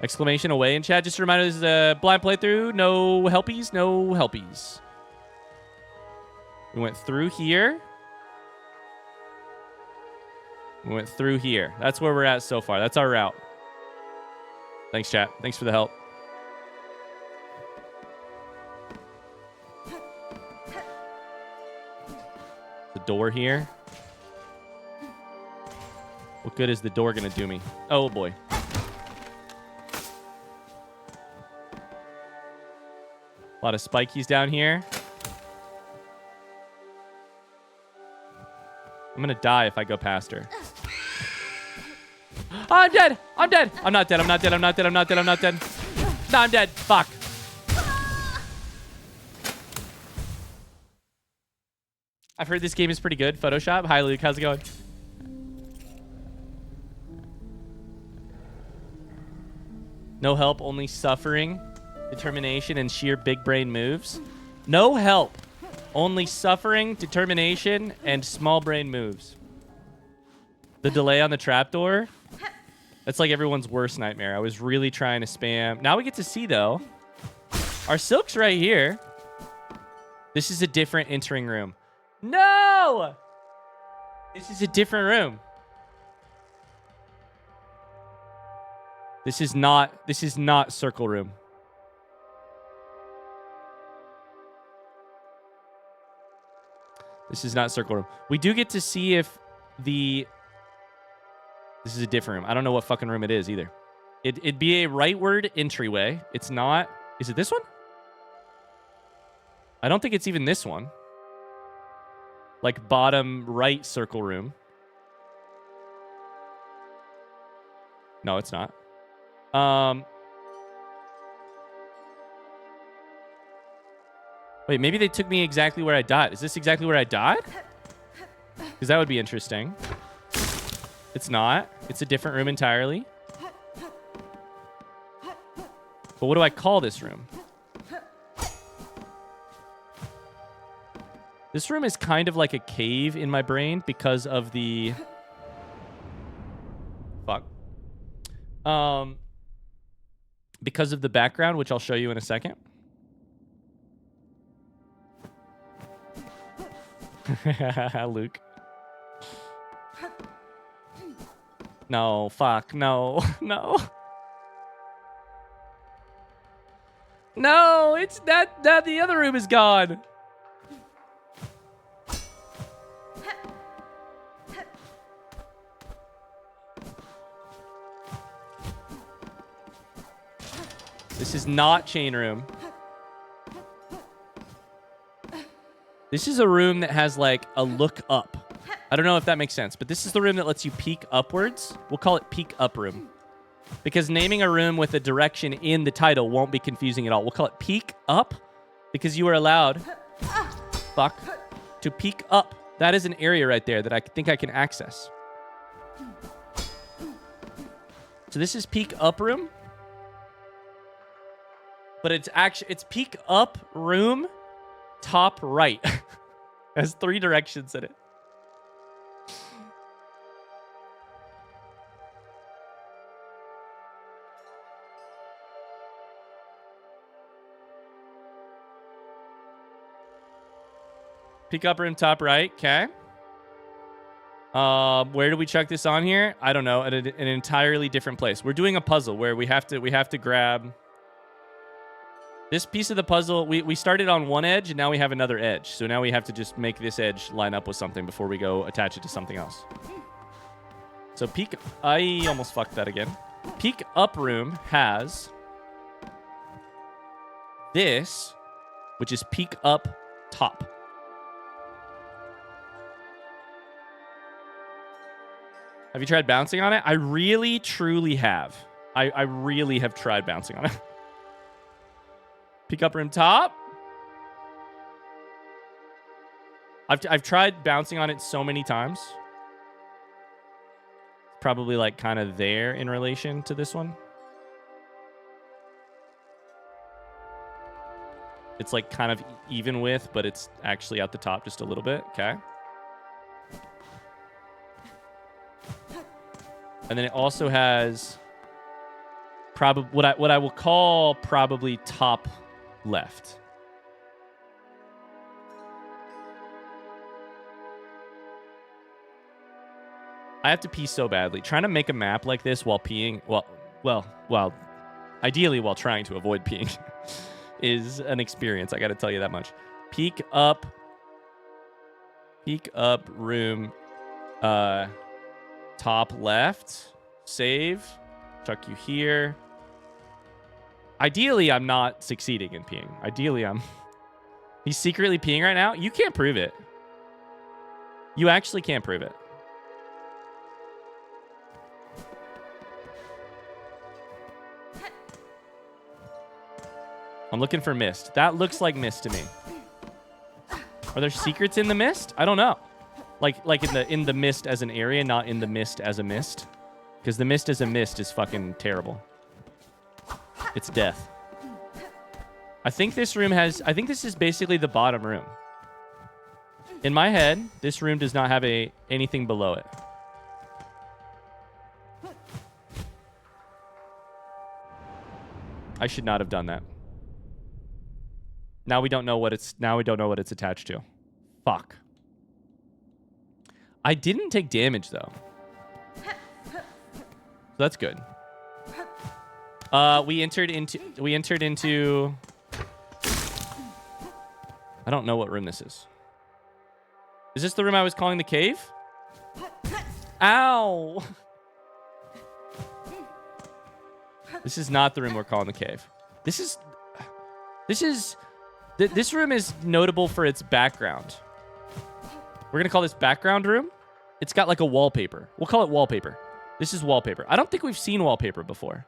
Exclamation away in chat. Just a reminder, this is a blind playthrough. No helpies. No helpies. We went through here. We went through here. That's where we're at so far. That's our route. Thanks, chat. Thanks for the help. The door here. What good is the door going to do me? Oh, boy. A lot of spikies down here. I'm going to die if I go past her. Oh, I'm dead. I'm dead. I'm not dead. I'm not dead. I'm not dead. I'm not dead. I'm not dead. No, I'm dead. Fuck. I've heard this game is pretty good. Photoshop. Hi, Luke. How's it going? No help, only suffering, determination, and sheer big brain moves. No help, only suffering, determination, and small brain moves. The delay on the trapdoor, that's like everyone's worst nightmare. I was really trying to spam. Now we get to see, though. Our silk's right here. This is a different entering room. No! This is a different room. This is not circle room. This is not circle room. We do get to see if the... This is a different room. I don't know what fucking room it is either. It'd be a rightward entryway. It's not... Is it this one? I don't think it's even this one. Like bottom right circle room. No, it's not. Wait, maybe they took me exactly where I died. Is this exactly where I died? Because that would be interesting. It's not. It's a different room entirely. But what do I call this room? This room is kind of like a cave in my brain because of the... Fuck. Because of the background, which I'll show you in a second. Luke. No, fuck, no, no. No, it's that the other room is gone. This is not chain room. This is a room that has like a look up. I don't know if that makes sense, but this is the room that lets you peek upwards. We'll call it peek up room. Because naming a room with a direction in the title won't be confusing at all. We'll call it peek up because you are allowed, fuck, to peek up. That is an area right there that I think I can access. So this is peek up room. But it's peek up room top right. It has 3 directions in it. Peek up room top right. Okay. Where do we chuck this on here? I don't know. At an entirely different place. We're doing a puzzle where we have to grab this piece of the puzzle. We started on one edge and now we have another edge. So now we have to just make this edge line up with something before we go attach it to something else. So peek... I almost fucked that again. Peek up room has this, which is peek up top. Have you tried bouncing on it? I really, truly have. I really have tried bouncing on it. Peek up room top. I've tried bouncing on it so many times. Probably like kind of there in relation to this one. It's like kind of even with, but it's actually at the top just a little bit. Okay. And then it also has probably what I will call probably top left. I have to pee so badly. Trying to make a map like this while peeing, well, ideally while trying to avoid peeing, is an experience. I got to tell you that much. Peek up room, top left. Save. Chuck you here. Ideally, I'm not succeeding in peeing. Ideally, He's secretly peeing right now? You can't prove it. You actually can't prove it. I'm looking for mist. That looks like mist to me. Are there secrets in the mist? I don't know. Like in the mist as an area, not in the mist as a mist. Because the mist as a mist is fucking terrible. It's death. I think this is basically the bottom room. In my head, this room does not have anything below it. I should not have done that. Now we don't know what it's attached to. Fuck. I didn't take damage though. So that's good. We entered into. I don't know what room this is. Is this the room I was calling the cave? Ow! This is not the room we're calling the cave. This room is notable for its background. We're gonna call this background room. It's got like a wallpaper. We'll call it wallpaper. This is wallpaper. I don't think we've seen wallpaper before.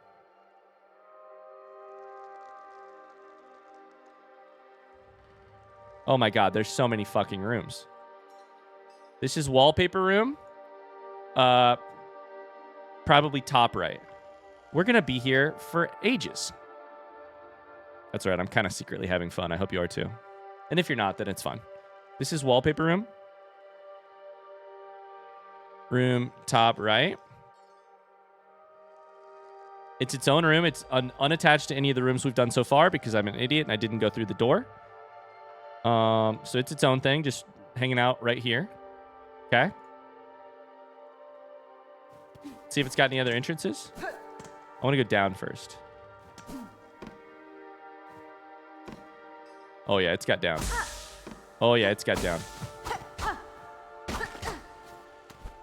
Oh my god, there's so many fucking rooms. This is wallpaper room. Probably top right. We're gonna be here for ages. That's right, I'm kind of secretly having fun. I hope you are too. And if you're not, then it's fun. This is wallpaper room. Room top right. It's its own room. It's unattached to any of the rooms we've done so far because I'm an idiot and I didn't go through the door. So it's its own thing, just hanging out right here. Okay. See if it's got any other entrances. I want to go down first. Oh yeah, it's got down. Oh yeah, it's got down.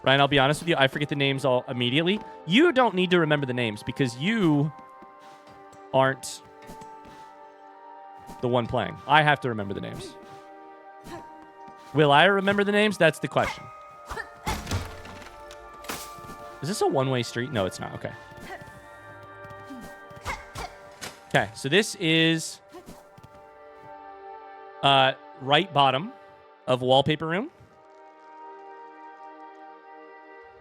Ryan, I'll be honest with you. I forget the names all immediately. You don't need to remember the names because you aren't the one playing. I have to remember the names. Will I remember the names? That's the question. Is this a one-way street? No, it's not. Okay. Okay, so this is right bottom of wallpaper room.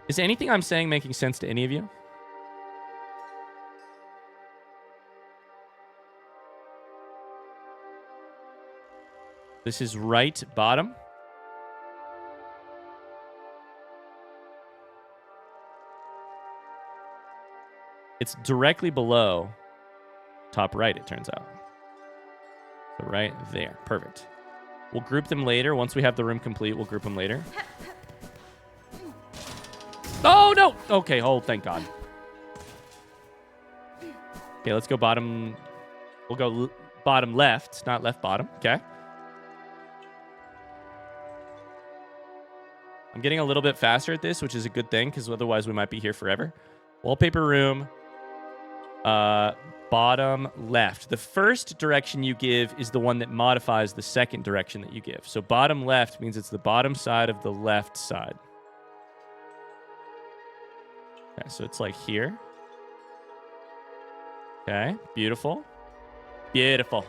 Is anything I'm saying making sense to any of you? This is right bottom. It's directly below top right, it turns out. So right there. Perfect. We'll group them later. Once we have the room complete, we'll group them later. Oh, no! Okay, oh, thank God. Okay, let's go bottom. We'll go bottom left, not left bottom. Okay. I'm getting a little bit faster at this, which is a good thing, because otherwise we might be here forever. Wallpaper room. Bottom left. The first direction you give is the one that modifies the second direction that you give. So bottom left means it's the bottom side of the left side. Okay, so it's like here. Okay, beautiful. Beautiful.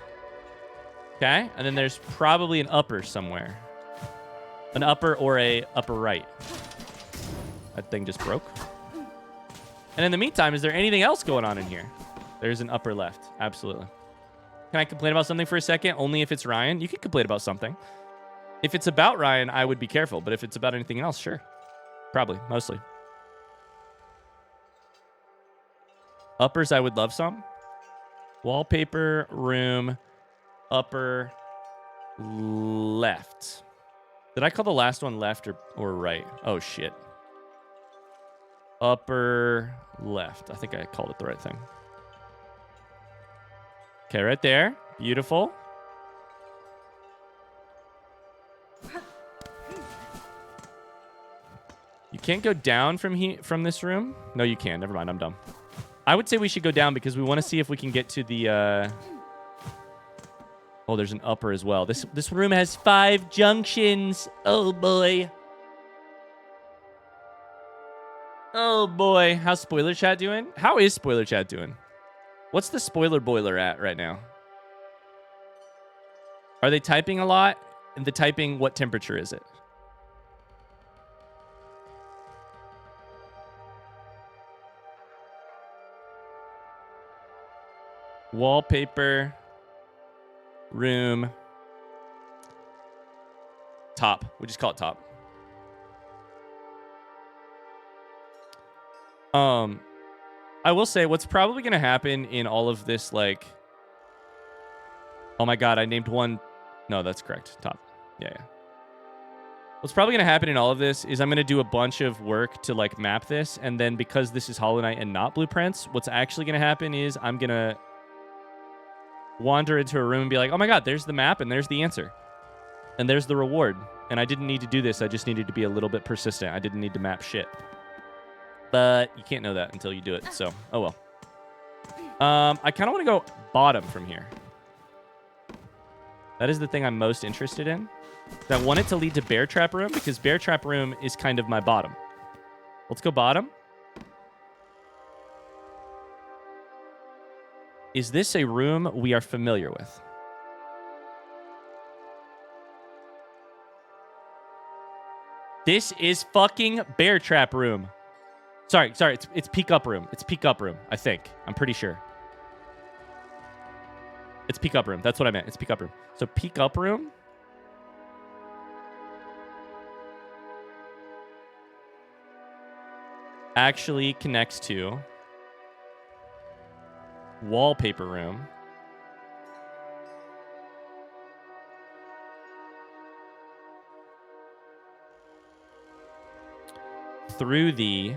Okay, and then there's probably an upper somewhere. An upper or a upper right. That thing just broke. And in the meantime, is there anything else going on in here? There's an upper left. Absolutely. Can I complain about something for a second? Only if it's Ryan. You can complain about something. If it's about Ryan, I would be careful. But if it's about anything else, sure. Probably. Mostly. Uppers, I would love some. Wallpaper, room, upper, left. Did I call the last one left or right? Oh, shit. Upper left. I think I called it the right thing. Okay, right there. Beautiful. You can't go down from this room? No, you can. Never mind. I'm dumb. I would say we should go down because we want to see if we can get to the... Oh, there's an upper as well. This room has 5 junctions. Oh, boy. Oh, boy. How's Spoiler Chat doing? How is Spoiler Chat doing? What's the spoiler boiler at right now? Are they typing a lot? And the typing, what temperature is it? Wallpaper. Room. Top. We just call it top. I will say what's probably going to happen in all of this, like... Oh my god, I named one... No, that's correct. Top. Yeah. What's probably going to happen in all of this is I'm going to do a bunch of work to like map this. And then because this is Hollow Knight and not blueprints, what's actually going to happen is I'm going to wander into a room and be like, oh my God, there's the map and there's the answer. And there's the reward. And I didn't need to do this. I just needed to be a little bit persistent. I didn't need to map shit. But you can't know that until you do it. So, oh well. I kind of want to go bottom from here. That is the thing I'm most interested in. I want it to lead to Bear Trap Room because Bear Trap Room is kind of my bottom. Let's go bottom. Is this a room we are familiar with? This is fucking Bear Trap Room. Sorry, it's Peek Up Room. It's Peek Up Room, I think. I'm pretty sure. It's Peek Up Room. That's what I meant. It's Peek Up Room. So Peek Up Room. Actually connects to Wallpaper Room. Through the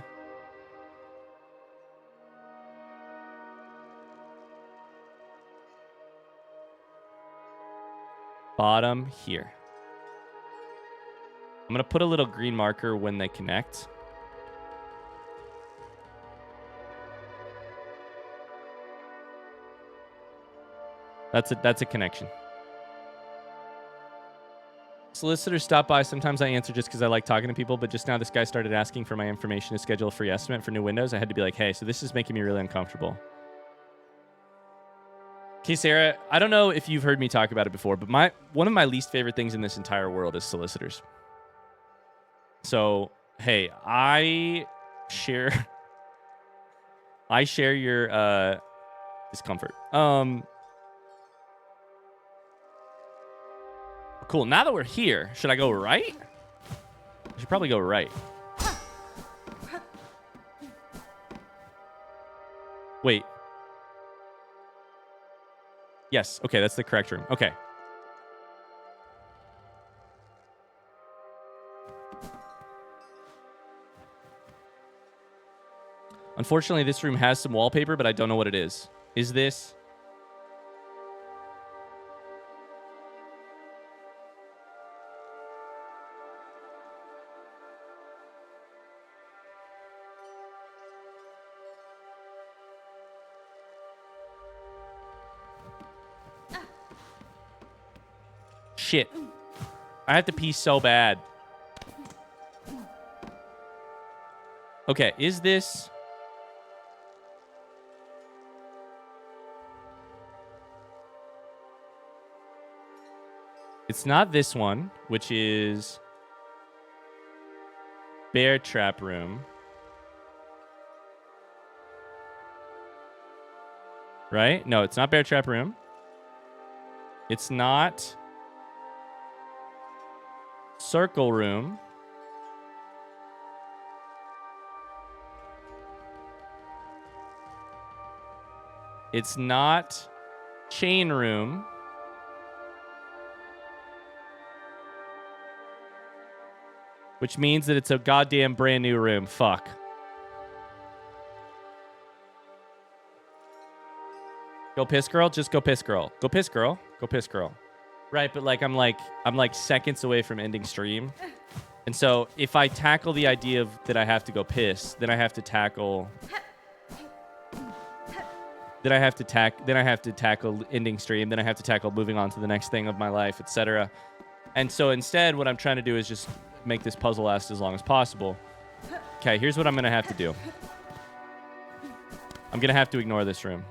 bottom here. I'm going to put a little green marker when they connect. That's a connection. Solicitors stop by. Sometimes I answer just because I like talking to people, but just now this guy started asking for my information to schedule a free estimate for new windows. I had to be like, hey, so this is making me really uncomfortable. Okay, Sarah, I don't know if you've heard me talk about it before, but one of my least favorite things in this entire world is solicitors. So, hey, I share your discomfort. Cool. Now that we're here, should I go right? I should probably go right. Wait. Yes. Okay, that's the correct room. Okay. Unfortunately, this room has some wallpaper, but I don't know what it is. Is this... Shit. I have to pee so bad. Okay, is this... It's not this one, which is Bear Trap Room. Right? No, it's not Bear Trap Room. It's not Circle Room. It's not Chain Room. Which means that it's a goddamn brand new room. Fuck. Go piss, girl. Just go piss, girl. Go piss, girl. Go piss, girl. Right, but like I'm like seconds away from ending stream. And so if I tackle the idea of that I have to go piss, then I have to tackle tackle ending stream, then I have to tackle moving on to the next thing of my life, etc. And so instead what I'm trying to do is just make this puzzle last as long as possible. Okay, here's what I'm going to have to do. I'm going to have to ignore this room.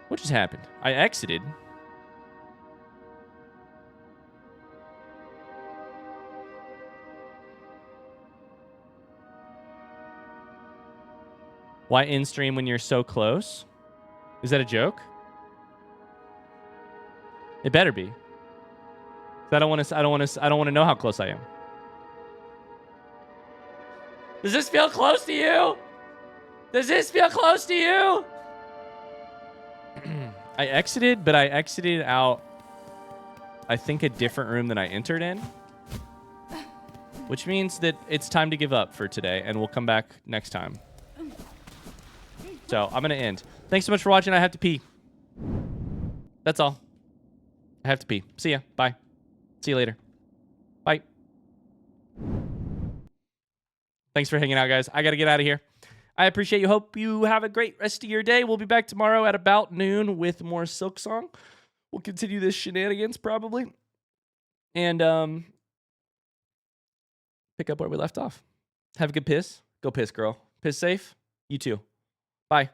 What just happened? I exited. Why in stream when you're so close? Is that a joke? It better be. I don't want to know how close I am. Does this feel close to you? Does this feel close to you? I exited, but I exited out, I think, a different room than I entered in. Which means that it's time to give up for today, and we'll come back next time. So I'm going to end. Thanks so much for watching. I have to pee. That's all. I have to pee. See ya. Bye. See you later. Bye. Thanks for hanging out, guys. I got to get out of here. I appreciate you. Hope you have a great rest of your day. We'll be back tomorrow at about noon with more Silksong. We'll continue this shenanigans probably. And pick up where we left off. Have a good piss. Go piss, girl. Piss safe. You too. Bye.